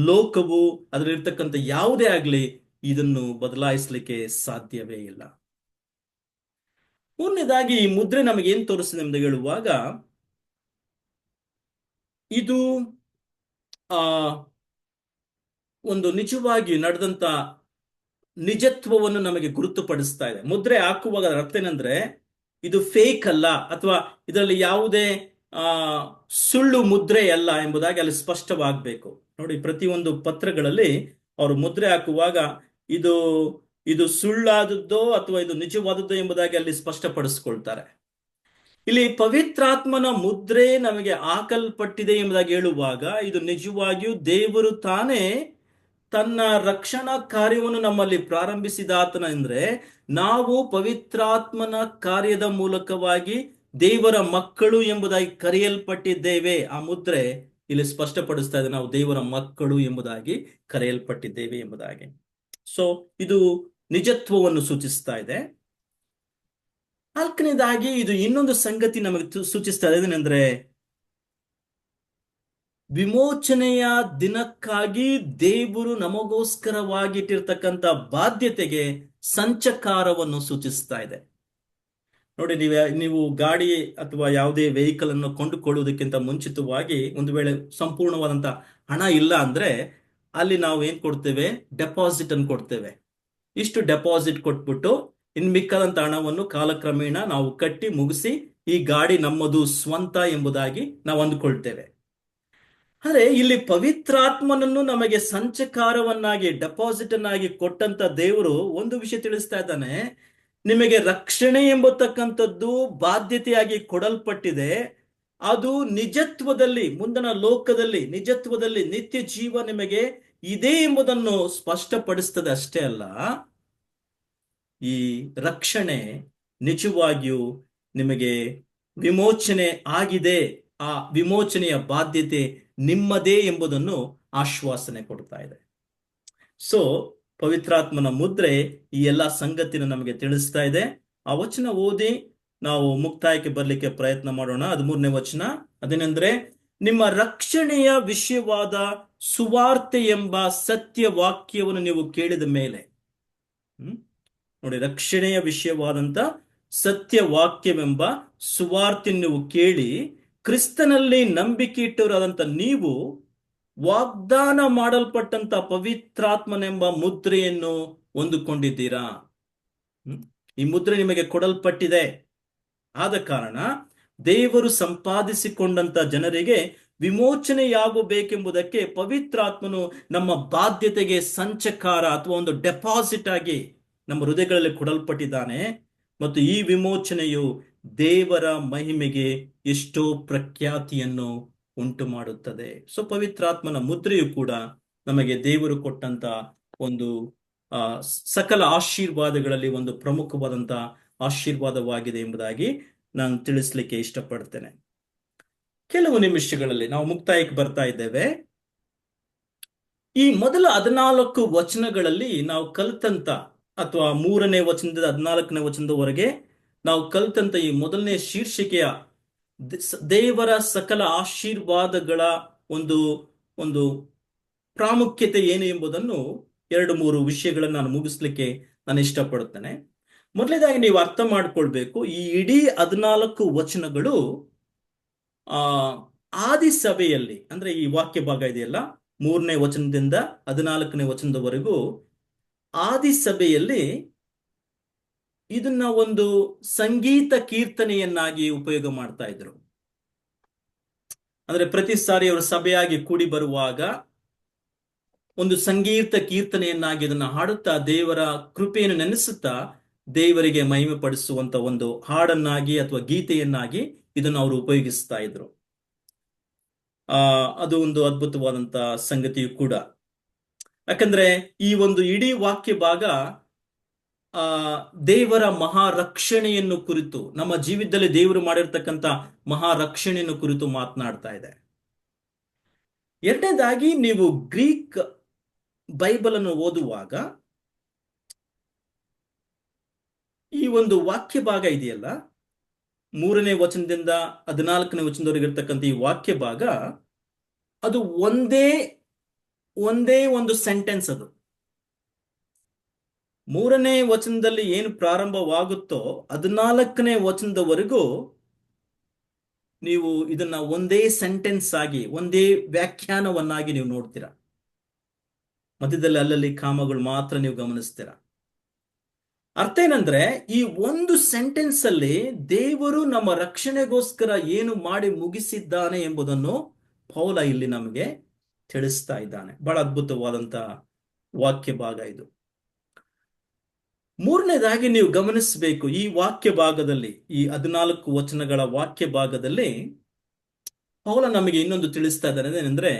ಲೋಕವು, ಅದರಲ್ಲಿರ್ತಕ್ಕಂಥ ಯಾವುದೇ ಆಗ್ಲಿ ಇದನ್ನು ಬದಲಾಯಿಸಲಿಕ್ಕೆ ಸಾಧ್ಯವೇ ಇಲ್ಲ. ಮೂರನೇದಾಗಿ, ಈ ಮುದ್ರೆ ನಮಗೆ ಏನ್ ತೋರಿಸ್ತದೆ ಎಂದು ಹೇಳುವಾಗ, ಇದು ಒಂದು ನಿಜವಾಗಿ ನಡೆದಂತ ನಿಜತ್ವವನ್ನು ನಮಗೆ ಗುರುತುಪಡಿಸ್ತಾ ಇದೆ. ಮುದ್ರೆ ಹಾಕುವಾಗ ಅದರ ಅರ್ಥ ಏನಂದ್ರೆ, ಇದು ಫೇಕ್ ಅಲ್ಲ, ಅಥವಾ ಇದರಲ್ಲಿ ಯಾವುದೇ ಸುಳ್ಳು ಮುದ್ರೆ ಅಲ್ಲ ಎಂಬುದಾಗಿ ಅಲ್ಲಿ ಸ್ಪಷ್ಟವಾಗಬೇಕು. ನೋಡಿ, ಪ್ರತಿಯೊಂದು ಪತ್ರಗಳಲ್ಲಿ ಅವರು ಮುದ್ರೆ ಹಾಕುವಾಗ ಇದು ಸುಳ್ಳಾದದ್ದೋ ಅಥವಾ ಇದು ನಿಜವಾದದ್ದೋ ಎಂಬುದಾಗಿ ಅಲ್ಲಿ ಸ್ಪಷ್ಟಪಡಿಸ್ಕೊಳ್ತಾರೆ. ಇಲ್ಲಿ ಪವಿತ್ರಾತ್ಮನ ಮುದ್ರೆ ನಮಗೆ ಹಾಕಲ್ಪಟ್ಟಿದೆ ಎಂಬುದಾಗಿ ಹೇಳುವಾಗ, ಇದು ನಿಜವಾಗಿಯೂ ದೇವರು ತಾನೇ ತನ್ನ ರಕ್ಷಣಾ ಕಾರ್ಯವನ್ನು ನಮ್ಮಲ್ಲಿ ಪ್ರಾರಂಭಿಸಿದಾತನ ಅಂದ್ರೆ, ನಾವು ಪವಿತ್ರಾತ್ಮನ ಕಾರ್ಯದ ಮೂಲಕವಾಗಿ ದೇವರ ಮಕ್ಕಳು ಎಂಬುದಾಗಿ ಕರೆಯಲ್ಪಟ್ಟಿದ್ದೇವೆ. ಆ ಮುದ್ರೆ ಇಲ್ಲಿ ಸ್ಪಷ್ಟಪಡಿಸ್ತಾ ಇದೆ, ನಾವು ದೇವರ ಮಕ್ಕಳು ಎಂಬುದಾಗಿ ಕರೆಯಲ್ಪಟ್ಟಿದ್ದೇವೆ ಎಂಬುದಾಗಿ. ಸೊ ಇದು ನಿಜತ್ವವನ್ನು ಸೂಚಿಸ್ತಾ ಇದೆ. 4ನೇದಾಗಿ, ಇದು ಇನ್ನೊಂದು ಸಂಗತಿ ನಮಗೆ ಸೂಚಿಸ್ತಾ ಇದೆ. ಏನೆಂದ್ರೆ, ವಿಮೋಚನೆಯ ದಿನಕ್ಕಾಗಿ ದೇವರು ನಮಗೋಸ್ಕರವಾಗಿ ಇಟ್ಟಿರ್ತಕ್ಕಂಥ ಬಾಧ್ಯತೆಗೆ ಸಂಚಕಾರವನ್ನು ಸೂಚಿಸ್ತಾ ಇದೆ. ನೋಡಿ, ನೀವು ಗಾಡಿ ಅಥವಾ ಯಾವುದೇ ವೆಹಿಕಲ್ ಅನ್ನು ಕೊಂಡುಕೊಳ್ಳುವುದಕ್ಕಿಂತ ಮುಂಚಿತವಾಗಿ ಒಂದು ವೇಳೆ ಸಂಪೂರ್ಣವಾದಂತ ಹಣ ಇಲ್ಲ ಅಂದ್ರೆ ಅಲ್ಲಿ ನಾವು ಏನ್ ಕೊಡ್ತೇವೆ, ಡೆಪಾಸಿಟ್ ಅನ್ನು ಕೊಡ್ತೇವೆ. ಇಷ್ಟು ಡೆಪಾಸಿಟ್ ಕೊಟ್ಬಿಟ್ಟು ಇನ್ ಮಿಕ್ಕದಂತ ಹಣವನ್ನು ಕಾಲಕ್ರಮೇಣ ನಾವು ಕಟ್ಟಿ ಮುಗಿಸಿ ಈ ಗಾಡಿ ನಮ್ಮದು ಸ್ವಂತ ಎಂಬುದಾಗಿ ನಾವು ಅಂದುಕೊಳ್ತೇವೆ. ಆದ್ರೆ ಇಲ್ಲಿ ಪವಿತ್ರಾತ್ಮನನ್ನು ನಮಗೆ ಸಂಚಕಾರವನ್ನಾಗಿ, ಡೆಪಾಸಿಟ್ ಅನ್ನಾಗಿ ಕೊಟ್ಟಂತ ದೇವರು ಒಂದು ವಿಷಯ ತಿಳಿಸ್ತಾ ಇದ್ದಾನೆ, ನಿಮಗೆ ರಕ್ಷಣೆ ಎಂಬತಕ್ಕಂಥದ್ದು ಬಾಧ್ಯತೆಯಾಗಿ ಕೊಡಲ್ಪಟ್ಟಿದೆ. ಅದು ನಿಜತ್ವದಲ್ಲಿ, ಮುಂದಿನ ಲೋಕದಲ್ಲಿ ನಿಜತ್ವದಲ್ಲಿ ನಿತ್ಯ ಜೀವ ನಿಮಗೆ ಇದೆ ಎಂಬುದನ್ನು ಸ್ಪಷ್ಟಪಡಿಸ್ತದೆ. ಅಷ್ಟೇ ಅಲ್ಲ, ಈ ರಕ್ಷಣೆ ನಿಜವಾಗಿಯೂ ನಿಮಗೆ ವಿಮೋಚನೆ ಆಗಿದೆ, ಆ ವಿಮೋಚನೆಯ ಬಾಧ್ಯತೆ ನಿಮ್ಮದೇ ಎಂಬುದನ್ನು ಆಶ್ವಾಸನೆ ಕೊಡ್ತಾ ಇದೆ. ಸೊ ಪವಿತ್ರಾತ್ಮನ ಮುದ್ರೆ ಈ ಎಲ್ಲ ಸಂಗತಿನ ನಮಗೆ ತಿಳಿಸ್ತಾ ಇದೆ. ಆ ವಚನ ಓದಿ ನಾವು ಮುಕ್ತಾಯಕ್ಕೆ ಬರ್ಲಿಕ್ಕೆ ಪ್ರಯತ್ನ ಮಾಡೋಣ. 13ನೇ ವಚನ ಅದೇನೆಂದ್ರೆ, ನಿಮ್ಮ ರಕ್ಷಣೆಯ ವಿಷಯವಾದ ಸುವಾರ್ತೆ ಎಂಬ ಸತ್ಯ ವಾಕ್ಯವನ್ನು ನೀವು ಕೇಳಿದ ಮೇಲೆ. ನೋಡಿ, ರಕ್ಷಣೆಯ ವಿಷಯವಾದಂತ ಸತ್ಯ ವಾಕ್ಯವೆಂಬ ಸುವಾರ್ತೆ ನೀವು ಕೇಳಿ ಕ್ರಿಸ್ತನಲ್ಲಿ ನಂಬಿಕೆ ಇಟ್ಟವರಾದಂತ ನೀವು ವಾಗ್ದಾನ ಮಾಡಲ್ಪಟ್ಟಂತ ಪವಿತ್ರಾತ್ಮನೆಂಬ ಮುದ್ರೆಯನ್ನು ಹೊಂದಿಕೊಂಡಿದ್ದೀರಾ. ಈ ಮುದ್ರೆ ನಿಮಗೆ ಕೊಡಲ್ಪಟ್ಟಿದೆ. ಆದ ಕಾರಣ ದೇವರು ಸಂಪಾದಿಸಿಕೊಂಡಂತ ಜನರಿಗೆ ವಿಮೋಚನೆಯಾಗಬೇಕೆಂಬುದಕ್ಕೆ ಪವಿತ್ರಾತ್ಮನು ನಮ್ಮ ಬಾಧ್ಯತೆಗೆ ಸಂಚಕಾರ ಅಥವಾ ಒಂದು ಡೆಪಾಸಿಟ್ ಆಗಿ ನಮ್ಮ ಹೃದಯಗಳಲ್ಲಿ ಕೊಡಲ್ಪಟ್ಟಿದ್ದಾನೆ. ಮತ್ತು ಈ ವಿಮೋಚನೆಯು ದೇವರ ಮಹಿಮೆಗೆ ಎಷ್ಟೋ ಪ್ರಖ್ಯಾತಿಯನ್ನು ಉಂಟು ಮಾಡುತ್ತದೆ. ಸೊ ಪವಿತ್ರಾತ್ಮನ ಮುದ್ರೆಯು ಕೂಡ ನಮಗೆ ದೇವರು ಕೊಟ್ಟಂತ ಒಂದು ಸಕಲ ಆಶೀರ್ವಾದಗಳಲ್ಲಿ ಒಂದು ಪ್ರಮುಖವಾದಂತ ಆಶೀರ್ವಾದವಾಗಿದೆ ಎಂಬುದಾಗಿ ನಾನು ತಿಳಿಸ್ಲಿಕ್ಕೆ ಇಷ್ಟಪಡ್ತೇನೆ. ಕೆಲವು ನಿಮಿಷಗಳಲ್ಲಿ ನಾವು ಮುಕ್ತಾಯಕ್ಕೆ ಬರ್ತಾ ಇದ್ದೇವೆ. ಈ ಮೊದಲ 14 ವಚನಗಳಲ್ಲಿ ನಾವು ಕಲಿತಂತ, ಅಥವಾ 3ನೇ ವಚನದಿಂದ 14ನೇ ವಚನದವರೆಗೆ ನಾವು ಕಲಿತಂತ ಈ ಮೊದಲನೇ ಶೀರ್ಷಿಕೆಯ ದೇವರ ಸಕಲ ಆಶೀರ್ವಾದಗಳ ಒಂದು ಒಂದು ಪ್ರಾಮುಖ್ಯತೆ ಏನು ಎಂಬುದನ್ನು 2-3 ವಿಷಯಗಳನ್ನು ನಾನು ಮುಗಿಸ್ಲಿಕ್ಕೆ ನಾನು ಇಷ್ಟಪಡುತ್ತೇನೆ. ಮೊದಲನೇದಾಗಿ ನೀವು ಅರ್ಥ ಮಾಡ್ಕೊಳ್ಬೇಕು, ಈ ಇಡೀ 14 ವಚನಗಳು ಆದಿ ಸಭೆಯಲ್ಲಿ, ಅಂದ್ರೆ ಈ ವಾಕ್ಯ ಭಾಗ ಇದೆಯಲ್ಲ 3ನೇ ವಚನದಿಂದ 14ನೇ ವಚನದವರೆಗೂ ಆದಿ ಸಭೆಯಲ್ಲಿ ಇದನ್ನ ಒಂದು ಸಂಗೀತ ಕೀರ್ತನೆಯನ್ನಾಗಿ ಉಪಯೋಗ ಮಾಡ್ತಾ ಇದ್ರು. ಅಂದ್ರೆ ಪ್ರತಿ ಸಾರಿ ಅವರು ಸಭೆಯಾಗಿ ಕೂಡಿ ಬರುವಾಗ ಒಂದು ಸಂಗೀತ ಕೀರ್ತನೆಯನ್ನಾಗಿ ಇದನ್ನ ಹಾಡುತ್ತಾ ದೇವರ ಕೃಪೆಯನ್ನು ನೆನೆಸುತ್ತಾ ದೇವರಿಗೆ ಮಹಿಮೆ ಪಡಿಸುವಂತ ಒಂದು ಹಾಡನ್ನಾಗಿ ಅಥವಾ ಗೀತೆಯನ್ನಾಗಿ ಇದನ್ನು ಅವರು ಉಪಯೋಗಿಸ್ತಾ ಇದ್ರು. ಅದು ಒಂದು ಅದ್ಭುತವಾದಂತ ಸಂಗತಿಯು ಕೂಡ. ಯಾಕಂದ್ರೆ ಈ ಒಂದು ಇಡೀ ವಾಕ್ಯ ಭಾಗ ದೇವರ ಮಹಾರಕ್ಷಣೆಯನ್ನು ಕುರಿತು, ನಮ್ಮ ಜೀವಿತದಲ್ಲಿ ದೇವರು ಮಾಡಿರ್ತಕ್ಕಂಥ ಮಹಾರಕ್ಷಣೆಯನ್ನು ಕುರಿತು ಮಾತನಾಡ್ತಾ ಇದೆ. ಎರಡನೇದಾಗಿ, ನೀವು ಗ್ರೀಕ್ ಬೈಬಲ್ ಅನ್ನು ಓದುವಾಗ ಈ ಒಂದು ವಾಕ್ಯ ಭಾಗ ಇದೆಯಲ್ಲ, 3ನೇ ವಚನದಿಂದ 14ನೇ ವಚನದವರೆಗೆ ಇರ್ತಕ್ಕಂಥ ಈ ವಾಕ್ಯ ಭಾಗ, ಅದು ಒಂದೇ ಒಂದು ಸೆಂಟೆನ್ಸ್. ಅದು 3ನೇ ವಚನದಲ್ಲಿ ಏನು ಪ್ರಾರಂಭವಾಗುತ್ತೋ 14ನೇ ವಚನದವರೆಗೂ ನೀವು ಇದನ್ನ ಒಂದೇ ಸೆಂಟೆನ್ಸ್ ಆಗಿ, ಒಂದೇ ವ್ಯಾಖ್ಯಾನವನ್ನಾಗಿ ನೀವು ನೋಡ್ತೀರಾ. ಮಧ್ಯದಲ್ಲಿ ಅಲ್ಲಲ್ಲಿ ಕಾಮಗಳು ಮಾತ್ರ ನೀವು ಗಮನಿಸ್ತೀರಾ. ಅರ್ಥ ಏನಂದ್ರೆ, ಈ ಒಂದು ಸೆಂಟೆನ್ಸ್ ಅಲ್ಲಿ ದೇವರು ನಮ್ಮ ರಕ್ಷಣೆಗೋಸ್ಕರ ಏನು ಮಾಡಿ ಮುಗಿಸಿದ್ದಾನೆ ಎಂಬುದನ್ನು ಪೌಲ ಇಲ್ಲಿ ನಮಗೆ ತಿಳಿಸ್ತಾ ಇದ್ದಾನೆ. ಬಹಳ ಅದ್ಭುತವಾದಂತ ವಾಕ್ಯ ಭಾಗ ಇದು. ಮೂರನೇದಾಗಿ ನೀವು ಗಮನಿಸಬೇಕು, ಈ ವಾಕ್ಯ ಭಾಗದಲ್ಲಿ, ಈ 14 ವಚನಗಳ ವಾಕ್ಯ ಭಾಗದಲ್ಲಿ ಪೌಲ ನಮಗೆ ಇನ್ನೊಂದು ತಿಳಿಸ್ತಾ ಇದ್ದಾನೆ. ಏನಂದ್ರೆ,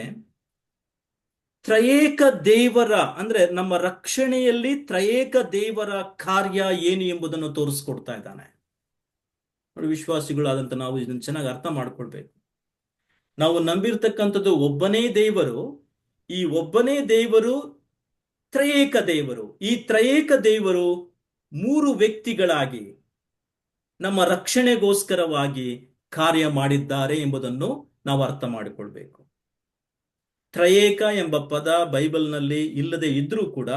ತ್ರಯೇಕ ದೇವರ, ಅಂದ್ರೆ ನಮ್ಮ ರಕ್ಷಣೆಯಲ್ಲಿ ತ್ರಯೇಕ ದೇವರ ಕಾರ್ಯ ಏನು ಎಂಬುದನ್ನು ತೋರಿಸ್ಕೊಡ್ತಾ ಇದ್ದಾನೆ. ವಿಶ್ವಾಸಿಗಳಾದಂತ ನಾವು ಇದನ್ನು ಚೆನ್ನಾಗಿ ಅರ್ಥ ಮಾಡ್ಕೊಳ್ಬೇಕು. ನಾವು ನಂಬಿರ್ತಕ್ಕಂಥದ್ದು ಒಬ್ಬನೇ ದೇವರು. ಈ ಒಬ್ಬನೇ ದೇವರು ತ್ರಯೇಕ ದೇವರು. ಈ ತ್ರಯೇಕ ದೇವರು 3 ವ್ಯಕ್ತಿಗಳಾಗಿ ನಮ್ಮ ರಕ್ಷಣೆಗೋಸ್ಕರವಾಗಿ ಕಾರ್ಯ ಮಾಡಿದ್ದಾರೆ ಎಂಬುದನ್ನು ನಾವು ಅರ್ಥ ಮಾಡಿಕೊಳ್ಬೇಕು. ತ್ರಯೇಕ ಎಂಬ ಪದ ಬೈಬಲ್ನಲ್ಲಿ ಇಲ್ಲದೆ ಇದ್ರೂ ಕೂಡ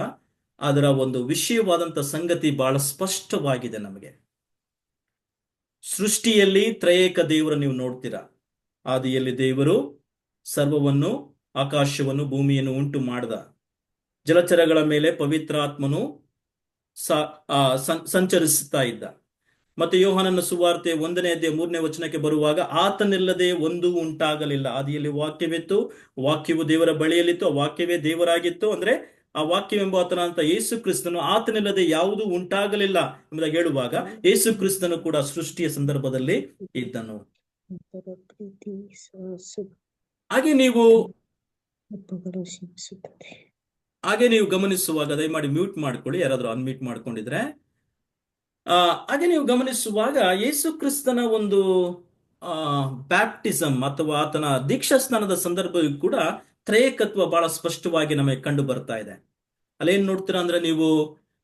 ಅದರ ಒಂದು ವಿಷಯವಾದಂತ ಸಂಗತಿ ಬಹಳ ಸ್ಪಷ್ಟವಾಗಿದೆ ನಮಗೆ. ಸೃಷ್ಟಿಯಲ್ಲಿ ತ್ರಯೇಕ ದೇವರು ನೀವು ನೋಡ್ತೀರಾ. ಆದಿಯಲ್ಲಿ ದೇವರು ಸರ್ವವನ್ನು, ಆಕಾಶವನ್ನು, ಭೂಮಿಯನ್ನು ಉಂಟು ಮಾಡಿದ. ಜಲಚರಗಳ ಮೇಲೆ ಪವಿತ್ರಾತ್ಮನು ಸಂಚರಿಸುತ್ತಾ ಇದ್ದ. ಮತ್ತೆ ಯೋಹಾನನ ಸುವಾರ್ತೆ 1ನೇ ಅಧ್ಯಾಯ 3ನೇ ವಚನಕ್ಕೆ ಬರುವಾಗ, ಆತನಿಲ್ಲದೆ ಒಂದು ಉಂಟಾಗಲಿಲ್ಲ. ಆದಿಯಲ್ಲಿ ವಾಕ್ಯವಿತ್ತು, ವಾಕ್ಯವು ದೇವರ ಬಳಿಯಲ್ಲಿತ್ತು, ಆ ವಾಕ್ಯವೇ ದೇವರಾಗಿತ್ತು. ಅಂದ್ರೆ ಆ ವಾಕ್ಯವೆಂಬ ಆತನಂತ ಯೇಸು ಕ್ರಿಸ್ತನು, ಆತನಿಲ್ಲದೆ ಯಾವುದೂ ಉಂಟಾಗಲಿಲ್ಲ ಎಂಬುದಾಗಿ ಹೇಳುವಾಗ ಯೇಸು ಕ್ರಿಸ್ತನು ಕೂಡ ಸೃಷ್ಟಿಯ ಸಂದರ್ಭದಲ್ಲಿ ಇದ್ದನು. ಇತರ ಪ್ರೀತಿ ಹಾಗೆ ನೀವು ಶ್ರಮಿಸುತ್ತದೆ. ಗಮನಿಸುವಾಗ ದಯಮಾಡಿ ಮ್ಯೂಟ್ ಮಾಡ್ಕೊಳ್ಳಿ, ಯಾರಾದ್ರೂ ಅನ್ಮ್ಯೂಟ್ ಮಾಡ್ಕೊಂಡಿದ್ರೆ. ಹಾಗೆ ನೀವು ಗಮನಿಸುವಾಗ ಯೇಸು ಕ್ರಿಸ್ತನ ಒಂದು ಬ್ಯಾಪ್ಟಿಸಮ್ ಅಥವಾ ಆತನ ದೀಕ್ಷಾ ಸ್ನಾನದ ಸಂದರ್ಭವೂ ಕೂಡ ತ್ರೈಕತ್ವ ಬಹಳ ಸ್ಪಷ್ಟವಾಗಿ ನಮಗೆ ಕಂಡು ಬರ್ತಾ ಇದೆ. ಅಲ್ಲೇನ್ ನೋಡ್ತೀರಾ ಅಂದ್ರೆ ನೀವು,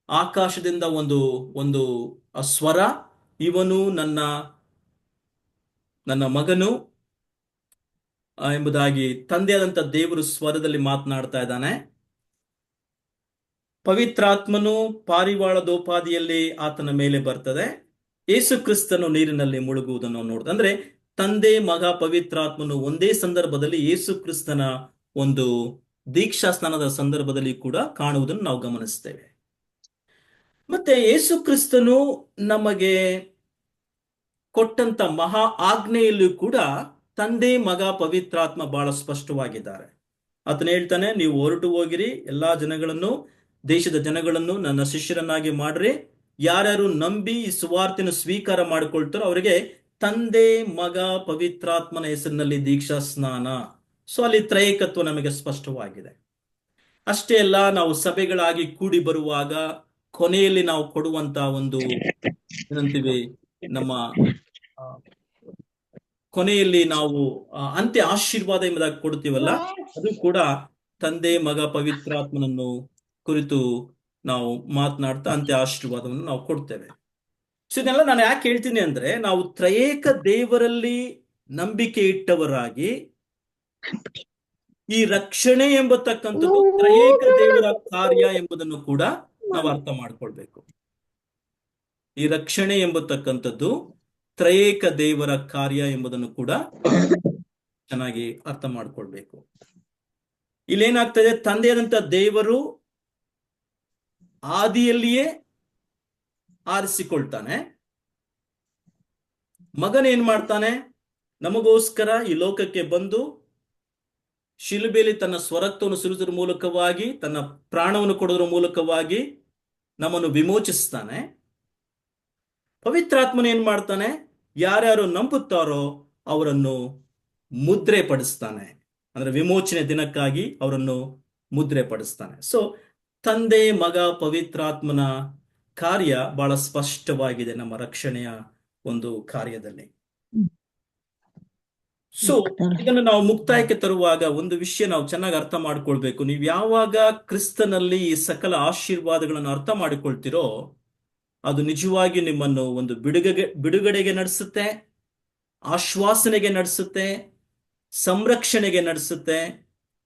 ಆಕಾಶದಿಂದ ಒಂದು ಒಂದು ಸ್ವರ, ಇವನು ನನ್ನ ಮಗನು ಎಂಬುದಾಗಿ ತಂದೆಯಾದಂತ ದೇವರು ಸ್ವರದಲ್ಲಿ ಮಾತನಾಡ್ತಾ ಇದ್ದಾನೆ. ಪವಿತ್ರಾತ್ಮನು ಪಾರಿವಾಳದೋಪಾದಿಯಲ್ಲಿ ಆತನ ಮೇಲೆ ಬರ್ತದೆ. ಯೇಸು ಕ್ರಿಸ್ತನು ನೀರಿನಲ್ಲಿ ಮುಳುಗುವುದನ್ನು ನೋಡ್ತದೆ. ಅಂದ್ರೆ ತಂದೆ, ಮಗ, ಪವಿತ್ರಾತ್ಮನು ಒಂದೇ ಸಂದರ್ಭದಲ್ಲಿ ಯೇಸು ಕ್ರಿಸ್ತನ ಒಂದು ದೀಕ್ಷಾ ಸ್ನಾನದ ಸಂದರ್ಭದಲ್ಲಿ ಕೂಡ ಕಾಣುವುದನ್ನು ನಾವು ಗಮನಿಸ್ತೇವೆ. ಮತ್ತೆ ಯೇಸು ಕ್ರಿಸ್ತನು ನಮಗೆ ಕೊಟ್ಟಂತ ಮಹಾ ಆಜ್ಞೆಯಲ್ಲೂ ಕೂಡ ತಂದೆ, ಮಗ, ಪವಿತ್ರಾತ್ಮ ಬಹಳ ಸ್ಪಷ್ಟವಾಗಿದ್ದಾರೆ. ಆತನ ಹೇಳ್ತಾನೆ, ನೀವು ಹೊರಟು ಹೋಗಿರಿ, ಎಲ್ಲಾ ಜನಗಳನ್ನು, ದೇಶದ ಜನಗಳನ್ನು ನನ್ನ ಶಿಷ್ಯರನ್ನಾಗಿ ಮಾಡ್ರಿ. ಯಾರ್ಯಾರು ನಂಬಿ ಈ ಸುವಾರ್ತೆಯನ್ನು ಸ್ವೀಕಾರ ಮಾಡಿಕೊಳ್ತಾರೋ ಅವರಿಗೆ ತಂದೆ, ಮಗ, ಪವಿತ್ರಾತ್ಮನ ಹೆಸರಿನಲ್ಲಿ ದೀಕ್ಷಾ ಸ್ನಾನ. ಸೊ ಅಲ್ಲಿ ತ್ರೈಕತ್ವ ನಮಗೆ ಸ್ಪಷ್ಟವಾಗಿದೆ. ಅಷ್ಟೇ ಅಲ್ಲ, ನಾವು ಸಭೆಗಳಾಗಿ ಕೂಡಿ ಬರುವಾಗ ಕೊನೆಯಲ್ಲಿ ನಾವು ಕೊಡುವಂತ ಒಂದು ಏನಂತೀವಿ, ನಮ್ಮ ಆ, ಕೊನೆಯಲ್ಲಿ ನಾವು ಅಂತ್ಯ ಆಶೀರ್ವಾದ ಎಂಬುದಾಗಿ ಕೊಡ್ತೀವಲ್ಲ, ಅದು ಕೂಡ ತಂದೆ, ಮಗ, ಪವಿತ್ರಾತ್ಮನನ್ನು ಕುರಿತು ನಾವು ಮಾತನಾಡ್ತಾ ಅಂತ್ಯ ಆಶೀರ್ವಾದವನ್ನು ನಾವು ಕೊಡ್ತೇವೆ. ಸೊ ಇದನ್ನೆಲ್ಲ ನಾನು ಯಾಕೆ ಹೇಳ್ತೀನಿ ಅಂದ್ರೆ, ನಾವು ತ್ರಯೇಕ ದೇವರಲ್ಲಿ ನಂಬಿಕೆ ಇಟ್ಟವರಾಗಿ ಈ ರಕ್ಷಣೆ ಎಂಬತಕ್ಕಂಥದ್ದು ತ್ರಯೇಕ ದೇವರ ಕಾರ್ಯ ಎಂಬುದನ್ನು ಕೂಡ ನಾವು ಅರ್ಥ ಮಾಡ್ಕೊಳ್ಬೇಕು. ಈ ರಕ್ಷಣೆ ಎಂಬತಕ್ಕಂಥದ್ದು ತ್ರಯೇಕ ದೇವರ ಕಾರ್ಯ ಎಂಬುದನ್ನು ಕೂಡ ಚೆನ್ನಾಗಿ ಅರ್ಥ ಮಾಡ್ಕೊಳ್ಬೇಕು. ಇಲ್ಲೇನಾಗ್ತದೆ, ತಂದೆಯಾದಂತ ದೇವರು ಆದಿಯಲ್ಲಿಯೇ ಆರಿಸಿಕೊಳ್ತಾನೆ. ಮಗನೇನ್ ಮಾಡ್ತಾನೆ, ನಮಗೋಸ್ಕರ ಈ ಲೋಕಕ್ಕೆ ಬಂದು ಶಿಲುಬೆಯಲ್ಲಿ ತನ್ನ ಸ್ವರತ್ವವನ್ನು ಸುರಿಸುವ ಮೂಲಕವಾಗಿ, ತನ್ನ ಪ್ರಾಣವನ್ನು ಕೊಡೋದ್ರ ಮೂಲಕವಾಗಿ ನಮ್ಮನ್ನು ವಿಮೋಚಿಸ್ತಾನೆ. ಪವಿತ್ರಾತ್ಮನ ಏನ್ ಮಾಡ್ತಾನೆ, ಯಾರ್ಯಾರು ನಂಬುತ್ತಾರೋ ಅವರನ್ನು ಮುದ್ರೆ ಪಡಿಸ್ತಾನೆ. ಅಂದ್ರೆ ವಿಮೋಚನೆ ದಿನಕ್ಕಾಗಿ ಅವರನ್ನು ಮುದ್ರೆ ಪಡಿಸ್ತಾನೆ. ಸೊ ತಂದೆ, ಮಗ, ಪವಿತ್ರಾತ್ಮನ ಕಾರ್ಯ ಬಹಳ ಸ್ಪಷ್ಟವಾಗಿದೆ ನಮ್ಮ ರಕ್ಷಣೆಯ ಒಂದು ಕಾರ್ಯದಲ್ಲಿ. ಸೊ ಇದನ್ನು ನಾವು ಮುಕ್ತಾಯಕ್ಕೆ ತರುವಾಗ ಒಂದು ವಿಷಯ ನಾವು ಚೆನ್ನಾಗಿ ಅರ್ಥ ಮಾಡ್ಕೊಳ್ಬೇಕು. ನೀವು ಯಾವಾಗ ಕ್ರಿಸ್ತನಲ್ಲಿ ಈ ಸಕಲ ಆಶೀರ್ವಾದಗಳನ್ನು ಅರ್ಥ ಮಾಡಿಕೊಳ್ತಿರೋ, ಅದು ನಿಜವಾಗಿ ನಿಮ್ಮನ್ನು ಒಂದು ಬಿಡುಗಡೆಗೆ ನಡೆಸುತ್ತೆ, ಆಶ್ವಾಸನೆಗೆ ನಡೆಸುತ್ತೆ, ಸಂರಕ್ಷಣೆಗೆ ನಡೆಸುತ್ತೆ,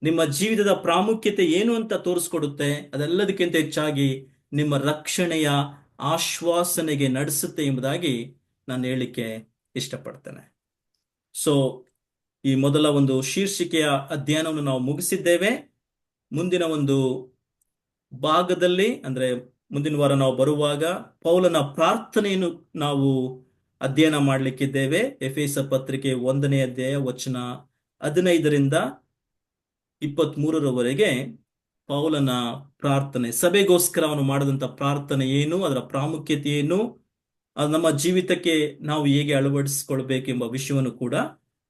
ನಿಮ್ಮ ಜೀವಿತದ ಪ್ರಾಮುಖ್ಯತೆ ಏನು ಅಂತ ತೋರಿಸ್ಕೊಡುತ್ತೆ. ಅದೆಲ್ಲದಕ್ಕಿಂತ ಹೆಚ್ಚಾಗಿ ನಿಮ್ಮ ರಕ್ಷಣೆಯ ಆಶ್ವಾಸನೆಗೆ ನಡೆಸುತ್ತೆ ಎಂಬುದಾಗಿ ನಾನು ಹೇಳಿಕ್ಕೆ ಇಷ್ಟಪಡ್ತೇನೆ. ಸೊ ಈ ಮೊದಲ ಒಂದು ಶೀರ್ಷಿಕೆಯ ಅಧ್ಯಯನವನ್ನು ನಾವು ಮುಗಿಸಿದ್ದೇವೆ. ಮುಂದಿನ ಒಂದು ಭಾಗದಲ್ಲಿ, ಅಂದ್ರೆ ಮುಂದಿನ ವಾರ ನಾವು ಬರುವಾಗ ಪೌಲನ ಪ್ರಾರ್ಥನೆಯನ್ನು ನಾವು ಅಧ್ಯಯನ ಮಾಡಲಿಕ್ಕಿದ್ದೇವೆ. ಎಫೆಸ ಪತ್ರಿಕೆ 1ನೇ ಅಧ್ಯಾಯ ವಚನ 15ರಿಂದ 23ರವರೆಗೆ ಪೌಲನ ಪ್ರಾರ್ಥನೆ, ಸಭೆಗೋಸ್ಕರ ಅವನು ಮಾಡಿದಂತ ಪ್ರಾರ್ಥನೆ ಏನು, ಅದರ ಪ್ರಾಮುಖ್ಯತೆ ಏನು, ಅದು ನಮ್ಮ ಜೀವಿತಕ್ಕೆ ನಾವು ಹೇಗೆ ಅಳವಡಿಸಿಕೊಳ್ಬೇಕೆಂಬ ವಿಷಯವನ್ನು ಕೂಡ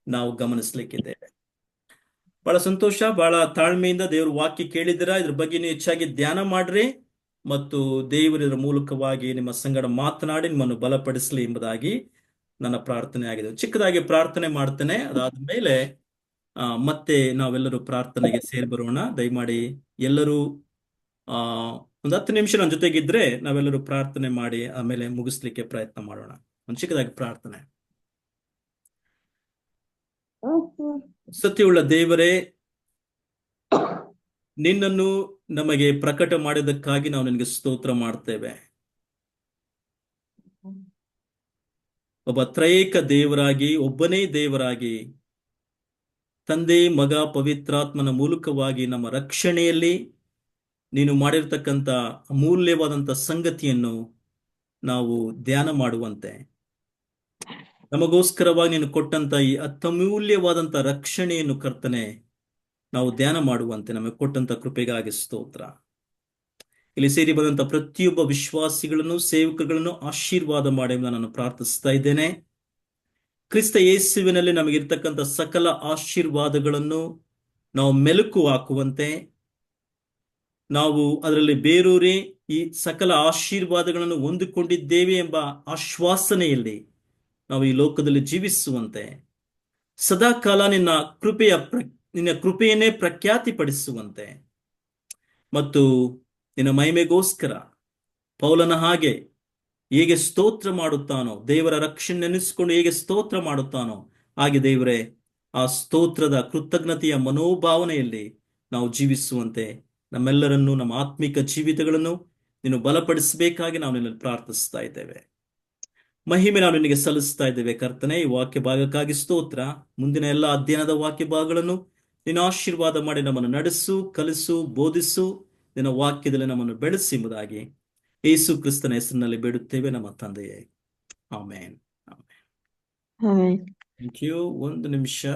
ನಾವು ಗಮನಿಸ್ಲಿಕ್ಕಿದ್ದೇವೆ. ಬಹಳ ಸಂತೋಷ, ಬಹಳ ತಾಳ್ಮೆಯಿಂದ ದೇವ್ರ ವಾಕ್ಯ ಕೇಳಿದಿರಾ. ಇದ್ರ ಬಗ್ಗೆ ನೀವು ಹೆಚ್ಚಾಗಿ ಧ್ಯಾನ ಮಾಡ್ರಿ ಮತ್ತು ದೇವರ ಮೂಲಕವಾಗಿ ನಿಮ್ಮ ಸಂಗಡ ಮಾತನಾಡಿ ನಿಮ್ಮನ್ನು ಬಲಪಡಿಸಲಿ ಎಂಬುದಾಗಿ ನನ್ನ ಪ್ರಾರ್ಥನೆ ಆಗಿದೆ. ಚಿಕ್ಕದಾಗಿ ಪ್ರಾರ್ಥನೆ ಮಾಡ್ತೇನೆ, ಅದಾದ ಮೇಲೆ ಮತ್ತೆ ನಾವೆಲ್ಲರೂ ಪ್ರಾರ್ಥನೆಗೆ ಸೇರ್ಬರೋಣ. ದಯಮಾಡಿ ಎಲ್ಲರೂ ಒಂದು 10 ನಿಮಿಷ ನನ್ನ ಜೊತೆಗಿದ್ರೆ ನಾವೆಲ್ಲರೂ ಪ್ರಾರ್ಥನೆ ಮಾಡಿ ಆಮೇಲೆ ಮುಗಿಸ್ಲಿಕ್ಕೆ ಪ್ರಯತ್ನ ಮಾಡೋಣ. ಒಂದು ಚಿಕ್ಕದಾಗಿ ಪ್ರಾರ್ಥನೆ. ಸತ್ಯವುಳ್ಳ ದೇವರೇ, ನಿನ್ನನ್ನು ನಮಗೆ ಪ್ರಕಟ ಮಾಡಿದ್ದಕ್ಕಾಗಿ ನಾವು ನಿನಗೆ ಸ್ತೋತ್ರ ಮಾಡ್ತೇವೆ. ಒಬ್ಬ ತ್ರಯೇಕ ದೇವರಾಗಿ, ಒಬ್ಬನೇ ದೇವರಾಗಿ, ತಂದೆ, ಮಗ, ಪವಿತ್ರಾತ್ಮನ ಮೂಲಕವಾಗಿ ನಮ್ಮ ರಕ್ಷಣೆಯಲ್ಲಿ ನೀನು ಮಾಡಿರ್ತಕ್ಕಂಥ ಅಮೂಲ್ಯವಾದಂಥ ಸಂಗತಿಯನ್ನು ನಾವು ಧ್ಯಾನ ಮಾಡುವಂತೆ, ನಮಗೋಸ್ಕರವಾಗಿ ನೀನು ಕೊಟ್ಟಂತ ಈ ಅತ್ಯಮೂಲ್ಯವಾದಂಥ ರಕ್ಷಣೆಯನ್ನು ಕರ್ತನೆ ನಾವು ಧ್ಯಾನ ಮಾಡುವಂತೆ ನಮಗೆ ಕೊಟ್ಟಂತ ಕೃಪೆಗಾಗಿ ಸ್ತೋತ್ರ. ಇಲ್ಲಿ ಸೇರಿ ಬಂದಂತ ಪ್ರತಿಯೊಬ್ಬ ವಿಶ್ವಾಸಿಗಳನ್ನು, ಸೇವಕಗಳನ್ನು ಆಶೀರ್ವಾದ ಮಾಡಿ ನಾನು ಪ್ರಾರ್ಥಿಸ್ತಾ ಇದ್ದೇನೆ. ಕ್ರಿಸ್ತ ಯೇಸುವಿನಲ್ಲಿ ನಮಗಿರ್ತಕ್ಕಂಥ ಸಕಲ ಆಶೀರ್ವಾದಗಳನ್ನು ನಾವು ಮೆಲುಕು ಹಾಕುವಂತೆ, ನಾವು ಅದರಲ್ಲಿ ಬೇರೂರಿ ಈ ಸಕಲ ಆಶೀರ್ವಾದಗಳನ್ನು ಹೊಂದಿಕೊಂಡಿದ್ದೇವೆ ಎಂಬ ಆಶ್ವಾಸನೆಯಲ್ಲಿ ನಾವು ಈ ಲೋಕದಲ್ಲಿ ಜೀವಿಸುವಂತೆ, ಸದಾಕಾಲ ನಿನ್ನ ಕೃಪೆಯನ್ನೇ ಪ್ರಖ್ಯಾತಿಪಡಿಸುವಂತೆ ಮತ್ತು ನಿನ್ನ ಮಹಿಮೆಗೋಸ್ಕರ ಪೌಲನ ಹಾಗೆ ಹೇಗೆ ಸ್ತೋತ್ರ ಮಾಡುತ್ತಾನೋ, ದೇವರ ರಕ್ಷಣೆ ನೆನೆಸಿಕೊಂಡು ಹೇಗೆ ಸ್ತೋತ್ರ ಮಾಡುತ್ತಾನೋ, ಹಾಗೆ ದೇವರೇ ಆ ಸ್ತೋತ್ರದ ಕೃತಜ್ಞತೆಯ ಮನೋಭಾವನೆಯಲ್ಲಿ ನಾವು ಜೀವಿಸುವಂತೆ ನಮ್ಮೆಲ್ಲರನ್ನು, ನಮ್ಮ ಆತ್ಮಿಕ ಜೀವಿತಗಳನ್ನು ನೀನು ಬಲಪಡಿಸಬೇಕಾಗಿ ನಾವು ನಿನ್ನಲ್ಲಿ ಪ್ರಾರ್ಥಿಸ್ತಾ ಇದ್ದೇವೆ. ಮಹಿಮೆ ನಾವು ನಿನಗೆ ಸಲ್ಲಿಸ್ತಾ ಇದ್ದೇವೆ ಕರ್ತನೆ. ಈ ವಾಕ್ಯ ಭಾಗಕ್ಕಾಗಿ ಸ್ತೋತ್ರ. ಮುಂದಿನ ಎಲ್ಲ ಅಧ್ಯಯನದ ವಾಕ್ಯ ಭಾಗಗಳನ್ನು ನಿನ್ನ ಆಶೀರ್ವಾದ ಮಾಡಿ ನಮ್ಮನ್ನು ನಡೆಸು, ಕಲಿಸು, ಬೋಧಿಸು, ನಿನ್ನ ವಾಕ್ಯದಲ್ಲಿ ನಮ್ಮನ್ನು ಬೆಳೆಸಿ ಎಂಬುದಾಗಿ ಯೇಸು ಕ್ರಿಸ್ತನ ಹೆಸರಿನಲ್ಲಿ ಬೇಡುತ್ತೇವೆ ನಮ್ಮ ತಂದೆಯೇ. ಆಮೇನ್. ಆಮೆನ್. Thank you. ಒಂದು ನಿಮಿಷ.